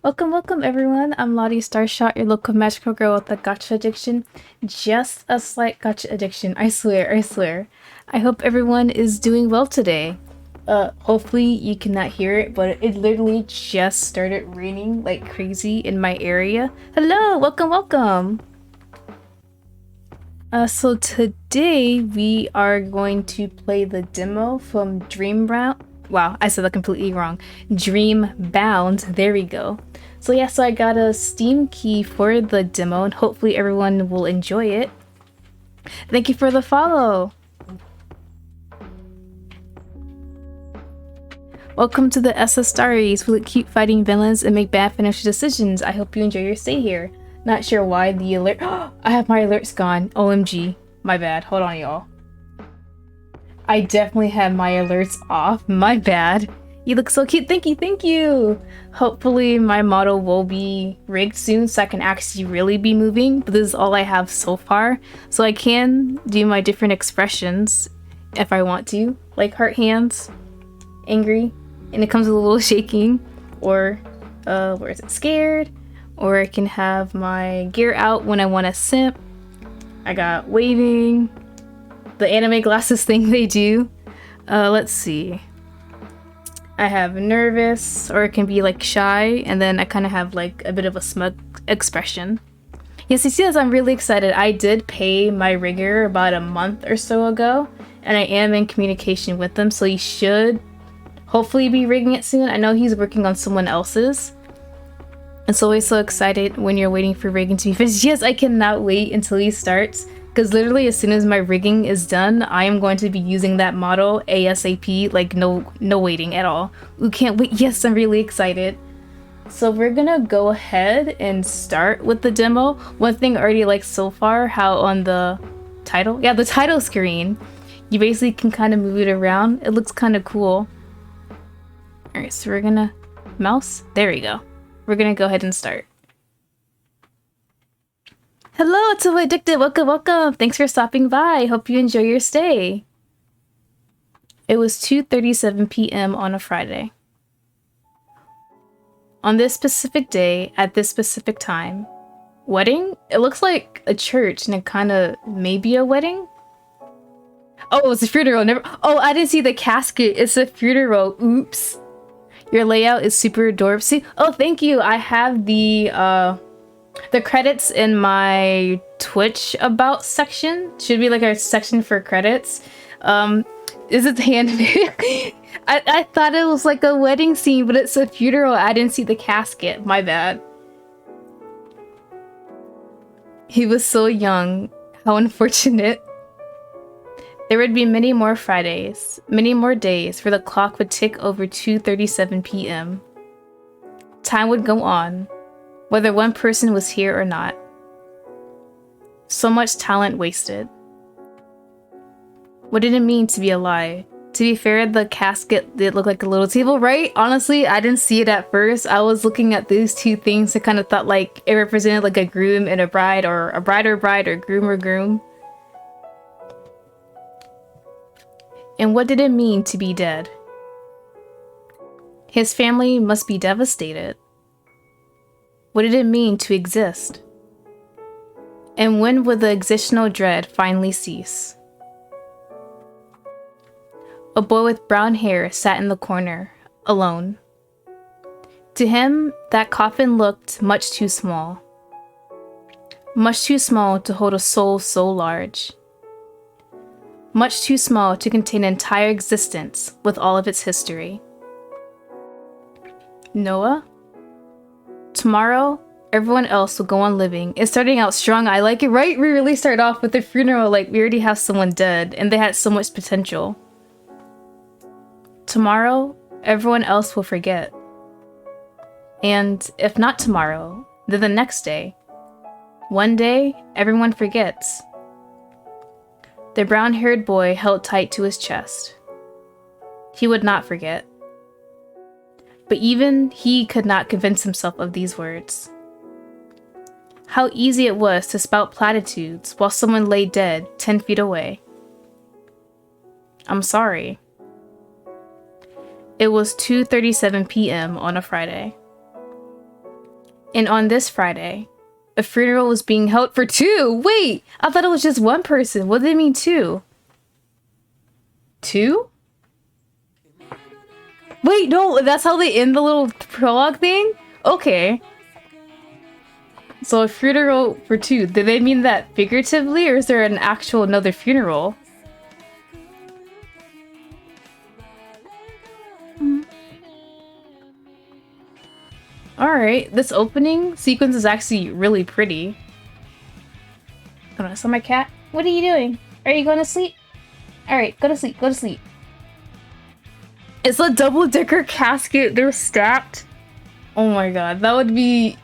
Welcome everyone. I'm Lottie Starshot, your local magical girl with a gotcha addiction. Just a slight gotcha addiction, I swear, I swear. I hope everyone is doing well today. Hopefully you cannot hear it, but it literally just started raining like crazy in my area. Hello, welcome. So today we are going to play the demo from Dreambound. Wow, I said that completely wrong. Dreambound, there we go. So yeah, so I got a Steam key for the demo and hopefully everyone will enjoy it. Thank you for the follow. Welcome to the SSStaries. We keep fighting villains and make bad financial decisions. I hope you enjoy your stay here. Not sure why the alert- I have my alerts gone. OMG. My bad. Hold on, y'all. I definitely have my alerts off. My bad. You look so cute. Thank you. Hopefully my model will be rigged soon so I can actually really be moving, but this is all I have so far. So I can do my different expressions if I want to, like heart hands, angry, and it comes with a little shaking, or where is it, scared, or I can have my gear out when I want to simp. I got waving, the anime glasses thing they do. Let's see. I have nervous, or it can be like shy, and then I kind of have like a bit of a smug expression. Yes, you see this, I'm really excited. I did pay my rigger about a month or so ago, and I am in communication with them, so he should hopefully be rigging it soon. I know he's working on someone else's. It's always so excited when you're waiting for rigging to be finished. Yes, I cannot wait until he starts, because literally as soon as my rigging is done, I am going to be using that model ASAP, like no waiting at all. Ooh, can't wait. Yes, I'm really excited. So we're gonna go ahead and start with the demo. One thing I already like so far, how on the title, yeah, the title screen, you basically can kind of move it around. It looks kind of cool. Alright, so we're gonna mouse. There we go. We're gonna go ahead and start. Hello, to Addicted. Welcome. Thanks for stopping by. Hope you enjoy your stay. It was 2:37 p.m. on a Friday. On this specific day, at this specific time. Wedding? It looks like a church and it kind of maybe a wedding? Oh, it's a funeral. Never. Oh, I didn't see the casket. It's a funeral. Oops. Your layout is super adorable. See? Oh, thank you. I have the credits in my Twitch about section. Should be like a section for credits. Is it handmade? I thought it was like a wedding scene, but it's a funeral. I didn't see the casket. My bad. He was so young. How unfortunate. There would be many more Fridays, many more days, where the clock would tick over 2:37 p.m. Time would go on, whether one person was here or not. So much talent wasted. What did it mean to be alive? To be fair, the casket did look like a little table, right? Honestly, I didn't see it at first. I was looking at these two things and kind of thought like it represented like a groom and a bride, or a bride or bride, or groom. And what did it mean to be dead? His family must be devastated. What did it mean to exist? And when would the existential dread finally cease? A boy with brown hair sat in the corner, alone. To him, that coffin looked much too small. Much too small to hold a soul so large. Much too small to contain an entire existence with all of its history. Noah? Tomorrow, everyone else will go on living. It's starting out strong. I like it, right? We really start off with the funeral like we already have someone dead and they had so much potential. Tomorrow, everyone else will forget. And if not tomorrow, then the next day. One day, everyone forgets. The brown-haired boy held tight to his chest. He would not forget. But even he could not convince himself of these words. How easy it was to spout platitudes while someone lay dead 10 feet away. I'm sorry. It was 2:37 p.m. on a Friday. And on this Friday, a funeral was being held for two. Wait, I thought it was just one person. What did they mean two? Two? Wait, no, that's how they end the little prologue thing? Okay. So a funeral for two. Did they mean that figuratively, or is there an actual another funeral? Alright, this opening sequence is actually really pretty. Hold on, I saw my cat. What are you doing? Are you going to sleep? Alright, go to sleep, go to sleep. It's a double-decker casket. They're stacked. Oh my god, that would be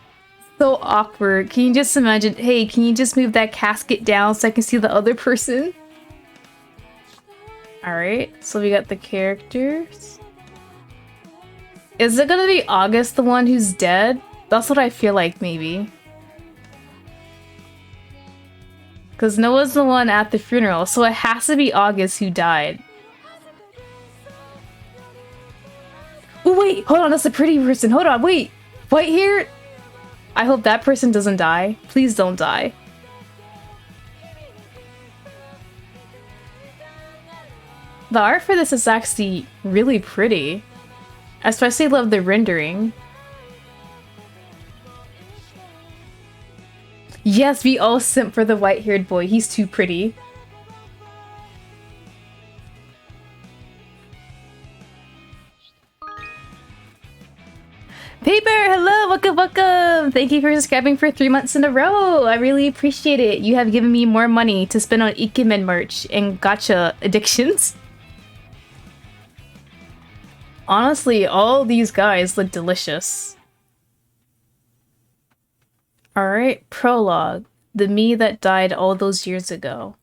so awkward. Can you just imagine, hey, can you just move that casket down so I can see the other person? Alright, so we got the characters. Is it gonna be August, the one who's dead? That's what I feel like, maybe. Because Noah's the one at the funeral, so it has to be August who died. Oh, wait, hold on, that's a pretty person. Hold on, wait. White hair? I hope that person doesn't die. Please don't die. The art for this is actually really pretty. I especially love the rendering. Yes, we all simp for the white-haired boy. He's too pretty. Paper, hello, welcome, welcome! Thank you for subscribing for 3 months in a row. I really appreciate it. You have given me more money to spend on Ikemen merch and gacha addictions. Honestly, all these guys look delicious. Alright, prologue. The me that died all those years ago.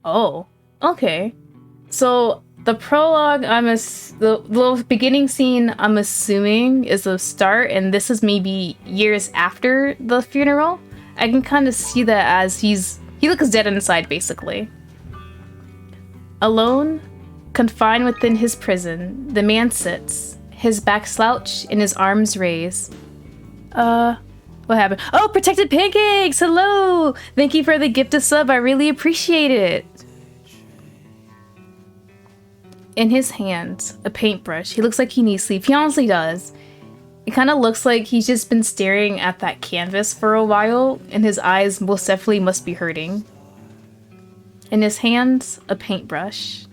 Oh, okay. So, the prologue, the little beginning scene, I'm assuming, is the start, and this is maybe years after the funeral. I can kind of see that as he looks dead inside, basically. Alone, confined within his prison, the man sits, his back slouched and his arms raised. What happened? Oh, Protected Pancakes! Hello! Thank you for the gift of sub, I really appreciate it! In his hands, a paintbrush. He looks like he needs sleep. He honestly does. It kind of looks like he's just been staring at that canvas for a while, and his eyes most definitely must be hurting. In his hands, a paintbrush.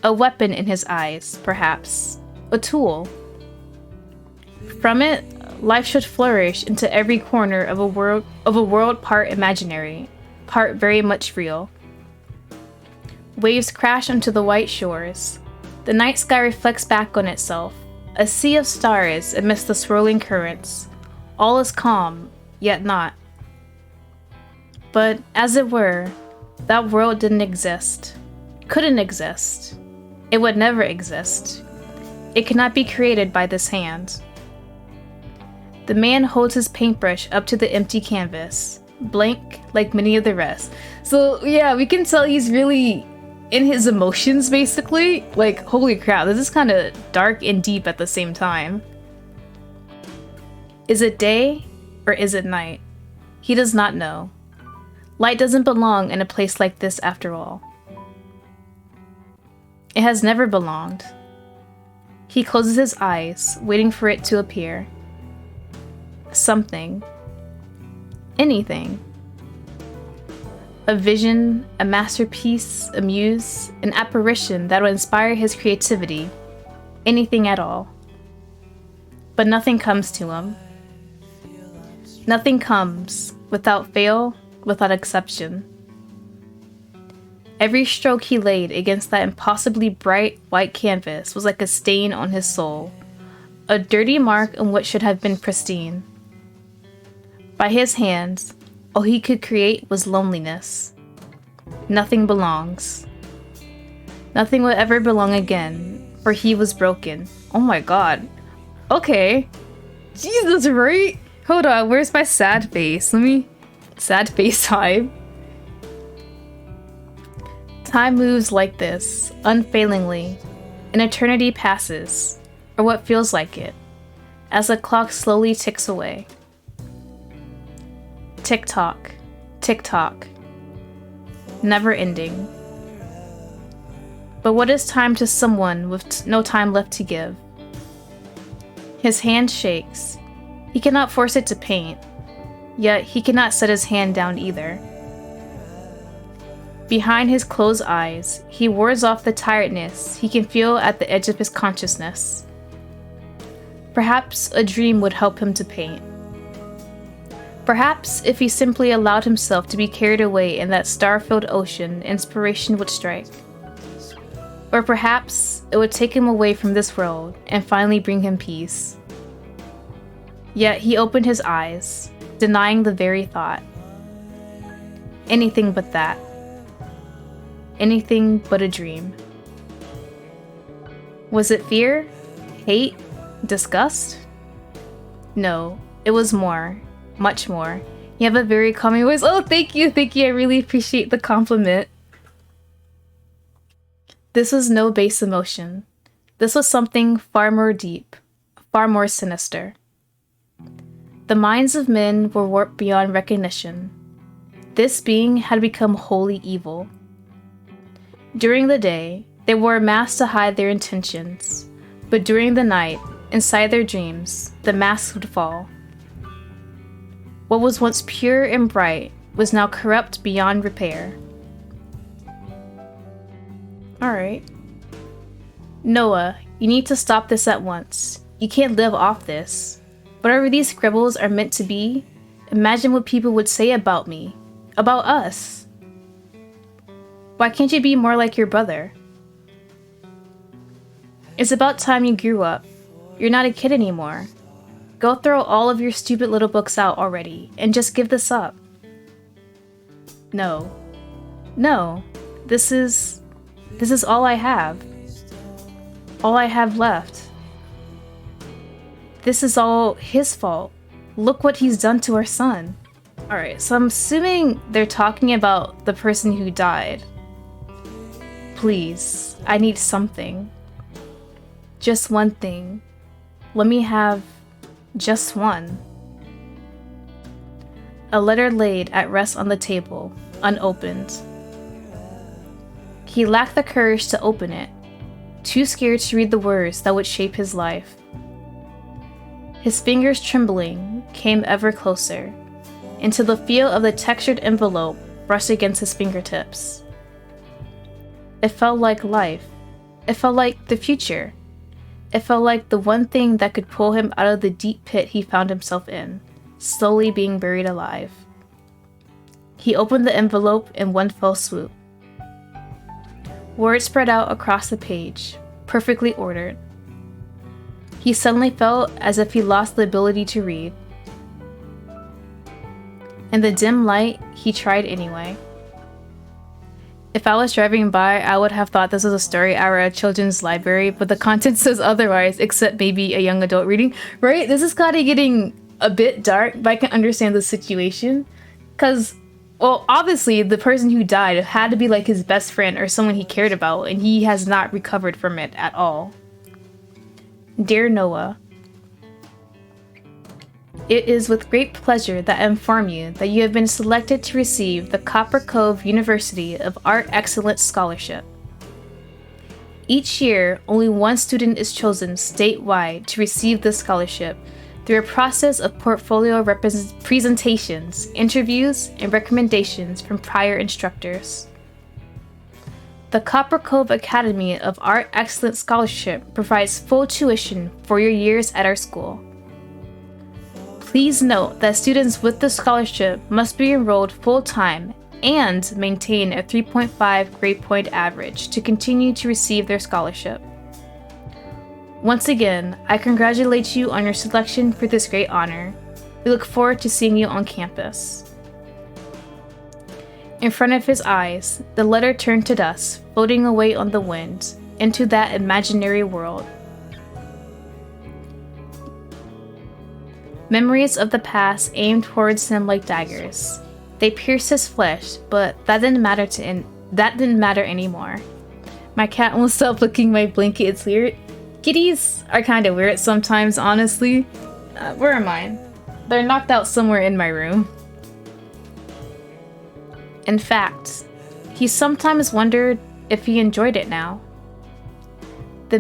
A weapon in his eyes, perhaps. A tool. From it, life should flourish into every corner of a world part imaginary, part very much real. Waves crash onto the white shores. The night sky reflects back on itself, a sea of stars amidst the swirling currents. All is calm, yet not. But, as it were, that world didn't exist. Couldn't exist. It would never exist. It cannot be created by this hand. The man holds his paintbrush up to the empty canvas, blank like many of the rest. So yeah, we can tell he's really in his emotions, basically. Like, holy crap, this is kind of dark and deep at the same time. Is it day or is it night? He does not know. Light doesn't belong in a place like this after all. It has never belonged. He closes his eyes, waiting for it to appear. Something. Anything. A vision, a masterpiece, a muse, an apparition that will inspire his creativity. Anything at all. But nothing comes to him. Nothing comes, without fail, without exception. Every stroke he laid against that impossibly bright white canvas was like a stain on his soul, a dirty mark on what should have been pristine. By his hands, all he could create was loneliness. Nothing belongs. Nothing will ever belong again, for he was broken. Oh my god. Okay. Jesus, right? Hold on, where's my sad face? Sad face time. Time moves like this, unfailingly. An eternity passes, or what feels like it. as the clock slowly ticks away. Tick-tock, tick-tock, never ending. But what is time to someone with no time left to give? His hand shakes. He cannot force it to paint, yet he cannot set his hand down either. Behind his closed eyes, he wards off the tiredness he can feel at the edge of his consciousness. Perhaps a dream would help him to paint. Perhaps if he simply allowed himself to be carried away in that star-filled ocean, inspiration would strike. Or perhaps it would take him away from this world and finally bring him peace. Yet he opened his eyes, denying the very thought. Anything but that. Anything but a dream. Was it fear? Hate? Disgust? No, it was more. Much more. You have a very calming voice. Oh, thank you, I really appreciate the compliment. This was no base emotion. This was something far more deep, far more sinister. The minds of men were warped beyond recognition. This being had become wholly evil. During the day, they wore a mask to hide their intentions, but during the night, inside their dreams, the masks would fall. What was once pure and bright was now corrupt beyond repair. Alright. Noah, you need to stop this at once. You can't live off this. Whatever these scribbles are meant to be, imagine what people would say about me, about us. Why can't you be more like your brother? It's about time you grew up. You're not a kid anymore. Go throw all of your stupid little books out already and just give this up. No. No. This is all I have. All I have left. This is all his fault. Look what he's done to our son. Alright, so I'm assuming they're talking about the person who died. Please, I need something. Just one thing. Let me have just one. A letter laid at rest on the table, unopened. He lacked the courage to open it, too scared to read the words that would shape his life. His fingers, trembling, came ever closer, until the feel of the textured envelope brushed against his fingertips. It felt like life. It felt like the future. It felt like the one thing that could pull him out of the deep pit he found himself in, slowly being buried alive. He opened the envelope in one fell swoop. Words spread out across the page, perfectly ordered. He suddenly felt as if he lost the ability to read. In the dim light, he tried anyway. If I was driving by, I would have thought this was a story hour at a children's library, but the content says otherwise, except maybe a young adult reading. Right? This is kind of getting a bit dark, but I can understand the situation. Because, well, obviously, the person who died had to be like his best friend or someone he cared about, and he has not recovered from it at all. Dear Noah, it is with great pleasure that I inform you that you have been selected to receive the Copper Cove University of Art Excellence Scholarship. Each year, only one student is chosen statewide to receive this scholarship through a process of portfolio presentations, interviews, and recommendations from prior instructors. The Copper Cove Academy of Art Excellence Scholarship provides full tuition for your years at our school. Please note that students with the scholarship must be enrolled full-time and maintain a 3.5 grade point average to continue to receive their scholarship. Once again, I congratulate you on your selection for this great honor. We look forward to seeing you on campus. In front of his eyes, the letter turned to dust, floating away on the wind, into that imaginary world. Memories of the past aimed towards him like daggers. They pierced his flesh, but that didn't matter anymore. My cat won't stop licking my blanket. It's weird. Kitties are kind of weird sometimes, honestly. Where are mine? They're knocked out somewhere in my room. In fact, he sometimes wondered if he enjoyed it now. The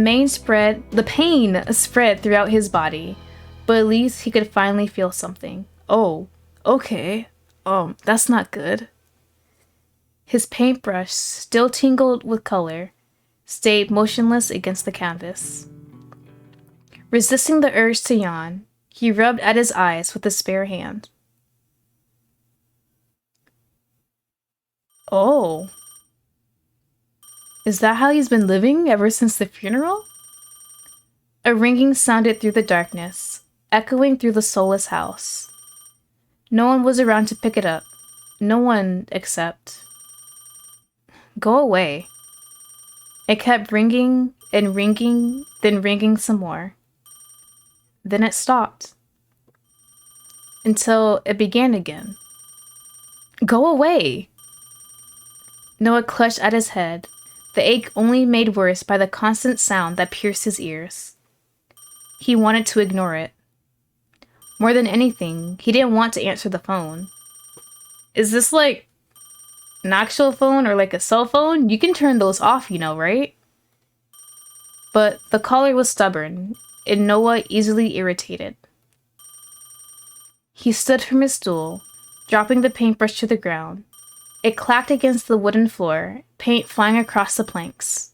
pain spread throughout his body, but at least he could finally feel something. Oh, okay. That's not good. His paintbrush, still tingled with color, stayed motionless against the canvas. Resisting the urge to yawn, he rubbed at his eyes with his spare hand. Oh. Is that how he's been living ever since the funeral? A ringing sounded through the darkness, echoing through the soulless house. No one was around to pick it up. No one except... Go away. It kept ringing and ringing, then ringing some more. Then it stopped. Until it began again. Go away! Noah clutched at his head, the ache only made worse by the constant sound that pierced his ears. He wanted to ignore it. More than anything, he didn't want to answer the phone. Is this like an actual phone or like a cell phone? You can turn those off, you know, right? But the caller was stubborn, and Noah easily irritated. He stood from his stool, dropping the paintbrush to the ground. It clacked against the wooden floor, paint flying across the planks.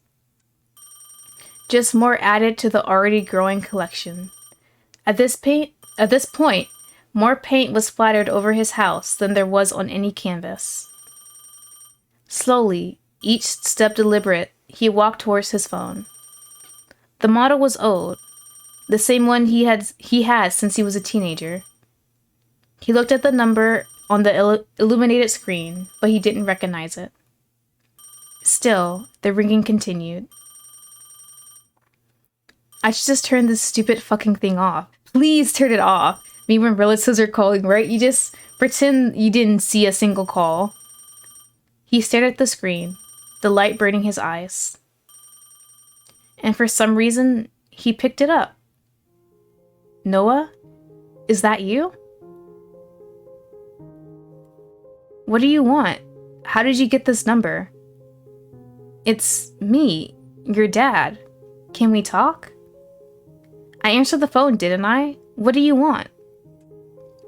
Just more added to the already growing collection. At this point, more paint was splattered over his house than there was on any canvas. Slowly, each step deliberate, he walked towards his phone. The model was old, the same one he had since he was a teenager. He looked at the number on the illuminated screen, but he didn't recognize it. Still, the ringing continued. I should just turn this stupid fucking thing off. Please turn it off. Me when relatives are calling, right? You just pretend you didn't see a single call. He stared at the screen, the light burning his eyes. And for some reason, he picked it up. Noah? Is that you? What do you want? How did you get this number? It's me, your dad. Can we talk? I answered the phone, didn't I? What do you want?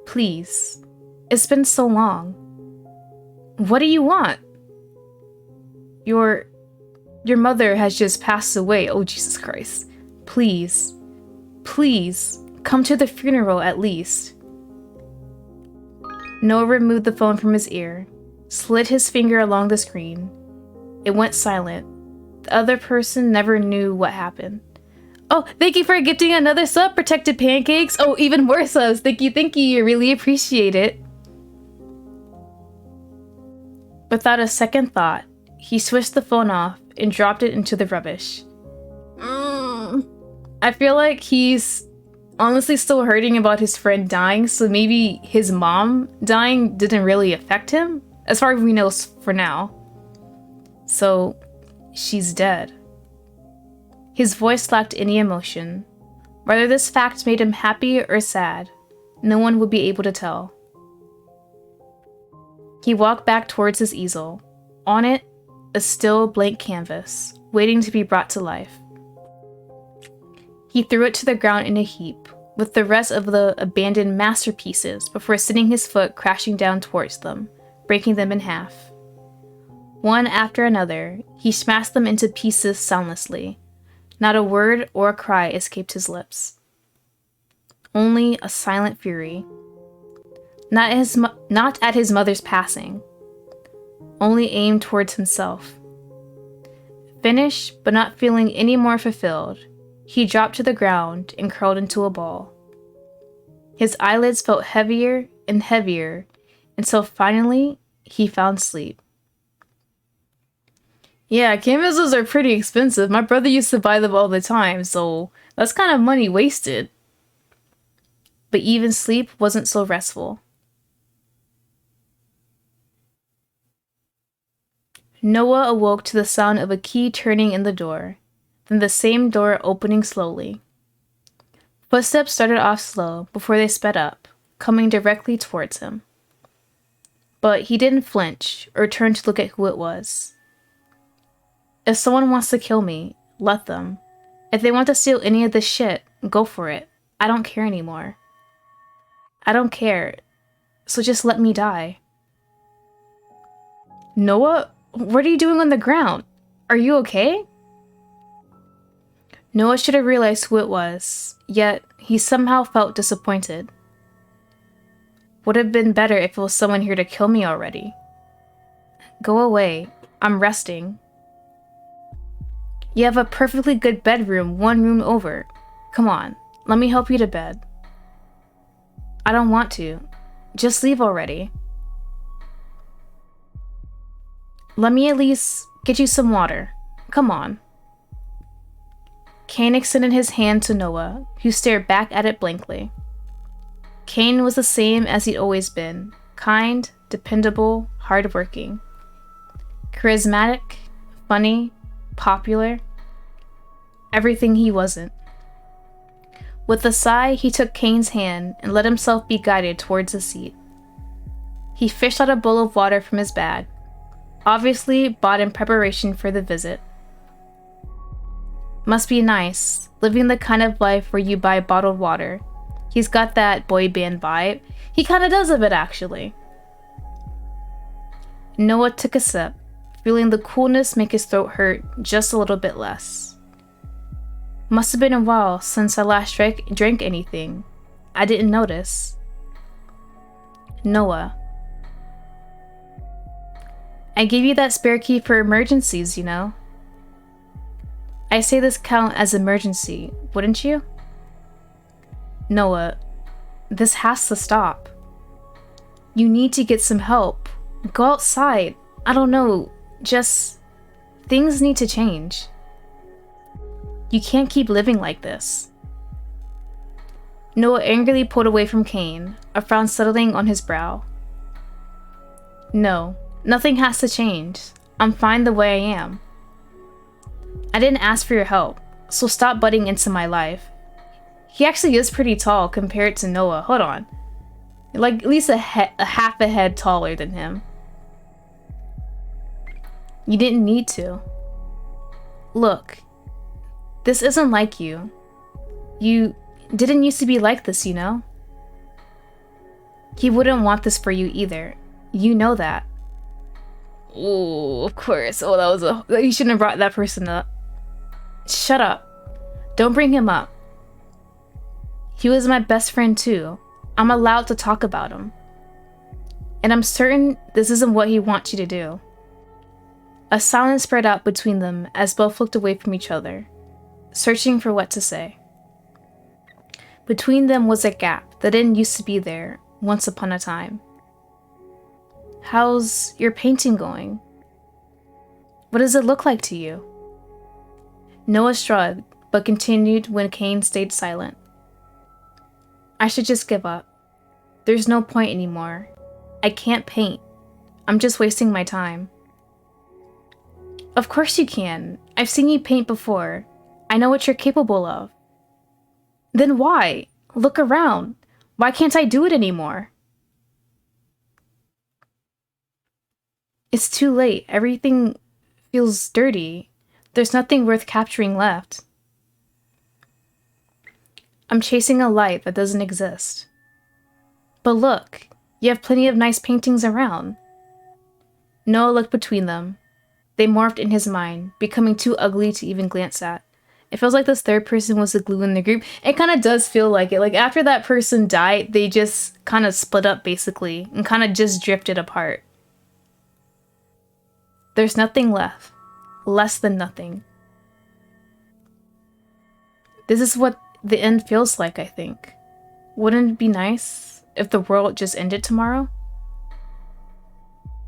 Please. It's been so long. What do you want? Your mother has just passed away. Oh, Jesus Christ. Please. Please. Come to the funeral at least. Noah removed the phone from his ear, slid his finger along the screen. It went silent. The other person never knew what happened. Oh, thank you for gifting another sub, Protected Pancakes. Oh, even more subs. Thank you. I really appreciate it. Without a second thought, he switched the phone off and dropped it into the rubbish. I feel like he's honestly still hurting about his friend dying, so maybe his mom dying didn't really affect him, as far as we know for now. So, she's dead. His voice lacked any emotion. Whether this fact made him happy or sad, no one would be able to tell. He walked back towards his easel. On it, a still blank canvas, waiting to be brought to life. He threw it to the ground in a heap, with the rest of the abandoned masterpieces before sending his foot crashing down towards them, breaking them in half. One after another, he smashed them into pieces soundlessly. Not a word or a cry escaped his lips. Only a silent fury. Not at his mother's passing. Only aimed towards himself. Finished, but not feeling any more fulfilled, he dropped to the ground and curled into a ball. His eyelids felt heavier and heavier until finally he found sleep. Yeah, canvases are pretty expensive. My brother used to buy them all the time, so that's kind of money wasted. But even sleep wasn't so restful. Noah awoke to the sound of a key turning in the door. then the same door opening slowly. Footsteps started off slow before they sped up, coming directly towards him. But he didn't flinch or turn to look at who it was. If someone wants to kill me, let them. If they want to steal any of this shit, go for it. I don't care anymore. I don't care, so just let me die. Noah, what are you doing on the ground? Are you okay? Noah should have realized who it was, yet he somehow felt disappointed. Would have been better if it was someone here to kill me already. Go away. I'm resting. You have a perfectly good bedroom 1 room over. Come on, let me help you to bed. I don't want to. Just leave already. Let me at least get you some water. Come on. Cain extended his hand to Noah, who stared back at it blankly. Cain was the same as he'd always been. Kind, dependable, hardworking. Charismatic, funny, popular. Everything he wasn't. With a sigh, he took Cain's hand and let himself be guided towards the seat. He fished out a bowl of water from his bag, obviously bought in preparation for the visit. Must be nice, living the kind of life where you buy bottled water. He's got that boy band vibe. He kinda does a bit, actually. Noah took a sip, feeling the coolness make his throat hurt just a little bit less. Must have been a while since I last drank anything. I didn't notice. Noah. I gave you that spare key for emergencies, you know. I say this count as emergency, wouldn't you? Noah, this has to stop. You need to get some help. Go outside. I don't know, just... things need to change. You can't keep living like this. Noah angrily pulled away from Cain, a frown settling on his brow. No, nothing has to change. I'm fine the way I am. I didn't ask for your help, so stop butting into my life. He actually is pretty tall compared to Noah. Hold on. Like, at least a half a head taller than him. You didn't need to. Look, this isn't like you. You didn't used to be like this, you know? He wouldn't want this for you either. You know that. Oh, of course. Oh, you shouldn't have brought that person up. Shut up. Don't bring him up. He was my best friend too. I'm allowed to talk about him. And I'm certain this isn't what he wants you to do. A silence spread out between them as both looked away from each other, searching for what to say. Between them was a gap that didn't used to be there once upon a time. How's your painting going? What does it look like to you? Noah shrugged, but continued when Cain stayed silent. I should just give up. There's no point anymore. I can't paint. I'm just wasting my time. Of course you can. I've seen you paint before. I know what you're capable of. Then why? Look around. Why can't I do it anymore? It's too late. Everything feels dirty. There's nothing worth capturing left. I'm chasing a light that doesn't exist. But look, you have plenty of nice paintings around. Noah looked between them. They morphed in his mind, becoming too ugly to even glance at. It feels like this third person was the glue in the group. It kind of does feel like it. Like after that person died, they just kind of split up basically and kind of just drifted apart. There's nothing left. Less than nothing. This is what the end feels like, I think. Wouldn't it be nice if the world just ended tomorrow?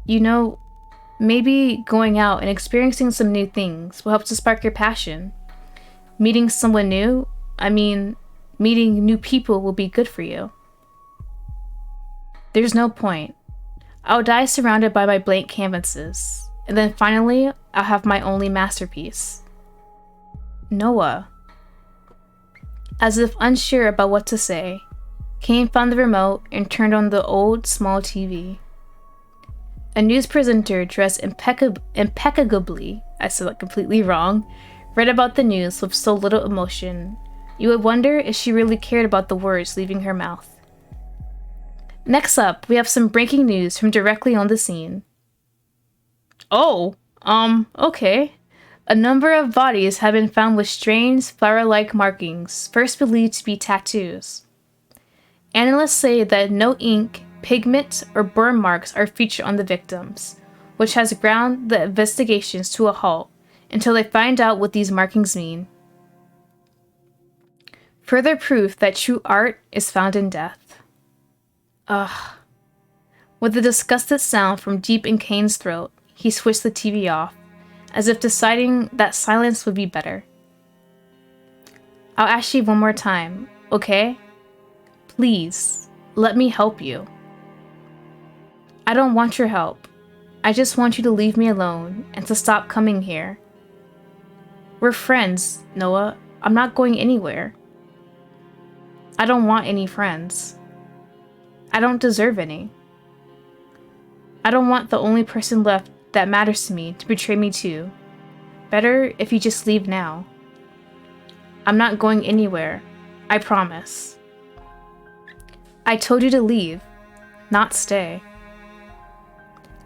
You know, maybe going out and experiencing some new things will help to spark your passion. Meeting someone new, meeting new people will be good for you. There's no point. I'll die surrounded by my blank canvases, and then finally, I'll have my only masterpiece. Noah. As if unsure about what to say, Kane found the remote and turned on the old, small TV. A news presenter dressed impeccably, I said that completely wrong, read about the news with so little emotion, you would wonder if she really cared about the words leaving her mouth. Next up, we have some breaking news from directly on the scene. Oh, okay. A number of bodies have been found with strange, flower-like markings, first believed to be tattoos. Analysts say that no ink, pigment, or burn marks are featured on the victims, which has ground the investigations to a halt until they find out what these markings mean. Further proof that true art is found in death. Ugh. With a disgusted sound from deep in Kane's throat, he switched the TV off, as if deciding that silence would be better. I'll ask you one more time, okay? Please, let me help you. I don't want your help. I just want you to leave me alone and to stop coming here. We're friends, Noah. I'm not going anywhere. I don't want any friends. I don't deserve any. I don't want the only person left that matters to me to betray me too. Better if you just leave now. I'm not going anywhere. I promise. I told you to leave, not stay.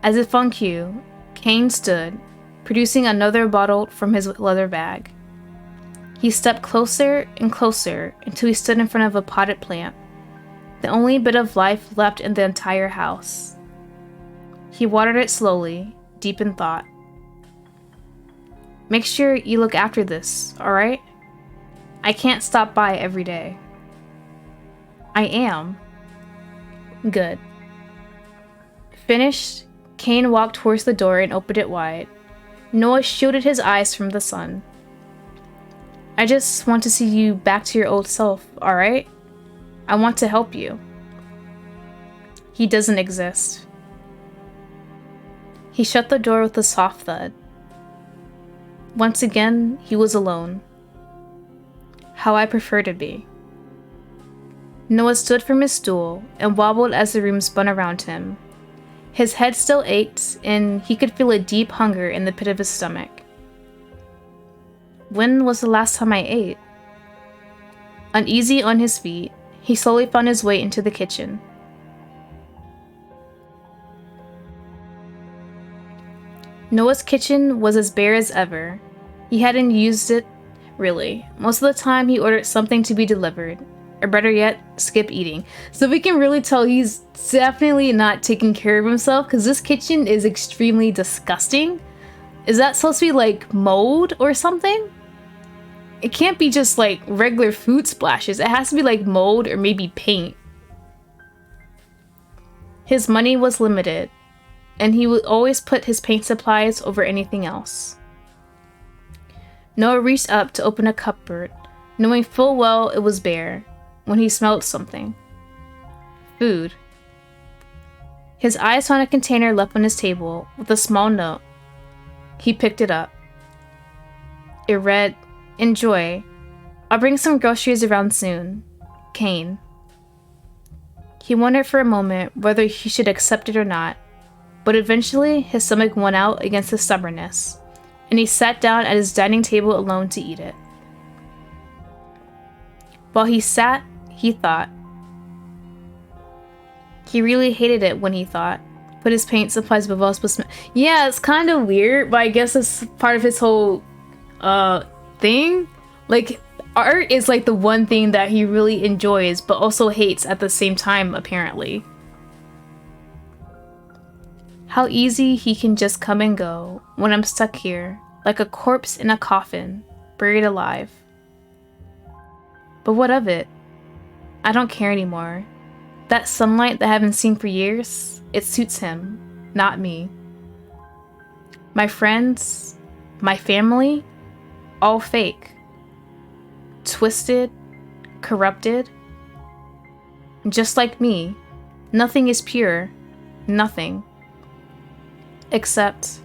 As if on cue, Kane stood, producing another bottle from his leather bag. He stepped closer and closer until he stood in front of a potted plant, the only bit of life left in the entire house. He watered it slowly, deep in thought. Make sure you look after this, alright? I can't stop by every day. I am. Good. Finished, Kane walked towards the door and opened it wide. Noah shielded his eyes from the sun. I just want to see you back to your old self, alright? I want to help you. He doesn't exist. He shut the door with a soft thud. Once again, he was alone. How I prefer to be. Noah stood from his stool and wobbled as the room spun around him. His head still ached, and he could feel a deep hunger in the pit of his stomach. When was the last time I ate? Uneasy on his feet, he slowly found his way into the kitchen. Noah's kitchen was as bare as ever. He hadn't used it, really. Most of the time, he ordered something to be delivered. Or better yet, skip eating. So we can really tell he's definitely not taking care of himself, because this kitchen is extremely disgusting. Is that supposed to be like mold or something? It can't be just like regular food splashes. It has to be like mold or maybe paint. His money was limited, and he would always put his paint supplies over anything else. Noah reached up to open a cupboard, knowing full well it was bare, when he smelled something. Food. His eyes found a container left on his table with a small note. He picked it up. It read, "Enjoy. I'll bring some groceries around soon. Kane." He wondered for a moment whether he should accept it or not, but eventually his stomach won out against his stubbornness, and he sat down at his dining table alone to eat it. While he sat, he thought. He really hated it when he thought, but his paint supplies above all supposed to smell. Yeah, it's kind of weird, but I guess it's part of his whole thing. Like, art is like the one thing that he really enjoys but also hates at the same time, apparently. How easy he can just come and go when I'm stuck here, like a corpse in a coffin, buried alive. But what of it? I don't care anymore. That sunlight that I haven't seen for years, it suits him, not me. My friends, my family, all fake. Twisted, corrupted. Just like me, nothing is pure. Nothing. Except,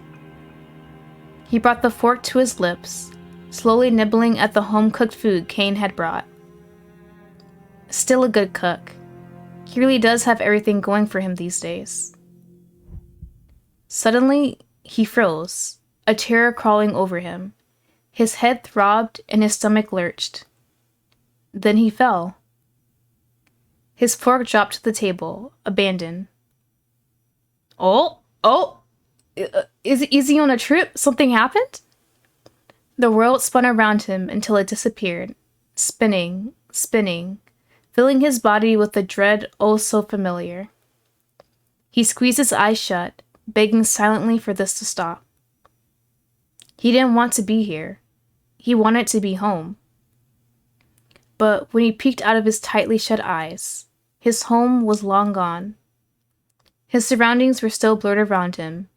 he brought the fork to his lips, slowly nibbling at the home-cooked food Kane had brought. Still a good cook. He really does have everything going for him these days. Suddenly, he froze, a terror crawling over him. His head throbbed and his stomach lurched. Then he fell. His fork dropped to the table, abandoned. Oh! Is he on a trip? Something happened? The world spun around him until it disappeared, spinning, filling his body with a dread oh so familiar. He squeezed his eyes shut, begging silently for this to stop. He didn't want to be here. He wanted to be home. But when he peeked out of his tightly shut eyes, his home was long gone. His surroundings were still blurred around him,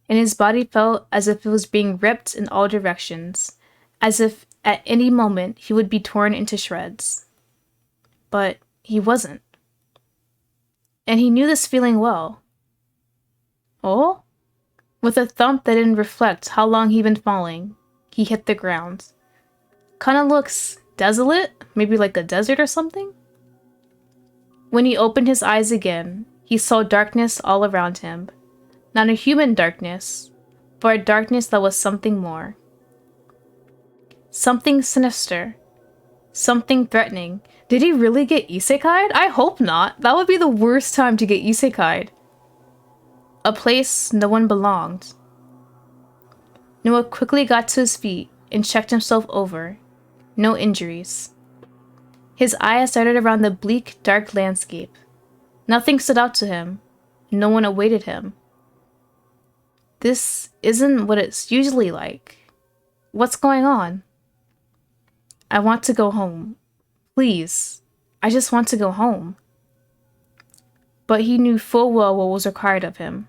and his body felt as if it was being ripped in all directions, as if at any moment he would be torn into shreds. But he wasn't. And he knew this feeling well. Oh? With a thump that didn't reflect how long he'd been falling, he hit the ground. Kinda looks desolate, maybe like a desert or something? When he opened his eyes again, he saw darkness all around him. Not a human darkness, but a darkness that was something more. Something sinister. Something threatening. Did he really get isekai'd? I hope not. That would be the worst time to get isekai'd. A place no one belonged. Noah quickly got to his feet and checked himself over. No injuries. His eyes darted around the bleak, dark landscape. Nothing stood out to him. No one awaited him. This isn't what it's usually like. What's going on? I want to go home. Please. I just want to go home. But he knew full well what was required of him.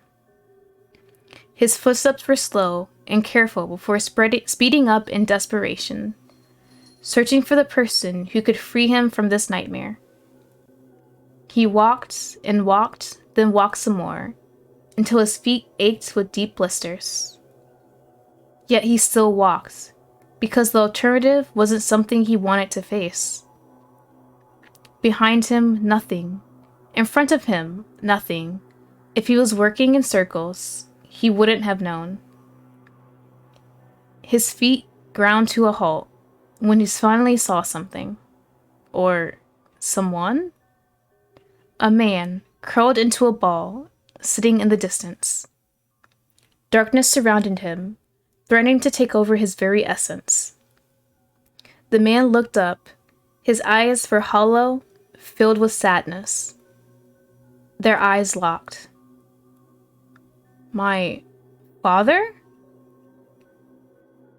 His footsteps were slow and careful before speeding up in desperation, searching for the person who could free him from this nightmare. He walked and walked, then walked some more, until his feet ached with deep blisters. Yet he still walked, because the alternative wasn't something he wanted to face. Behind him, nothing. In front of him, nothing. If he was working in circles, he wouldn't have known. His feet ground to a halt when he finally saw something. Or someone? A man, curled into a ball, sitting in the distance. Darkness surrounded him, threatening to take over his very essence. The man looked up. His eyes were hollow, filled with sadness. Their eyes locked. My father?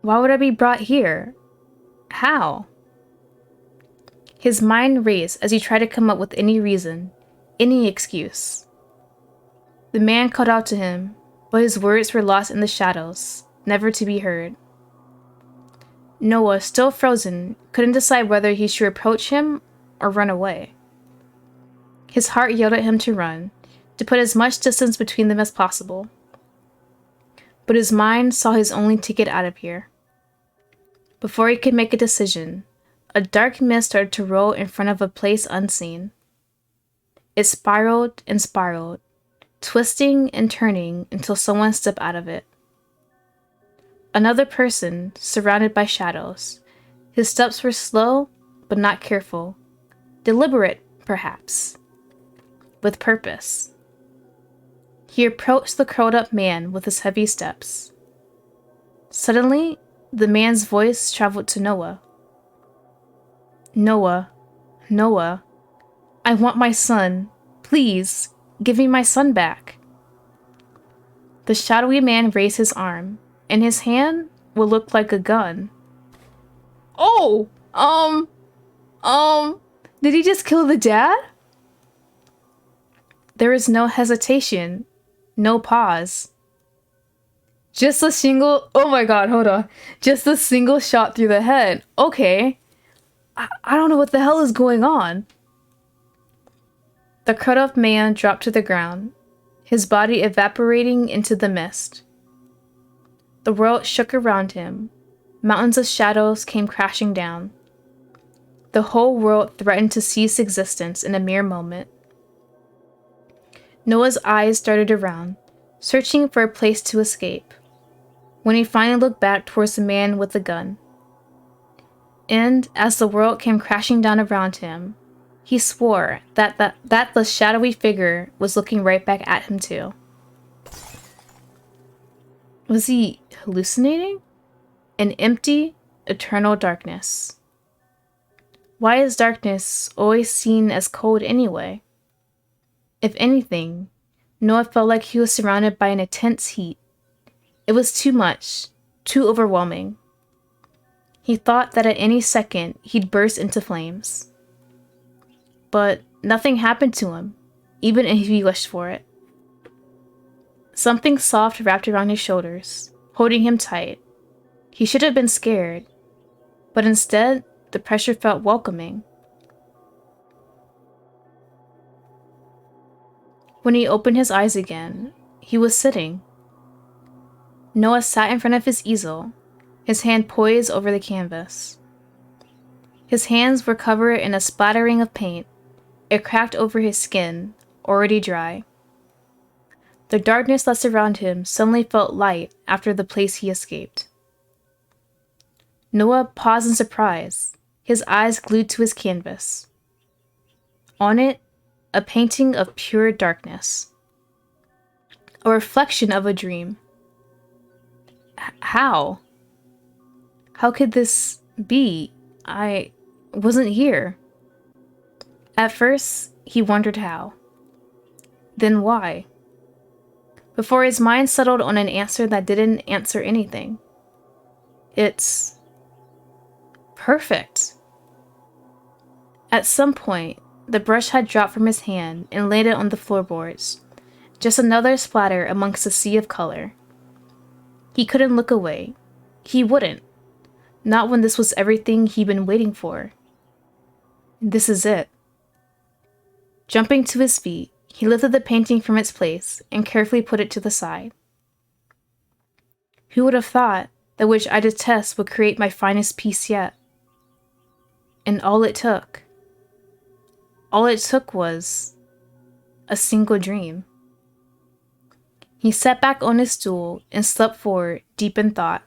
Why would I be brought here? How? His mind raced as he tried to come up with any reason, any excuse. The man called out to him, but his words were lost in the shadows, never to be heard. Noah, still frozen, couldn't decide whether he should approach him or run away. His heart yelled at him to run, to put as much distance between them as possible. But his mind saw his only ticket out of here. Before he could make a decision, a dark mist started to roll in front of a place unseen. It spiraled and spiraled, twisting and turning until someone stepped out of it. Another person, surrounded by shadows. His steps were slow, but not careful. Deliberate, perhaps. With purpose. He approached the curled-up man with his heavy steps. Suddenly, the man's voice traveled to Noah. Noah, Noah, I want my son. Please, give me my son back. The shadowy man raised his arm. In his hand what looked like a gun. Oh! Did he just kill the dad? There was no hesitation, no pause. Just a single, oh my god, hold on. Just a single shot through the head. Okay. I don't know what the hell is going on. The cut-off man dropped to the ground, his body evaporating into the mist. The world shook around him, Mountains of shadows came crashing down. The whole world threatened to cease existence in a mere moment. Noah's eyes darted around, searching for a place to escape, when he finally looked back towards the man with the gun. And as the world came crashing down around him, he swore that the shadowy figure was looking right back at him too. Was he hallucinating? An empty, eternal darkness. Why is darkness always seen as cold anyway? If anything, Noah felt like he was surrounded by an intense heat. It was too much, too overwhelming. He thought that at any second he'd burst into flames. But nothing happened to him, even if he wished for it. Something soft wrapped around his shoulders, holding him tight. He should have been scared, but instead, the pressure felt welcoming. When he opened his eyes again, he was sitting. Noah sat in front of his easel, his hand poised over the canvas. His hands were covered in a splattering of paint. It cracked over his skin, already dry. The darkness that surrounded him suddenly felt light after the place he escaped. Noah paused in surprise, his eyes glued to his canvas. On it, a painting of pure darkness. A reflection of a dream. How? How could this be? I wasn't here. At first, he wondered how. Then why? Before his mind settled on an answer that didn't answer anything. It's perfect. At some point, the brush had dropped from his hand and landed on the floorboards, just another splatter amongst a sea of color. He couldn't look away. He wouldn't. Not when this was everything he'd been waiting for. This is it. Jumping to his feet, he lifted the painting from its place and carefully put it to the side. Who would have thought that which I detest would create my finest piece yet? And all it took was a single dream. He sat back on his stool and slept forward, deep in thought.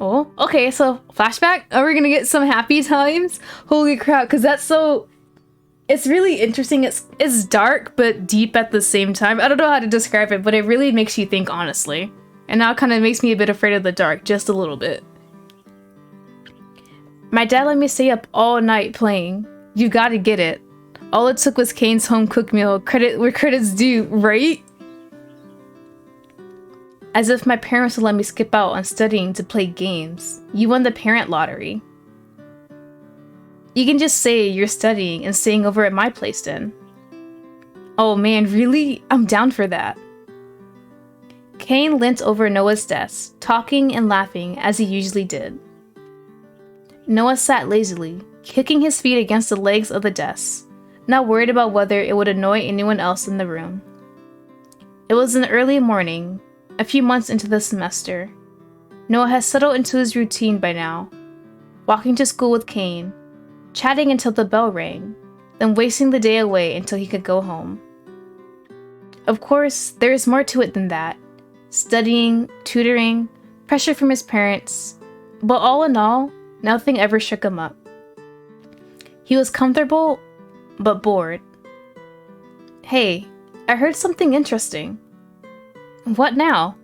Oh, okay, so flashback? Are we gonna get some happy times? Holy crap, because that's so... It's really interesting. It's dark, but deep at the same time. I don't know how to describe it, but it really makes you think, honestly. And now it kind of makes me a bit afraid of the dark, just a little bit. My dad let me stay up all night playing. You gotta get it. All it took was Kane's home-cooked meal. Credit where credit's due, right? As if my parents would let me skip out on studying to play games. You won the parent lottery. You can just say you're studying and staying over at my place then. Oh man, really? I'm down for that. Kane leant over Noah's desk, talking and laughing as he usually did. Noah sat lazily, kicking his feet against the legs of the desk, not worried about whether it would annoy anyone else in the room. It was an early morning, a few months into the semester. Noah had settled into his routine by now, walking to school with Kane, chatting until the bell rang, then wasting the day away until he could go home. Of course, there is more to it than that. Studying, tutoring, pressure from his parents, but all in all, nothing ever shook him up. He was comfortable, but bored. Hey, I heard something interesting. What now?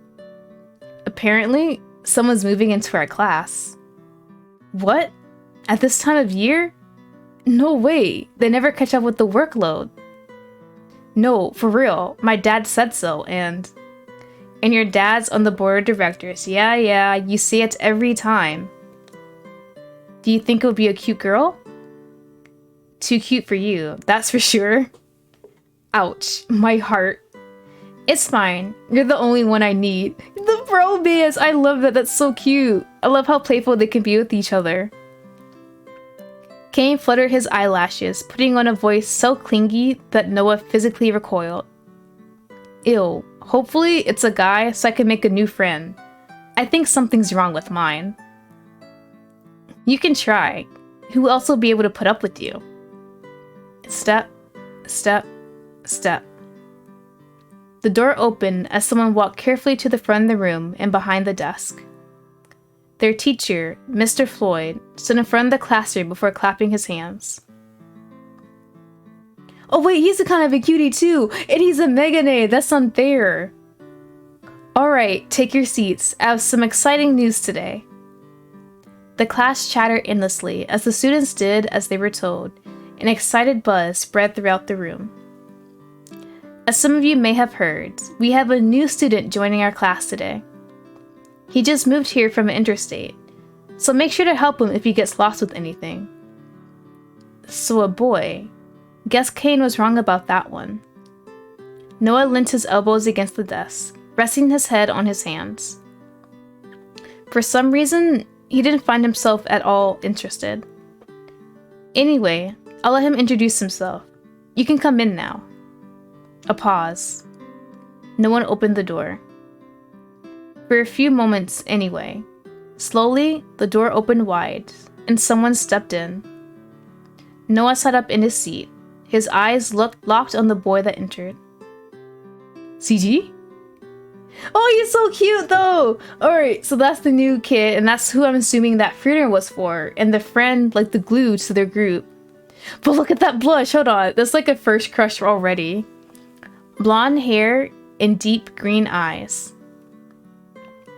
Apparently, someone's moving into our class. What? At this time of year? No way, they never catch up with the workload. No, for real, my dad said so, and your dad's on the board of directors. Yeah, you see it every time. Do you think it would be a cute girl? Too cute for you, that's for sure. Ouch, my heart. It's fine, you're the only one I need. The bromance, I love that, that's so cute. I love how playful they can be with each other. Kane fluttered his eyelashes, putting on a voice so clingy that Noah physically recoiled. Ew, Hopefully it's a guy so I can make a new friend. I think something's wrong with mine. You can try. Who else will be able to put up with you? Step, step, step. The door opened as someone walked carefully to the front of the room and behind the desk. Their teacher, Mr. Floyd, stood in front of the classroom before clapping his hands. Oh wait, he's a kind of a cutie too, and he's a Megane, that's unfair. Alright, take your seats. I have some exciting news today. The class chattered endlessly as the students did as they were told. An excited buzz spread throughout the room. As some of you may have heard, we have a new student joining our class today. He just moved here from an interstate, so make sure to help him if he gets lost with anything. So a boy. Guess Kane was wrong about that one. Noah leant his elbows against the desk, resting his head on his hands. For some reason, he didn't find himself at all interested. Anyway, I'll let him introduce himself. You can come in now. A pause. No one opened the door. For a few moments anyway. Slowly, the door opened wide, and someone stepped in. Noah sat up in his seat, his eyes locked on the boy that entered. CG? Oh, he's so cute though! Alright, so that's the new kid, and that's who I'm assuming that Frieder was for, and the friend, like the glue to their group. But look at that blush, hold on, that's like a first crush already. Blonde hair and deep green eyes.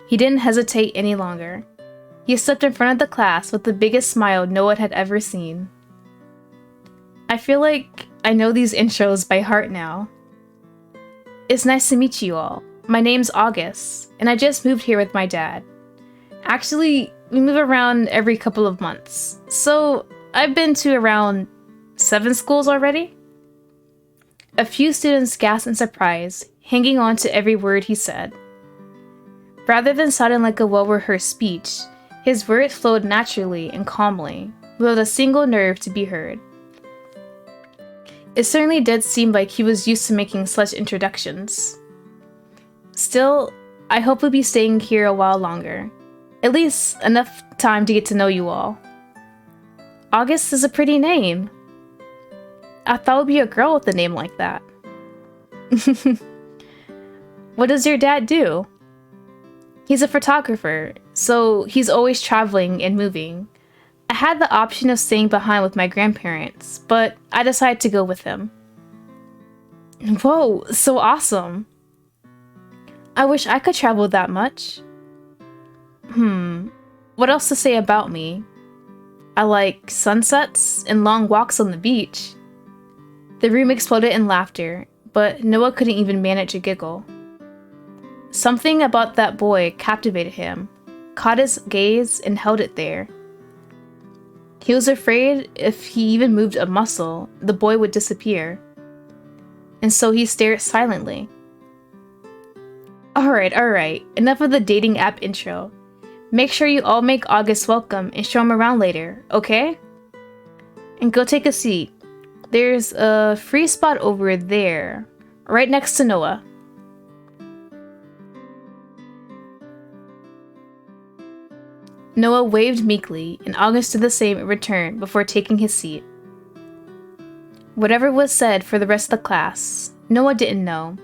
He didn't hesitate any longer. He stepped in front of the class with the biggest smile Noah had ever seen. I feel like I know these intros by heart now. It's nice to meet you all. My name's August, and I just moved here with my dad. Actually, we move around every couple of months, so I've been to around 7 schools already. A few students gasped in surprise, hanging on to every word he said. Rather than sounding like a well-rehearsed speech, his words flowed naturally and calmly, without a single nerve to be heard. It certainly did seem like he was used to making such introductions. Still, I hope we'll be staying here a while longer. At least enough time to get to know you all. August is a pretty name. I thought it would be a girl with a name like that. What does your dad do? He's a photographer, so he's always traveling and moving. I had the option of staying behind with my grandparents, but I decided to go with him. Whoa, so awesome. I wish I could travel that much. What else to say about me? I like sunsets and long walks on the beach. The room exploded in laughter, but Noah couldn't even manage a giggle. Something about that boy captivated him, caught his gaze, and held it there. He was afraid if he even moved a muscle, the boy would disappear. And so he stared silently. Alright, enough of the dating app intro. Make sure you all make August welcome and show him around later, okay? And go take a seat. There's a free spot over there, right next to Noah. Noah waved meekly, and August did the same in return before taking his seat. Whatever was said for the rest of the class, Noah didn't know.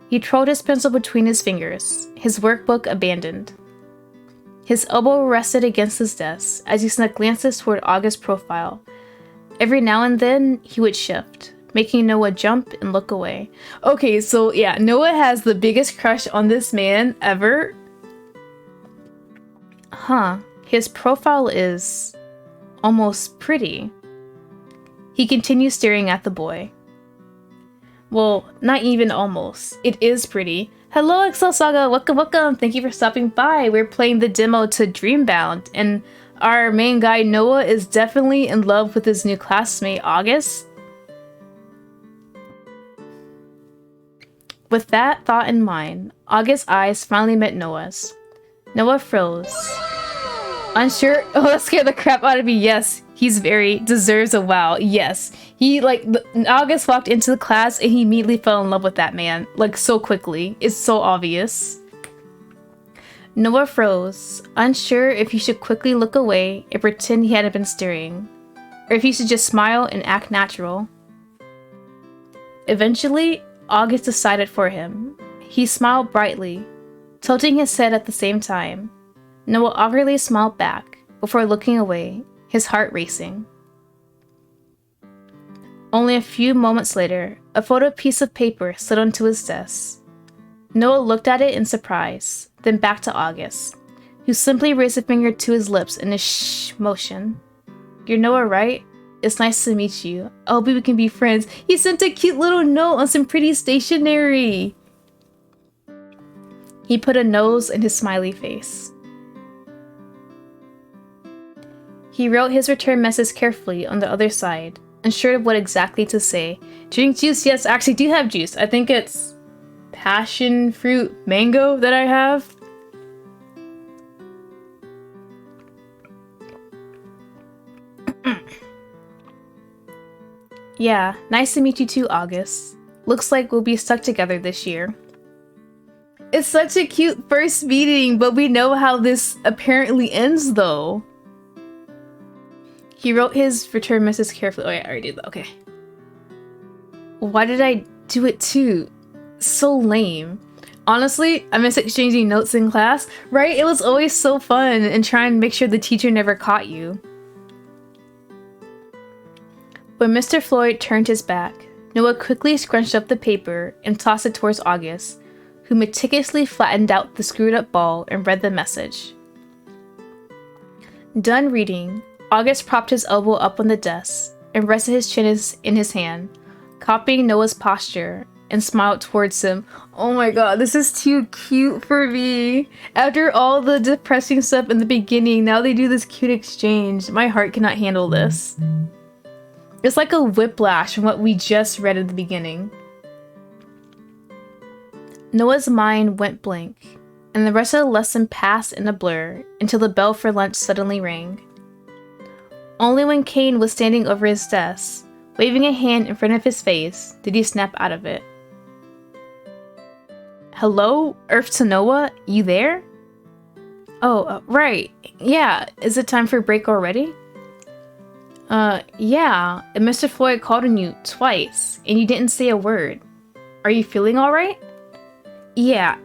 He twirled his pencil between his fingers, his workbook abandoned. His elbow rested against his desk as he snuck glances toward August's profile. Every now and then, he would shift, making Noah jump and look away. Okay, so yeah, Noah has the biggest crush on this man ever. Huh, his profile is almost pretty. He continues staring at the boy. Well, not even almost. It is pretty. Hello, Excel Saga! Welcome! Thank you for stopping by. We're playing the demo to Dreambound, and our main guy Noah is definitely in love with his new classmate, August. With that thought in mind, August's eyes finally met Noah's. Noah froze. Unsure? Oh, that scared the crap out of me. Yes, He's very deserves a wow. Yes. He August walked into the class and he immediately fell in love with that man. Like so quickly. It's so obvious. Noah froze, unsure if he should quickly look away and pretend he hadn't been staring, or if he should just smile and act natural. Eventually, August decided for him. He smiled brightly, tilting his head at the same time. Noah awkwardly smiled back before looking away, his heart racing. Only a few moments later, a photo piece of paper slid onto his desk. Noah looked at it in surprise, then back to August, who simply raised a finger to his lips in a shh motion. "You're Noah, right? It's nice to meet you. I hope we can be friends." He sent a cute little note on some pretty stationery. He put a nose in his smiley face. He wrote his return message carefully on the other side, unsure of what exactly to say. "Drink juice?" Yes, I actually do have juice. I think it's passion fruit mango that I have. Yeah, nice to meet you too, August. Looks like we'll be stuck together this year. It's such a cute first meeting, but we know how this apparently ends though. He wrote his return message carefully. Oh yeah, I already did that. Okay. Why did I do it too? So lame. Honestly, I miss exchanging notes in class, right? It was always so fun and trying to make sure the teacher never caught you. When Mr. Floyd turned his back, Noah quickly scrunched up the paper and tossed it towards August, who meticulously flattened out the screwed up ball and read the message. Done reading, August propped his elbow up on the desk and rested his chin in his hand, copying Noah's posture, and smiled towards him. Oh my god, this is too cute for me. After all the depressing stuff in the beginning, now they do this cute exchange. My heart cannot handle this. It's like a whiplash from what we just read at the beginning. Noah's mind went blank, and the rest of the lesson passed in a blur until the bell for lunch suddenly rang. Only when Kane was standing over his desk, waving a hand in front of his face, did he snap out of it. "Hello, Earth to Noah? You there?" "Oh, right. Yeah, is it time for break already?" Yeah, and Mr. Floyd called on you twice, and you didn't say a word. Are you feeling alright?" Yeah,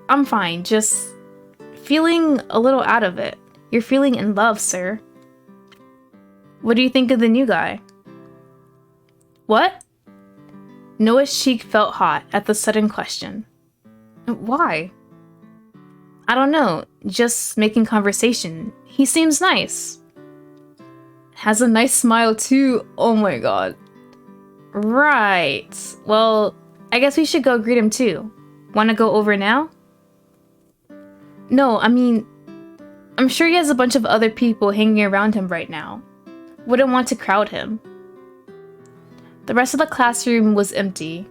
I'm fine, just feeling a little out of it. You're feeling in love, sir." "What do you think of the new guy?" "What?" Noah's cheek felt hot at the sudden question. "Why?" "I don't know, just making conversation. He seems nice." "Has a nice smile too. Oh my god." "Right. Well, I guess we should go greet him too. Wanna go over now?" "No, I mean, I'm sure he has a bunch of other people hanging around him right now. Wouldn't want to crowd him." The rest of the classroom was empty.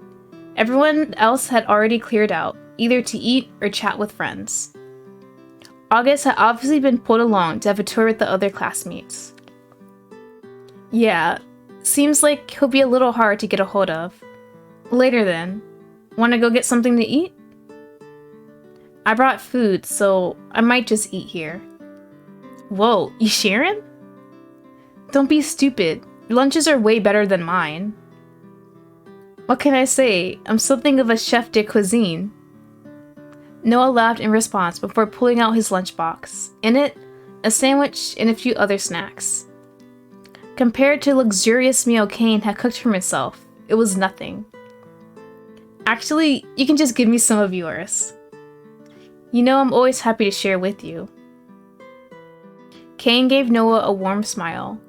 Everyone else had already cleared out, either to eat or chat with friends. August had obviously been pulled along to have a tour with the other classmates. Yeah, seems like he'll be a little hard to get a hold of. Later then. Wanna go get something to eat? I brought food, so I might just eat here. Whoa, you sharing? Don't be stupid. Lunches are way better than mine. What can I say? I'm something of a chef de cuisine. Noah laughed in response before pulling out his lunchbox. In it, a sandwich and a few other snacks. Compared to the luxurious meal Kane had cooked for himself, it was nothing. Actually, you can just give me some of yours. You know I'm always happy to share with you. Kane gave Noah a warm smile.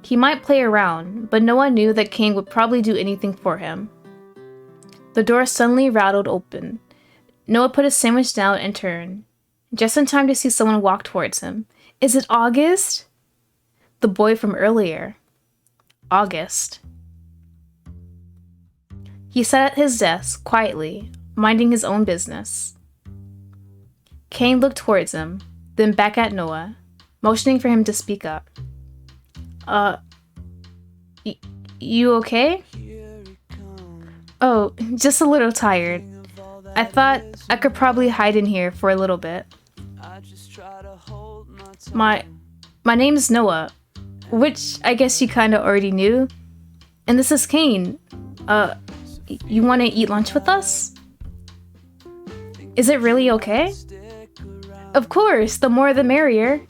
He might play around, but Noah knew that Kane would probably do anything for him. The door suddenly rattled open. Noah put his sandwich down and turned, just in time to see someone walk towards him. Is it August? The boy from earlier. August. He sat at his desk, quietly, minding his own business. Kane looked towards him, then back at Noah, motioning for him to speak up. Uh, y- you okay? Oh, just a little tired. I thought I could probably hide in here for a little bit. My my name's Noah, which I guess you kinda already knew. And this is Kane. Uh, you wanna eat lunch with us? Is it really okay? Of course, the more the merrier.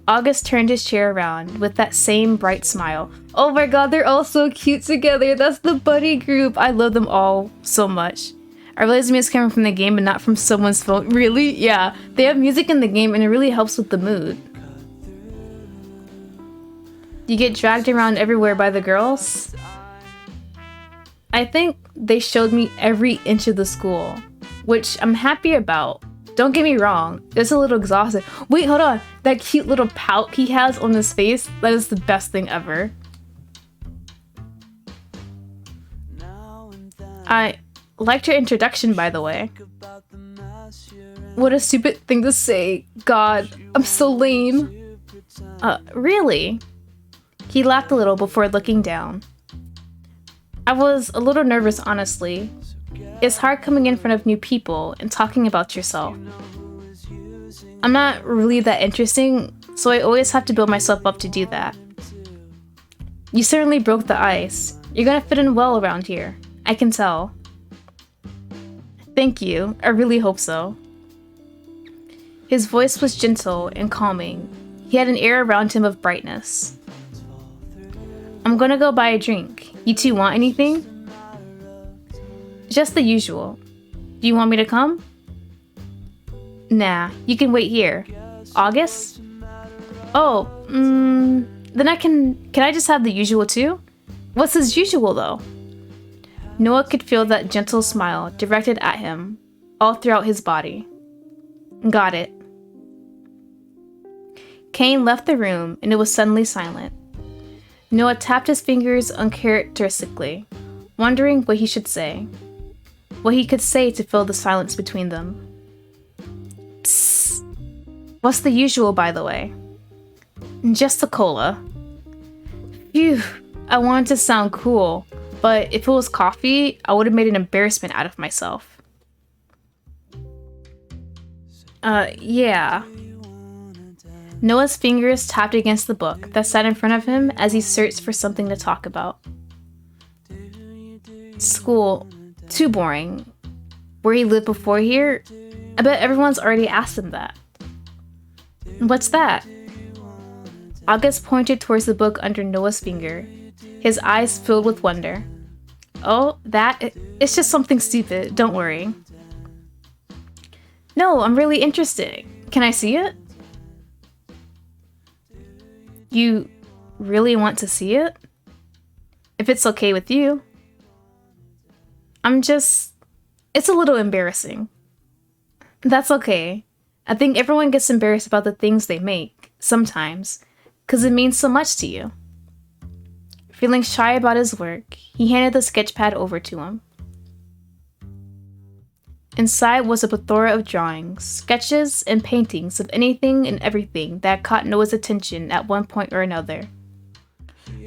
August turned his chair around with that same bright smile. Oh my god, they're all so cute together. That's the buddy group. I love them all so much. I realize music's coming from the game and not from someone's phone. Really? Yeah. They have music in the game and it really helps with the mood. You get dragged around everywhere by the girls? I think they showed me every inch of the school, which I'm happy about. Don't get me wrong, it's a little exhausting. Wait, hold on. That cute little pout he has on his face, that is the best thing ever. I liked your introduction, by the way. What a stupid thing to say. God, I'm so lame. Really? He laughed a little before looking down. I was a little nervous, honestly. It's hard coming in front of new people and talking about yourself. I'm not really that interesting, so I always have to build myself up to do that. You certainly broke the ice. You're gonna fit in well around here. I can tell. Thank you. I really hope so. His voice was gentle and calming. He had an air around him of brightness. I'm gonna go buy a drink. You two want anything? Just the usual. Do you want me to come? Nah, you can wait here. August? Oh, then can I just have the usual too? What's his usual though? Noah could feel that gentle smile directed at him, all throughout his body. Got it. Kane left the room and it was suddenly silent. Noah tapped his fingers uncharacteristically, wondering what he should say. What he could say to fill the silence between them. Psst. What's the usual, by the way? Just a cola. Phew, I wanted to sound cool, but if it was coffee, I would have made an embarrassment out of myself. Yeah. Noah's fingers tapped against the book that sat in front of him as he searched for something to talk about. School. Too boring. Where he lived before here? I bet everyone's already asked him that. What's that? August pointed towards the book under Noah's finger, his eyes filled with wonder. Oh, it's just something stupid, don't worry. No, I'm really interested. Can I see it? You really want to see it? If it's okay with you. It's a little embarrassing. That's okay. I think everyone gets embarrassed about the things they make, sometimes, because it means so much to you. Feeling shy about his work, he handed the sketchpad over to him. Inside was a plethora of drawings, sketches, and paintings of anything and everything that caught Noah's attention at one point or another.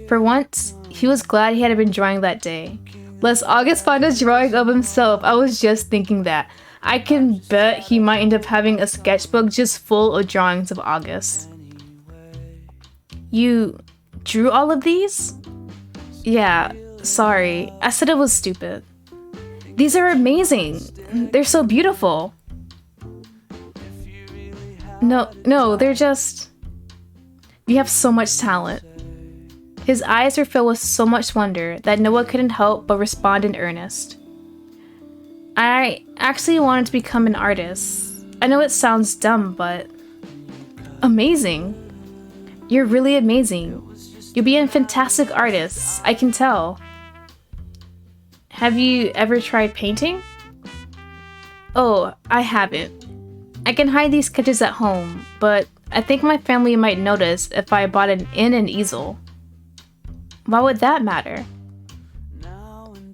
For once, he was glad he hadn't been drawing that day. Lest August find a drawing of himself. I was just thinking that. I can bet he might end up having a sketchbook just full of drawings of August. You drew all of these? Yeah, sorry. I said it was stupid. These are amazing. They're so beautiful. No, they're just... You have so much talent. His eyes were filled with so much wonder that Noah couldn't help but respond in earnest. I actually wanted to become an artist. I know it sounds dumb, but... Amazing. You're really amazing. You'll be a fantastic artist, I can tell. Have you ever tried painting? Oh, I haven't. I can hide these sketches at home, but I think my family might notice if I bought an easel. Why would that matter?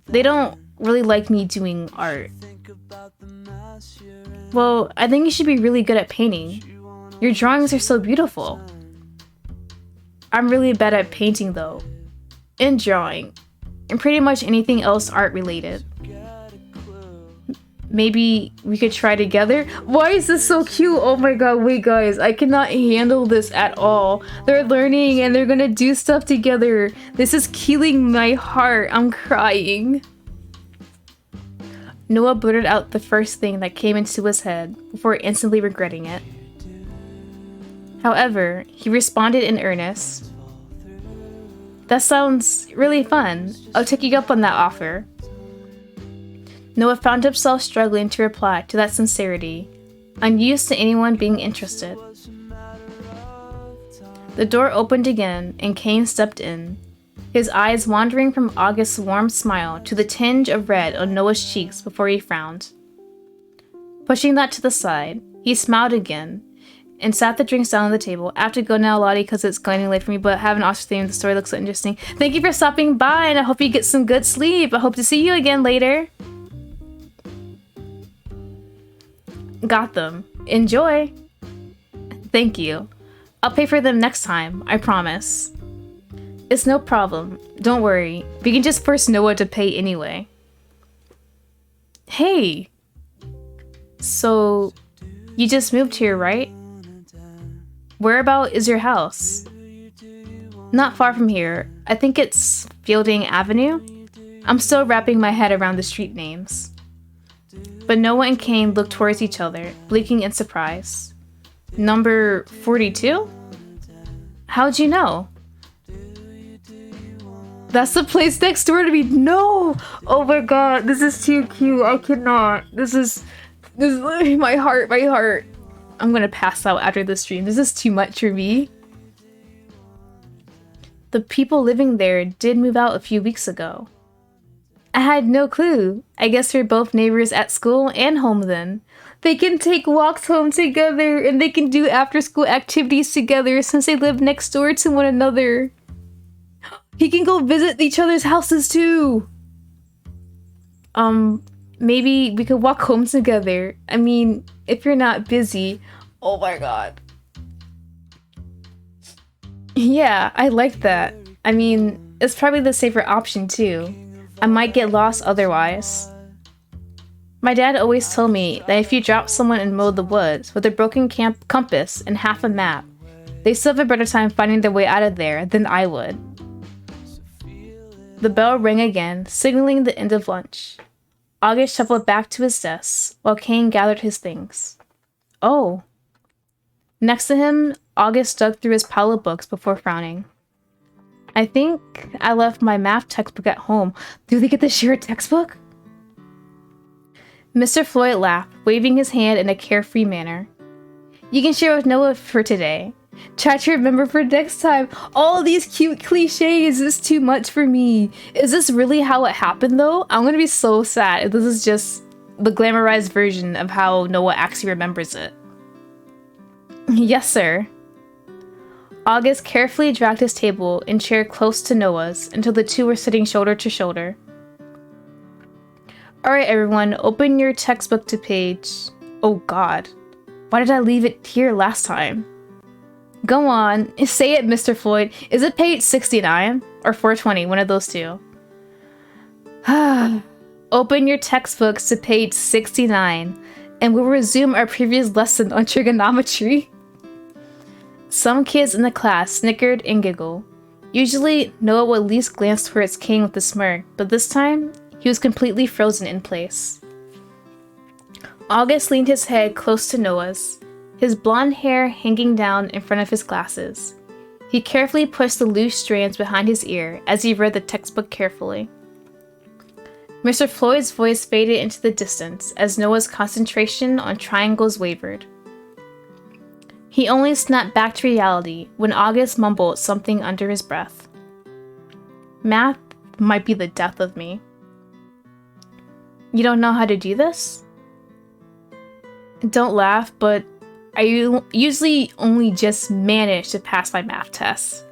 They don't really like me doing art. Well, I think you should be really good at painting. Your drawings are so beautiful. I'm really bad at painting though, and drawing, and pretty much anything else art related. Maybe we could try together? Why is this so cute? Oh my god, wait guys, I cannot handle this at all. They're learning and they're gonna do stuff together. This is killing my heart. I'm crying. Noah blurted out the first thing that came into his head before instantly regretting it. However, he responded in earnest. That sounds really fun. I'll take you up on that offer. Noah found himself struggling to reply to that sincerity, unused to anyone being interested. The door opened again and Kane stepped in, his eyes wandering from August's warm smile to the tinge of red on Noah's cheeks before he frowned. Pushing that to the side, he smiled again and sat the drinks down on the table. I have to go now, Lottie, because it's getting late for me, but I haven't watched the story looks so interesting. Thank you for stopping by, and I hope you get some good sleep. I hope to see you again later. Got them. Enjoy. Thank you. I'll pay for them next time, I promise. It's no problem. Don't worry. We can just force Noah to pay anyway. Hey! So, you just moved here, right? Whereabout is your house? Not far from here. I think it's Fielding Avenue? I'm still wrapping my head around the street names. But Noah and Kane looked towards each other, blinking in surprise. Number 42? How'd you know? That's the place next door to me. No! Oh my god, this is too cute. I cannot. This is my heart. I'm gonna pass out after this stream. This is too much for me. The people living there did move out a few weeks ago. I had no clue. I guess we're both neighbors at school and home then. They can take walks home together and they can do after-school activities together since they live next door to one another. He can go visit each other's houses too. Maybe we could walk home together. I mean, if you're not busy. Oh my god. Yeah, I like that. I mean, it's probably the safer option too. I might get lost otherwise. My dad always told me that if you drop someone in the middle of the woods with a broken compass and half a map, they still have a better time finding their way out of there than I would. The bell rang again, signaling the end of lunch. August shuffled back to his desk, while Kane gathered his things. Oh. Next to him, August dug through his pile of books before frowning. I think I left my math textbook at home. Do they get to share a textbook? Mr. Floyd laughed, waving his hand in a carefree manner. You can share with Noah for today. Try to remember for next time. All these cute cliches is too much for me. Is this really how it happened though? I'm gonna be so sad if this is just the glamorized version of how Noah actually remembers it. Yes, sir. August carefully dragged his table and chair close to Noah's until the two were sitting shoulder to shoulder. Alright everyone, open your textbook to page... Oh god. Why did I leave it here last time? Go on, say it, Mr. Floyd. Is it page 69? Or 420, one of those two? Open your textbooks to page 69, and we'll resume our previous lesson on trigonometry. Some kids in the class snickered and giggled. Usually, Noah would at least glance towards Kane with a smirk, but this time, he was completely frozen in place. August leaned his head close to Noah's, his blonde hair hanging down in front of his glasses. He carefully pushed the loose strands behind his ear as he read the textbook carefully. Mr. Floyd's voice faded into the distance as Noah's concentration on triangles wavered. He only snapped back to reality when August mumbled something under his breath. Math might be the death of me. You don't know how to do this? Don't laugh, but I usually only just manage to pass my math tests.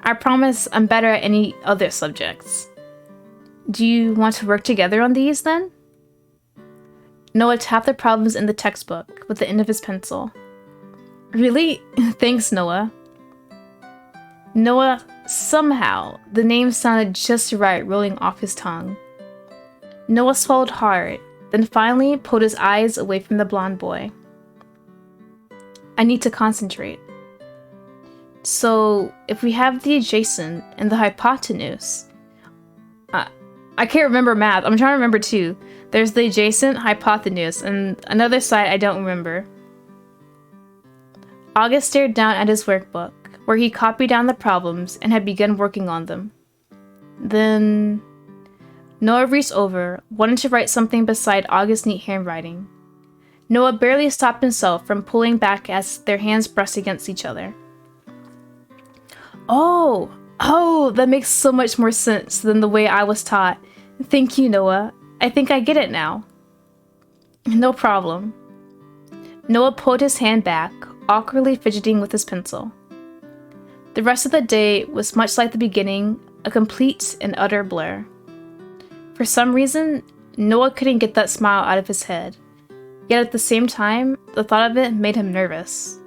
I promise I'm better at any other subjects. Do you want to work together on these, then? Noah tapped the problems in the textbook with the end of his pencil. Really? Thanks, Noah. Noah, somehow, the name sounded just right rolling off his tongue. Noah swallowed hard, then finally pulled his eyes away from the blonde boy. I need to concentrate. So, if we have the adjacent and the hypotenuse... I can't remember math. I'm trying to remember too. There's the adjacent, hypotenuse, and another side I don't remember. August stared down at his workbook, where he copied down the problems and had begun working on them. Then... Noah reached over, wanting to write something beside August's neat handwriting. Noah barely stopped himself from pulling back as their hands brushed against each other. Oh, that makes so much more sense than the way I was taught. Thank you, Noah. I think I get it now. No problem. Noah pulled his hand back, awkwardly fidgeting with his pencil. The rest of the day was much like the beginning, a complete and utter blur. For some reason, Noah couldn't get that smile out of his head. Yet at the same time, the thought of it made him nervous.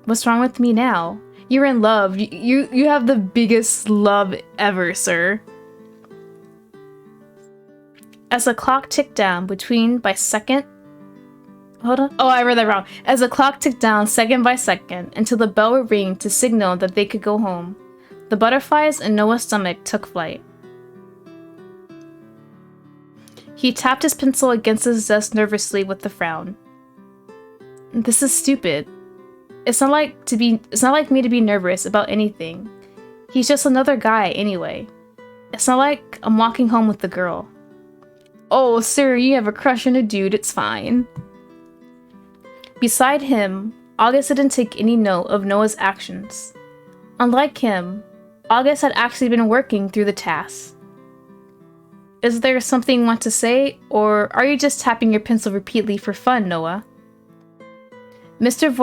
What's wrong with me now? You're in love. You have the biggest love ever, sir. As the clock ticked down by second... Hold on. Oh, I read that wrong. As the clock ticked down second by second until the bell would ring to signal that they could go home, the butterflies in Noah's stomach took flight. He tapped his pencil against his desk nervously with a frown. This is stupid. It's not like me to be nervous about anything. He's just another guy anyway. It's not like I'm walking home with the girl. Oh, sir, you have a crush on a dude, it's fine. Beside him, August didn't take any note of Noah's actions. Unlike him, August had actually been working through the tasks. Is there something you want to say, or are you just tapping your pencil repeatedly for fun, Noah? Mr.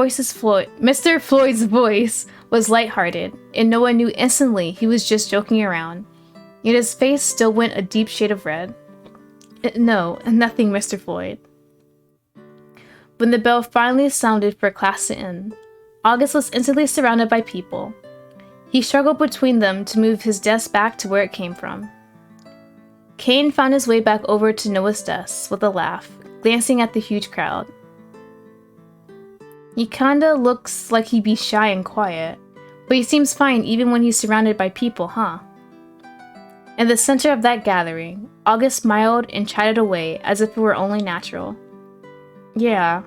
Floyd's voice was lighthearted, and Noah knew instantly he was just joking around, yet his face still went a deep shade of red. No, nothing, Mr. Floyd. When the bell finally sounded for class to end, August was instantly surrounded by people. He struggled between them to move his desk back to where it came from. Kane found his way back over to Noah's desk with a laugh, glancing at the huge crowd. He kinda looks like he'd be shy and quiet, but he seems fine even when he's surrounded by people, huh? In the center of that gathering, August smiled and chatted away as if it were only natural. Yeah.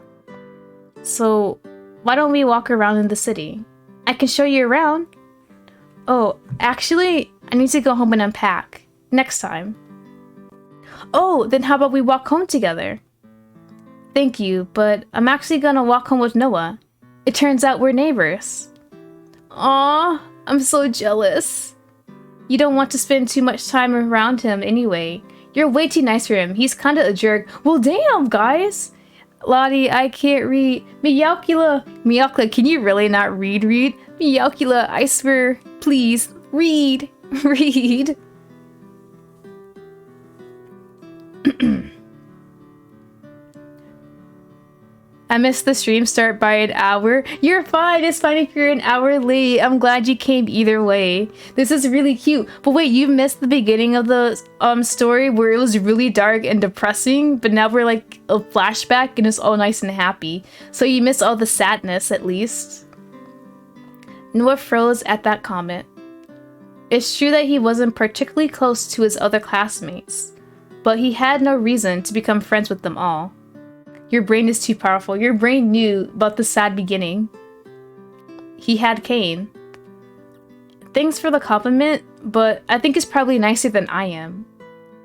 So, why don't we walk around in the city? I can show you around. Oh, actually, I need to go home and unpack. Next time. Oh, then how about we walk home together? Thank you, but I'm actually gonna walk home with Noah. It turns out we're neighbors. Aw, I'm so jealous. You don't want to spend too much time around him anyway. You're way too nice for him. He's kinda a jerk. Well, damn, guys. Lottie, I can't read. Miyakula, can you really not read? Miyakula, I swear. Please, read. Read. I missed the stream start by an hour. You're fine. It's fine if you're an hour late. I'm glad you came either way. This is really cute. But wait, you missed the beginning of the story where it was really dark and depressing, but now we're like a flashback and it's all nice and happy. So you missed all the sadness at least. Noah froze at that comment. It's true that he wasn't particularly close to his other classmates, but he had no reason to become friends with them all. Your brain is too powerful. Your brain knew about the sad beginning. He had Kane. Thanks for the compliment, but I think it's probably nicer than I am.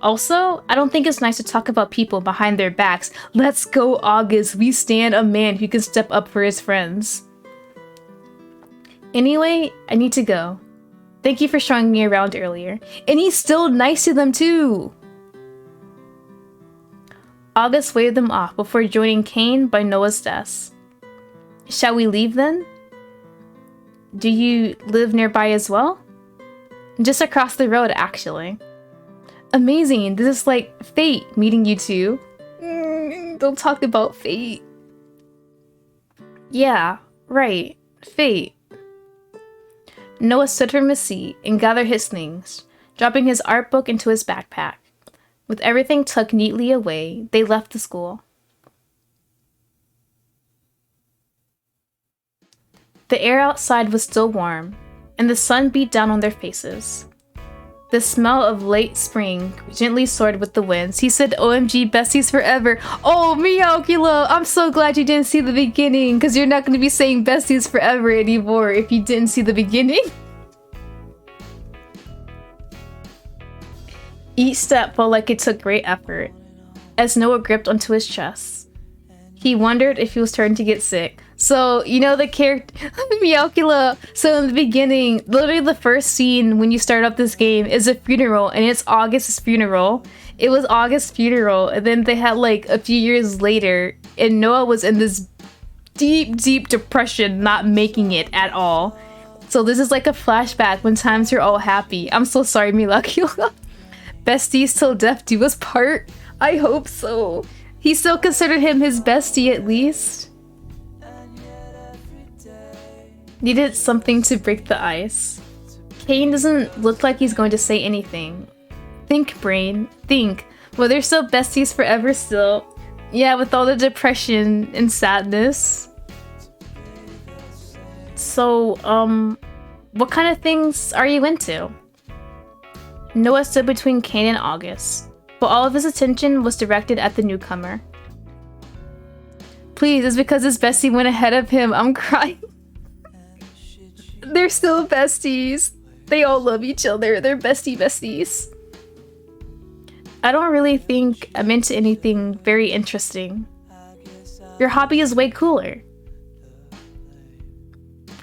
Also, I don't think it's nice to talk about people behind their backs. Let's go, August. We stand a man who can step up for his friends. Anyway, I need to go. Thank you for showing me around earlier. And he's still nice to them too. August waved them off before joining Kane by Noah's desk. Shall we leave then? Do you live nearby as well? Just across the road, actually. Amazing, this is like fate meeting you two. Don't talk about fate. Yeah, right, fate. Noah stood from his seat and gathered his things, dropping his art book into his backpack. With everything tucked neatly away, they left the school. The air outside was still warm, and the sun beat down on their faces. The smell of late spring gently soared with the winds. He said, OMG, besties forever. Oh, Miyokilo, I'm so glad you didn't see the beginning, because you're not going to be saying besties forever anymore if you didn't see the beginning. Each step felt like it took great effort, as Noah gripped onto his chest. He wondered if he was starting to get sick. So, you know the character, Miyokila. So in the beginning, literally the first scene when you start up this game is a funeral, and it's August's funeral. It was August's funeral, and then they had like a few years later, and Noah was in this deep, deep depression, not making it at all. So this is like a flashback when times are all happy. I'm so sorry, Miyokila. Besties till death do us part? I hope so. He still considered him his bestie at least. Needed something to break the ice. Kane doesn't look like he's going to say anything. Think, brain, think. Well, they're still besties forever still. Yeah, with all the depression and sadness. So, what kind of things are you into? Noah stood between Kane and August, but all of his attention was directed at the newcomer. Please, it's because his bestie went ahead of him. I'm crying. They're still besties. They all love each other. They're besties. I don't really think I'm into anything very interesting. Your hobby is way cooler.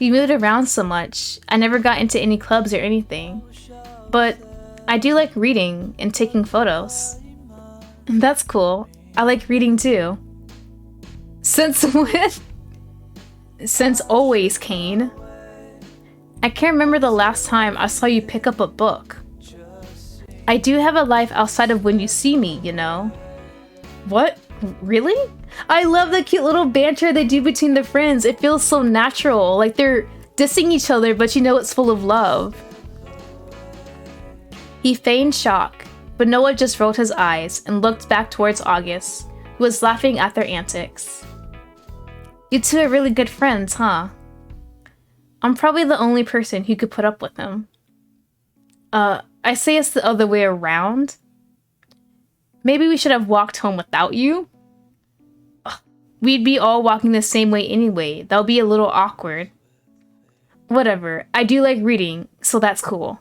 We moved around so much, I never got into any clubs or anything. But I do like reading and taking photos. That's cool. I like reading too. Since when? Since always, Kane. I can't remember the last time I saw you pick up a book. I do have a life outside of when you see me, you know? What? Really? I love the cute little banter they do between the friends. It feels so natural, like they're dissing each other, but you know it's full of love. He feigned shock, but Noah just rolled his eyes and looked back towards August, who was laughing at their antics. You two are really good friends, huh? I'm probably the only person who could put up with him. I say it's the other way around. Maybe we should have walked home without you? Ugh, we'd be all walking the same way anyway. That'll be a little awkward. Whatever, I do like reading, so that's cool.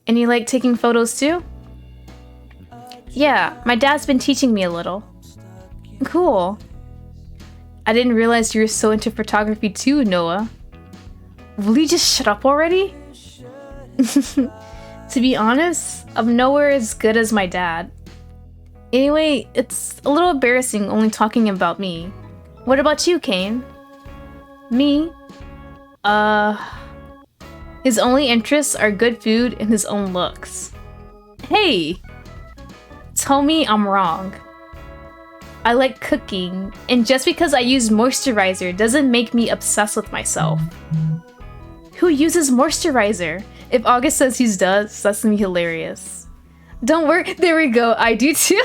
And you like taking photos too? Yeah, my dad's been teaching me a little. Cool. I didn't realize you were so into photography too, Noah. Will you just shut up already? To be honest, I'm nowhere as good as my dad. Anyway, it's a little embarrassing only talking about me. What about you, Kane? Me? His only interests are good food and his own looks. Hey! Tell me I'm wrong. I like cooking, and just because I use moisturizer doesn't make me obsessed with myself. Who uses moisturizer? If August says he does, that's gonna be hilarious. Don't worry, there we go, I do too.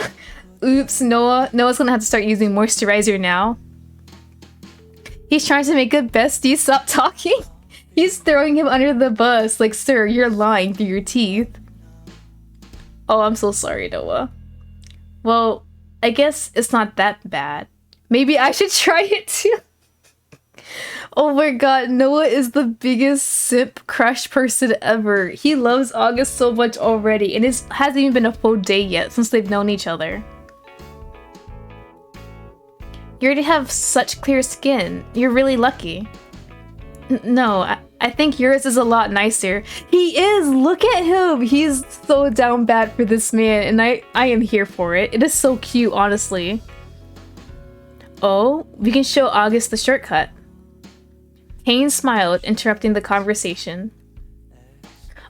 Oops, Noah's gonna have to start using moisturizer now. He's trying to make a bestie stop talking. He's throwing him under the bus, like, sir, you're lying through your teeth. Oh, I'm so sorry, Noah. Well, I guess it's not that bad. Maybe I should try it too. Oh my god, Noah is the biggest simp crush person ever. He loves August so much already, and it hasn't even been a full day yet since they've known each other. You already have such clear skin. You're really lucky. No, I think yours is a lot nicer. He is! Look at him! He's so down bad for this man, and I am here for it. It is so cute, honestly. Oh, we can show August the shortcut. Kane smiled, interrupting the conversation.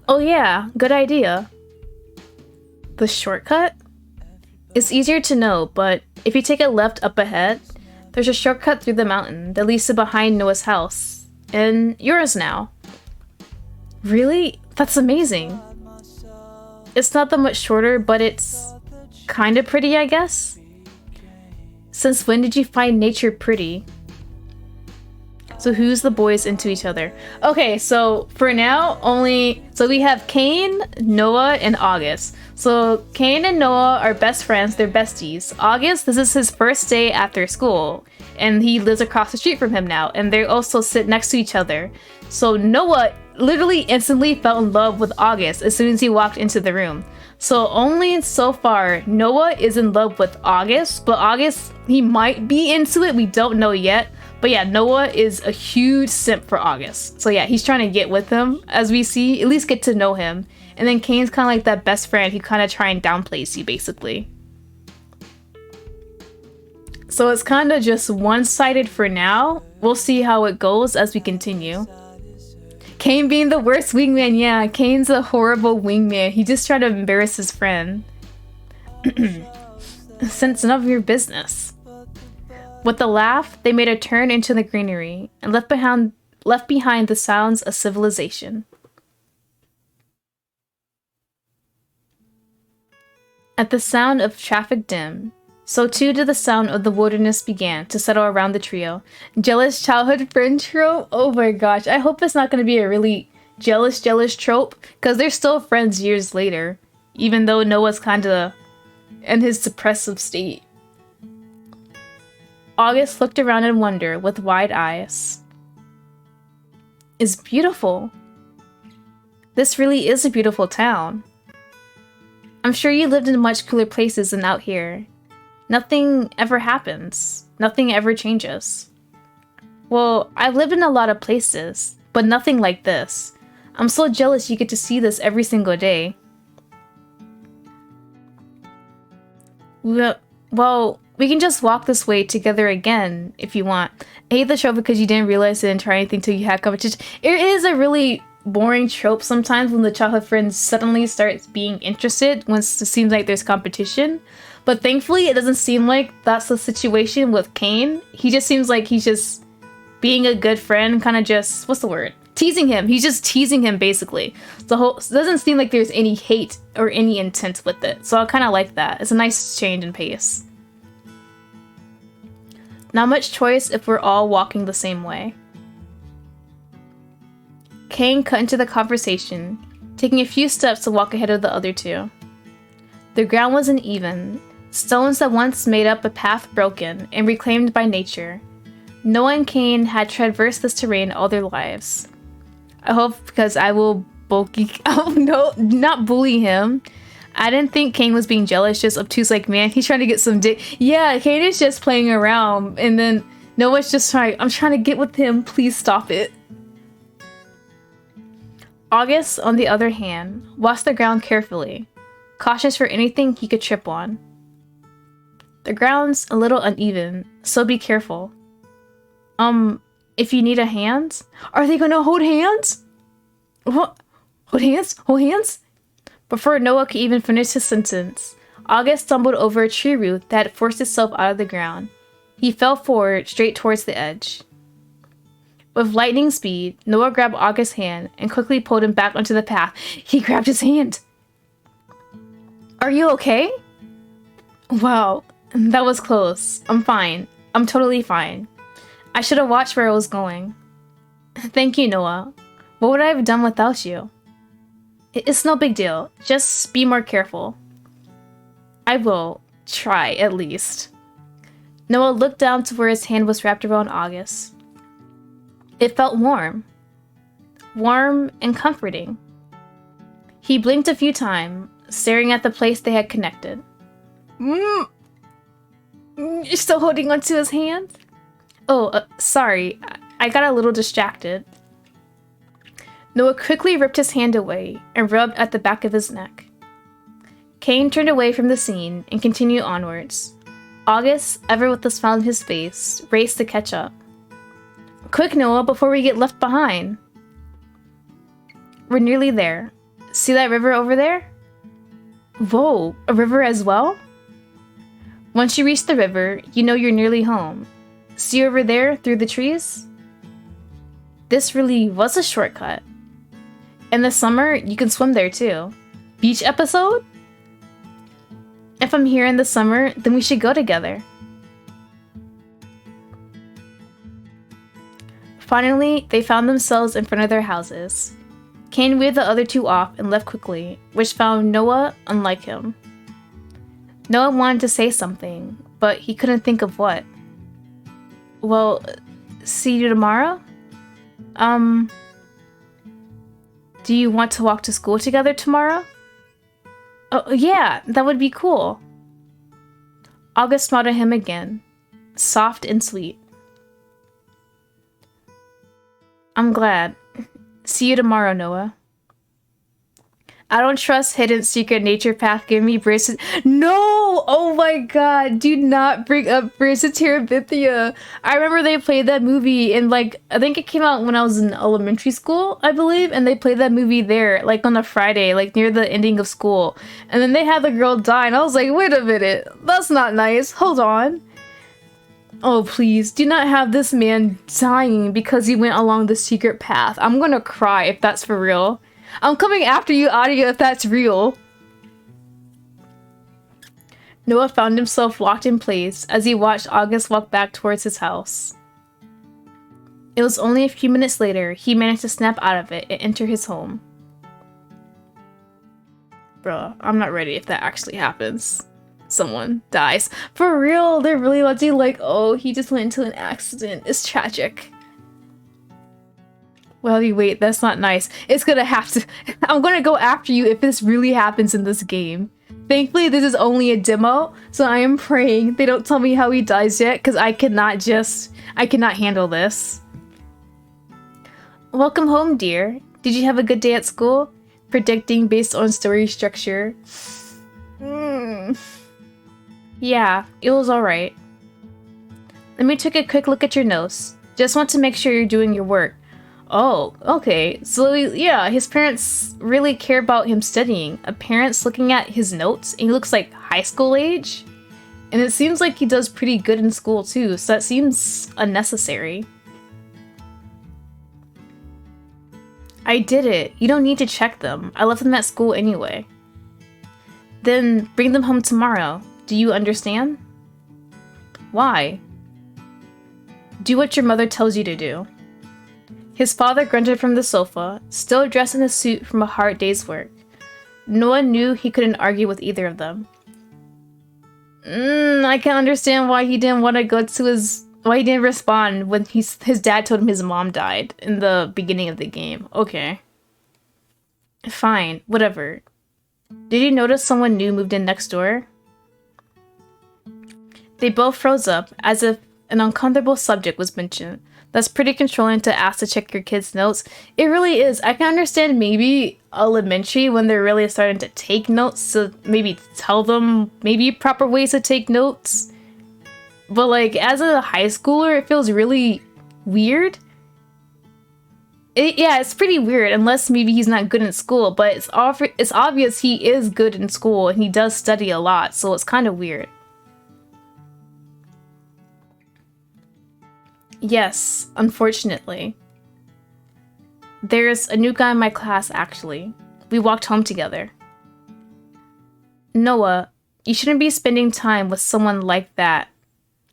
Oh yeah, good idea. The shortcut? It's easier to know, but if you take a left up ahead, there's a shortcut through the mountain that leads to behind Noah's house. And yours now. Really? That's amazing. It's not that much shorter, but it's kind of pretty, I guess. Since when did you find nature pretty? So who's the boys into each other? Okay, so for now, so we have Kane, Noah, and August. So Kane and Noah are best friends, they're besties. August, this is his first day after school, and he lives across the street from him now, and they also sit next to each other. So Noah literally instantly fell in love with August as soon as he walked into the room. So only so far, Noah is in love with August, but August, he might be into it, we don't know yet. But yeah, Noah is a huge simp for August. So yeah, he's trying to get with him, as we see, at least get to know him. And then Kane's kind of like that best friend, he kind of try and downplays you, basically. So it's kind of just one-sided for now. We'll see how it goes as we continue. Kane being the worst wingman, yeah, Kane's a horrible wingman. He just tried to embarrass his friend. Since none of your business. With a laugh, they made a turn into the greenery and left behind the sounds of civilization. At the sound of traffic dim, so too did the sound of the wilderness began to settle around the trio. Jealous childhood friend trope? Oh my gosh, I hope it's not going to be a really jealous trope, because they're still friends years later, even though Noah's kind of in his depressive state. August looked around in wonder with wide eyes. It's beautiful. This really is a beautiful town. I'm sure you lived in much cooler places than out here. Nothing ever happens. Nothing ever changes. Well, I've lived in a lot of places, but nothing like this. I'm so jealous you get to see this every single day. Well, we can just walk this way together again, if you want. I hate the trope because you didn't realize it and try anything till you had competition. It is a really boring trope sometimes when the childhood friend suddenly starts being interested once it seems like there's competition. But thankfully, it doesn't seem like that's the situation with Kane. He just seems like he's just being a good friend, kind of just, what's the word? Teasing him. He's just teasing him, basically. It doesn't seem like there's any hate or any intent with it. So I kind of like that. It's a nice change in pace. Not much choice if we're all walking the same way. Kane cut into the conversation, taking a few steps to walk ahead of the other two. The ground was uneven, stones that once made up a path broken and reclaimed by nature. Noah and Kane had traversed this terrain all their lives. I hope because I will not bully him. I didn't think Kane was being jealous, just obtuse like, man, he's trying to get some dick. Yeah, Kane is just playing around, and then Noah's just I'm trying to get with him, please stop it. August, on the other hand, watched the ground carefully, cautious for anything he could trip on. The ground's a little uneven, so be careful. If you need a hand? Are they gonna hold hands? What? Hold hands? Hold hands? Before Noah could even finish his sentence, August stumbled over a tree root that had forced itself out of the ground. He fell forward, straight towards the edge. With lightning speed, Noah grabbed August's hand and quickly pulled him back onto the path. He grabbed his hand. Are you okay? Wow, that was close. I'm fine. I'm totally fine. I should have watched where I was going. Thank you, Noah. What would I have done without you? It's no big deal. Just be more careful. I will try, at least. Noah looked down to where his hand was wrapped around August. It felt warm. Warm and comforting. He blinked a few times, staring at the place they had connected. You're still holding onto his hand? Oh, sorry. I got a little distracted. Noah quickly ripped his hand away and rubbed at the back of his neck. Kane turned away from the scene and continued onwards. August, ever with a smile on his face, raced to catch up. Quick, Noah, before we get left behind. We're nearly there. See that river over there? Whoa, a river as well? Once you reach the river, you know you're nearly home. See over there, through the trees? This really was a shortcut. In the summer, you can swim there too. Beach episode? If I'm here in the summer, then we should go together. Finally, they found themselves in front of their houses. Kane waved the other two off and left quickly, which found Noah unlike him. Noah wanted to say something, but he couldn't think of what. Well, see you tomorrow? Do you want to walk to school together tomorrow? Oh, yeah, that would be cool. August smiled at him again, soft and sweet. I'm glad. See you tomorrow, Noah. I don't trust hidden secret nature path. Give me braces. No! Oh my god. Do not bring up Braces Terabithia. I remember they played that movie in I think it came out when I was in elementary school, I believe. And they played that movie there, on a Friday, near the ending of school. And then they had the girl die. And I was like, wait a minute. That's not nice. Hold on. Oh, please. Do not have this man dying because he went along the secret path. I'm gonna cry if that's for real. I'm coming after you, Audio, if that's real. Noah found himself locked in place as he watched August walk back towards his house. It was only a few minutes later he managed to snap out of it and enter his home. Bruh, I'm not ready if that actually happens. Someone dies. For real, they're really watching oh, he just went into an accident. It's tragic. Well, wait, that's not nice. It's gonna have to- I'm gonna go after you if this really happens in this game. Thankfully, this is only a demo, so I am praying they don't tell me how he dies yet, because I cannot handle this. Welcome home, dear. Did you have a good day at school? Predicting based on story structure. Yeah, it was alright. Let me take a quick look at your notes. Just want to make sure you're doing your work. Oh, okay. So, yeah, his parents really care about him studying. A parent's looking at his notes, and he looks like high school age. And it seems like he does pretty good in school, too, so that seems unnecessary. I did it. You don't need to check them. I left them at school anyway. Then bring them home tomorrow. Do you understand? Why? Do what your mother tells you to do. His father grunted from the sofa, still dressed in a suit from a hard day's work. Noah knew he couldn't argue with either of them. I can't understand why he didn't want to go to why he didn't respond when his dad told him his mom died in the beginning of the game. Okay. Fine, whatever. Did you notice someone new moved in next door? They both froze up, as if an uncomfortable subject was mentioned. That's pretty controlling to ask to check your kids' notes. It really is. I can understand maybe elementary when they're really starting to take notes, so maybe tell them maybe proper ways to take notes. But as a high schooler, it feels really weird. Yeah, it's pretty weird, unless maybe he's not good in school, but it's obvious he is good in school and he does study a lot, so it's kind of weird. Yes, unfortunately. There's a new guy in my class, actually. We walked home together. Noah, you shouldn't be spending time with someone like that.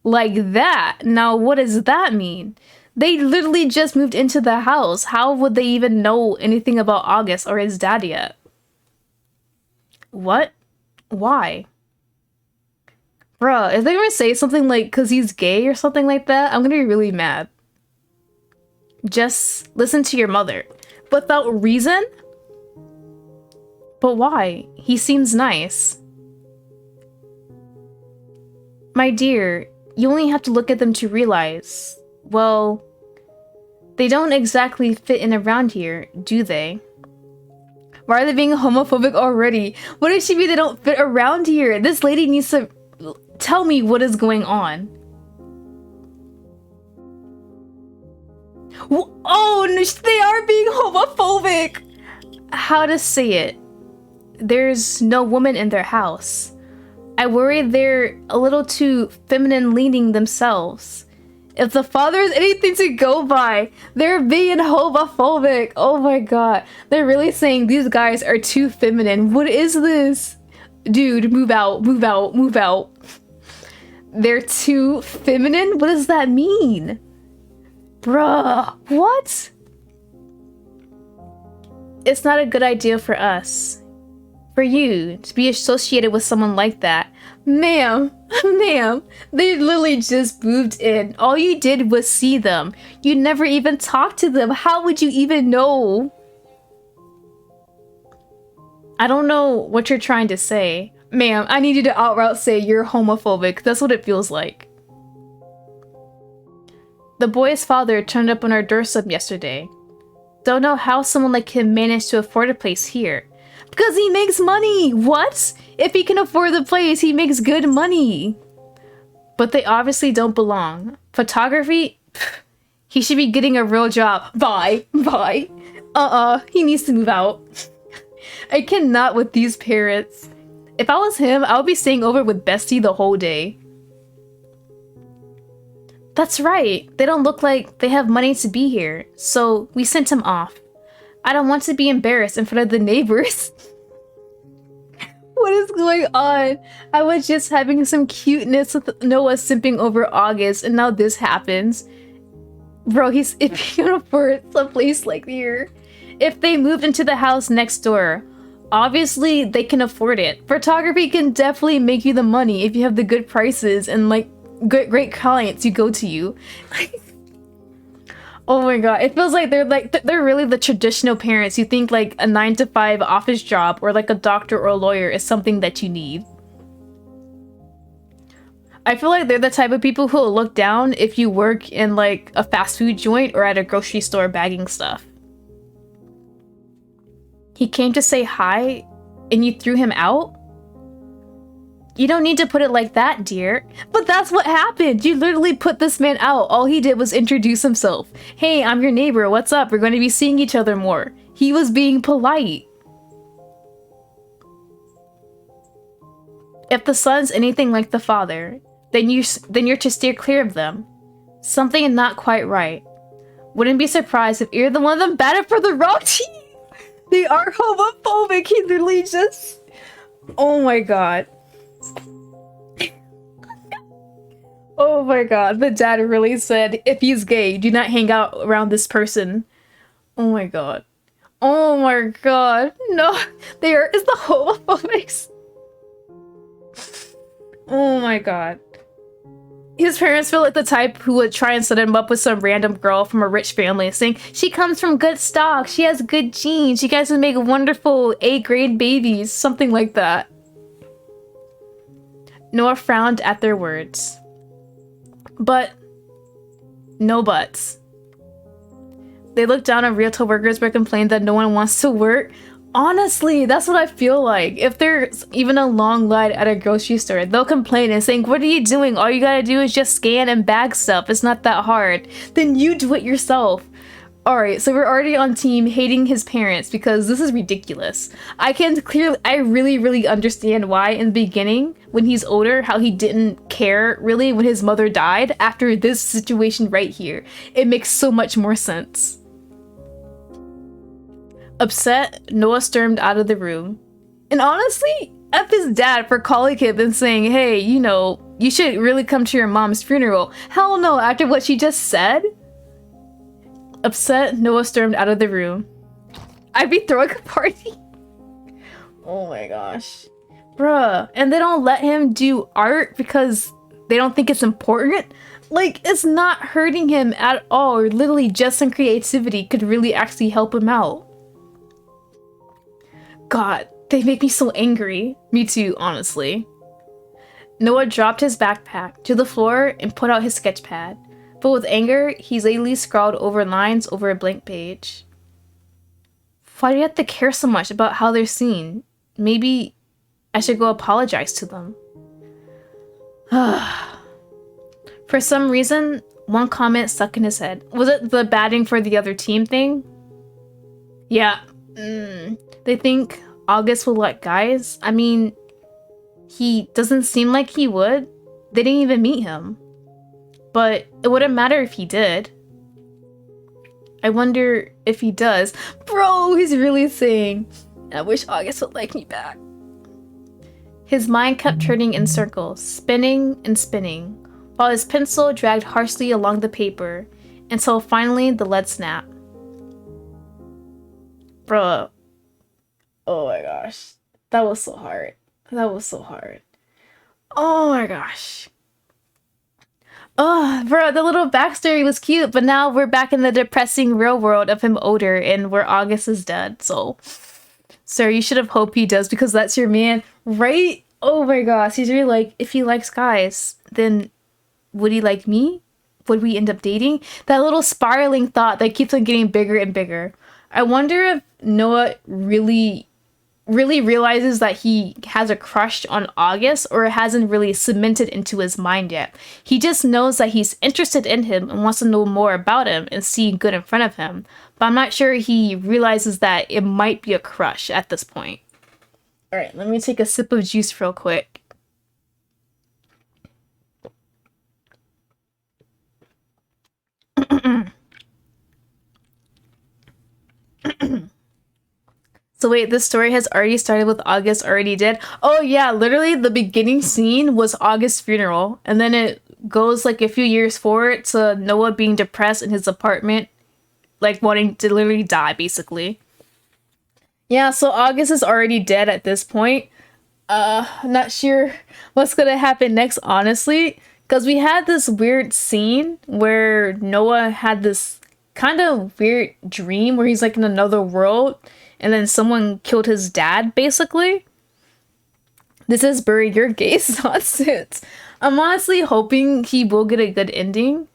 Like that? Now, what does that mean? They literally just moved into the house. How would they even know anything about August or his dad yet? What? Why? Bruh, if they ever say something cause he's gay or something like that, I'm gonna be really mad. Just listen to your mother. Without reason? But why? He seems nice. My dear, you only have to look at them to realize, well, they don't exactly fit in around here, do they? Why are they being homophobic already? What if she mean they don't fit around here? This lady needs to tell me what is going on. Oh, no, they are being homophobic! How to say it? There's no woman in their house. I worry they're a little too feminine leaning themselves. If the father is anything to go by, they're being homophobic. Oh my god. They're really saying these guys are too feminine. What is this? Dude, move out, move out, move out. They're too feminine? What does that mean? Bruh, what? It's not a good idea for us. For you to be associated with someone like that. Ma'am, ma'am, they literally just moved in. All you did was see them. You never even talked to them. How would you even know? I don't know what you're trying to say. Ma'am, I need you to outright say you're homophobic. That's what it feels like. The boy's father turned up on our doorstep yesterday. Don't know how someone like him managed to afford a place here. Because he makes money! What? If he can afford the place, he makes good money. But they obviously don't belong. Photography? Pfft, he should be getting a real job. Bye. Bye. He needs to move out. I cannot with these parents. If I was him, I would be staying over with Bestie the whole day. That's right. They don't look like they have money to be here. So we sent him off. I don't want to be embarrassed in front of the neighbors. What is going on? I was just having some cuteness with Noah simping over August, and now this happens. Bro, if he can afford a place like here. If they moved into the house next door, obviously they can afford it. Photography can definitely make you the money if you have the good prices and like great clients who go to you. Oh my god, it feels like they're really the traditional parents who think like a 9-to-5 office job or like a doctor or a lawyer is something that you need. I feel like they're the type of people who will look down if you work in like a fast food joint or at a grocery store bagging stuff. He came to say hi and you threw him out? You don't need to put it like that, dear. But that's what happened. You literally put this man out. All he did was introduce himself. Hey, I'm your neighbor. What's up? We're going to be seeing each other more. He was being polite. If the son's anything like the father, then you're to steer clear of them. Something not quite right. Wouldn't be surprised if you're the one of them batted for the wrong team. They are homophobic. He literally just... Oh my god. Oh my god, the dad really said, if he's gay, do not hang out around this person. Oh my god. Oh my god. No, it's the homophobics. Oh my god. His parents feel like the type who would try and set him up with some random girl from a rich family, saying, she comes from good stock, she has good genes, you guys would make wonderful A-grade babies, something like that. Noah frowned at their words. But no buts. They looked down at realtor workers but complained that no one wants to work. Honestly, that's what I feel like. If there's even a long line at a grocery store, they'll complain and saying, what are you doing? All you gotta do is just scan and bag stuff. It's not that hard. Then you do it yourself. Alright, so we're already on team hating his parents because this is ridiculous. I really understand why in the beginning, when he's older, how he didn't care really when his mother died after this situation right here. It makes so much more sense. Upset, Noah stormed out of the room. And honestly, F his dad for calling him and saying, hey, you know, you should really come to your mom's funeral. Hell no, after what she just said? Upset, Noah stormed out of the room. I'd be throwing a party. Oh my gosh. Bruh. And they don't let him do art because they don't think it's important? Like, it's not hurting him at all, or literally just some creativity could really actually help him out. God, they make me so angry. Me too, honestly. Noah dropped his backpack to the floor and put out his sketch pad. But with anger, he lazily scrawled over lines over a blank page. Why do you have to care so much about how they're seen? Maybe I should go apologize to them. For some reason, one comment stuck in his head. Was it the batting for the other team thing? Yeah. They think August will let guys? I mean, he doesn't seem like he would. They didn't even meet him. But it wouldn't matter if he did. I wonder if he does. Bro, he's really saying, I wish August would like me back. His mind kept turning in circles, spinning and spinning, while his pencil dragged harshly along the paper, until finally the lead snapped. Bro. Oh my gosh. That was so hard. That was so hard. Oh my gosh. Oh, bro, the little backstory was cute, but now we're back in the depressing real world of him older and where August is dead. So, sir, you should have hoped he does because that's your man, right? Oh my gosh, he's really like, if he likes guys, then would he like me? Would we end up dating? That little spiraling thought that keeps on getting bigger and bigger. I wonder if Noah really realizes that he has a crush on August, or it hasn't really cemented into his mind yet. He just knows that he's interested in him and wants to know more about him and see good in front of him. But I'm not sure he realizes that it might be a crush at this point. Alright, let me take a sip of juice real quick. So wait, this story has already started with August already dead? Oh yeah, literally the beginning scene was August's funeral. And then it goes like a few years forward to Noah being depressed in his apartment. Like wanting to literally die, basically. Yeah, so August is already dead at this point. I'm not sure what's gonna happen next, honestly. Because we had this weird scene where Noah had this kind of weird dream where he's like in another world. And then someone killed his dad, basically. This is Bury Your Gays nonsense. I'm honestly hoping he will get a good ending.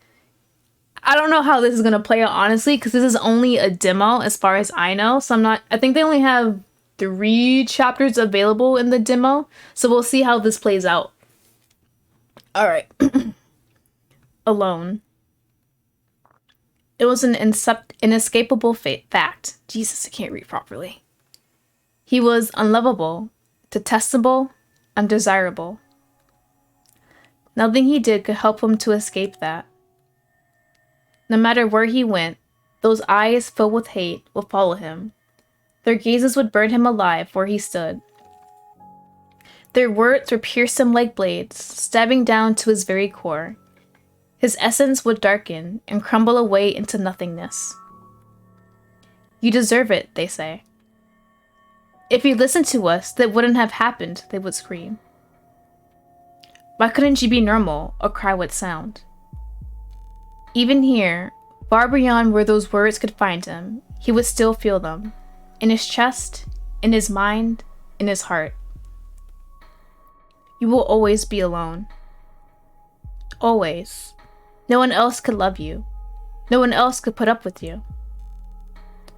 I don't know how this is going to play out, honestly, because this is only a demo as far as I know. So I think they only have 3 chapters available in the demo. So we'll see how this plays out. Alright. Alone. It was an inescapable fact. Jesus, I can't read properly. He was unlovable, detestable, undesirable. Nothing he did could help him to escape that. No matter where he went, those eyes filled with hate would follow him. Their gazes would burn him alive where he stood. Their words would pierce him like blades, stabbing down to his very core. His essence would darken and crumble away into nothingness. You deserve it, they say. If you listened to us, that wouldn't have happened, they would scream. Why couldn't you be normal? A cry would sound. Even here, far beyond where those words could find him, he would still feel them. In his chest, in his mind, in his heart. You will always be alone. Always. No one else could love you. No one else could put up with you.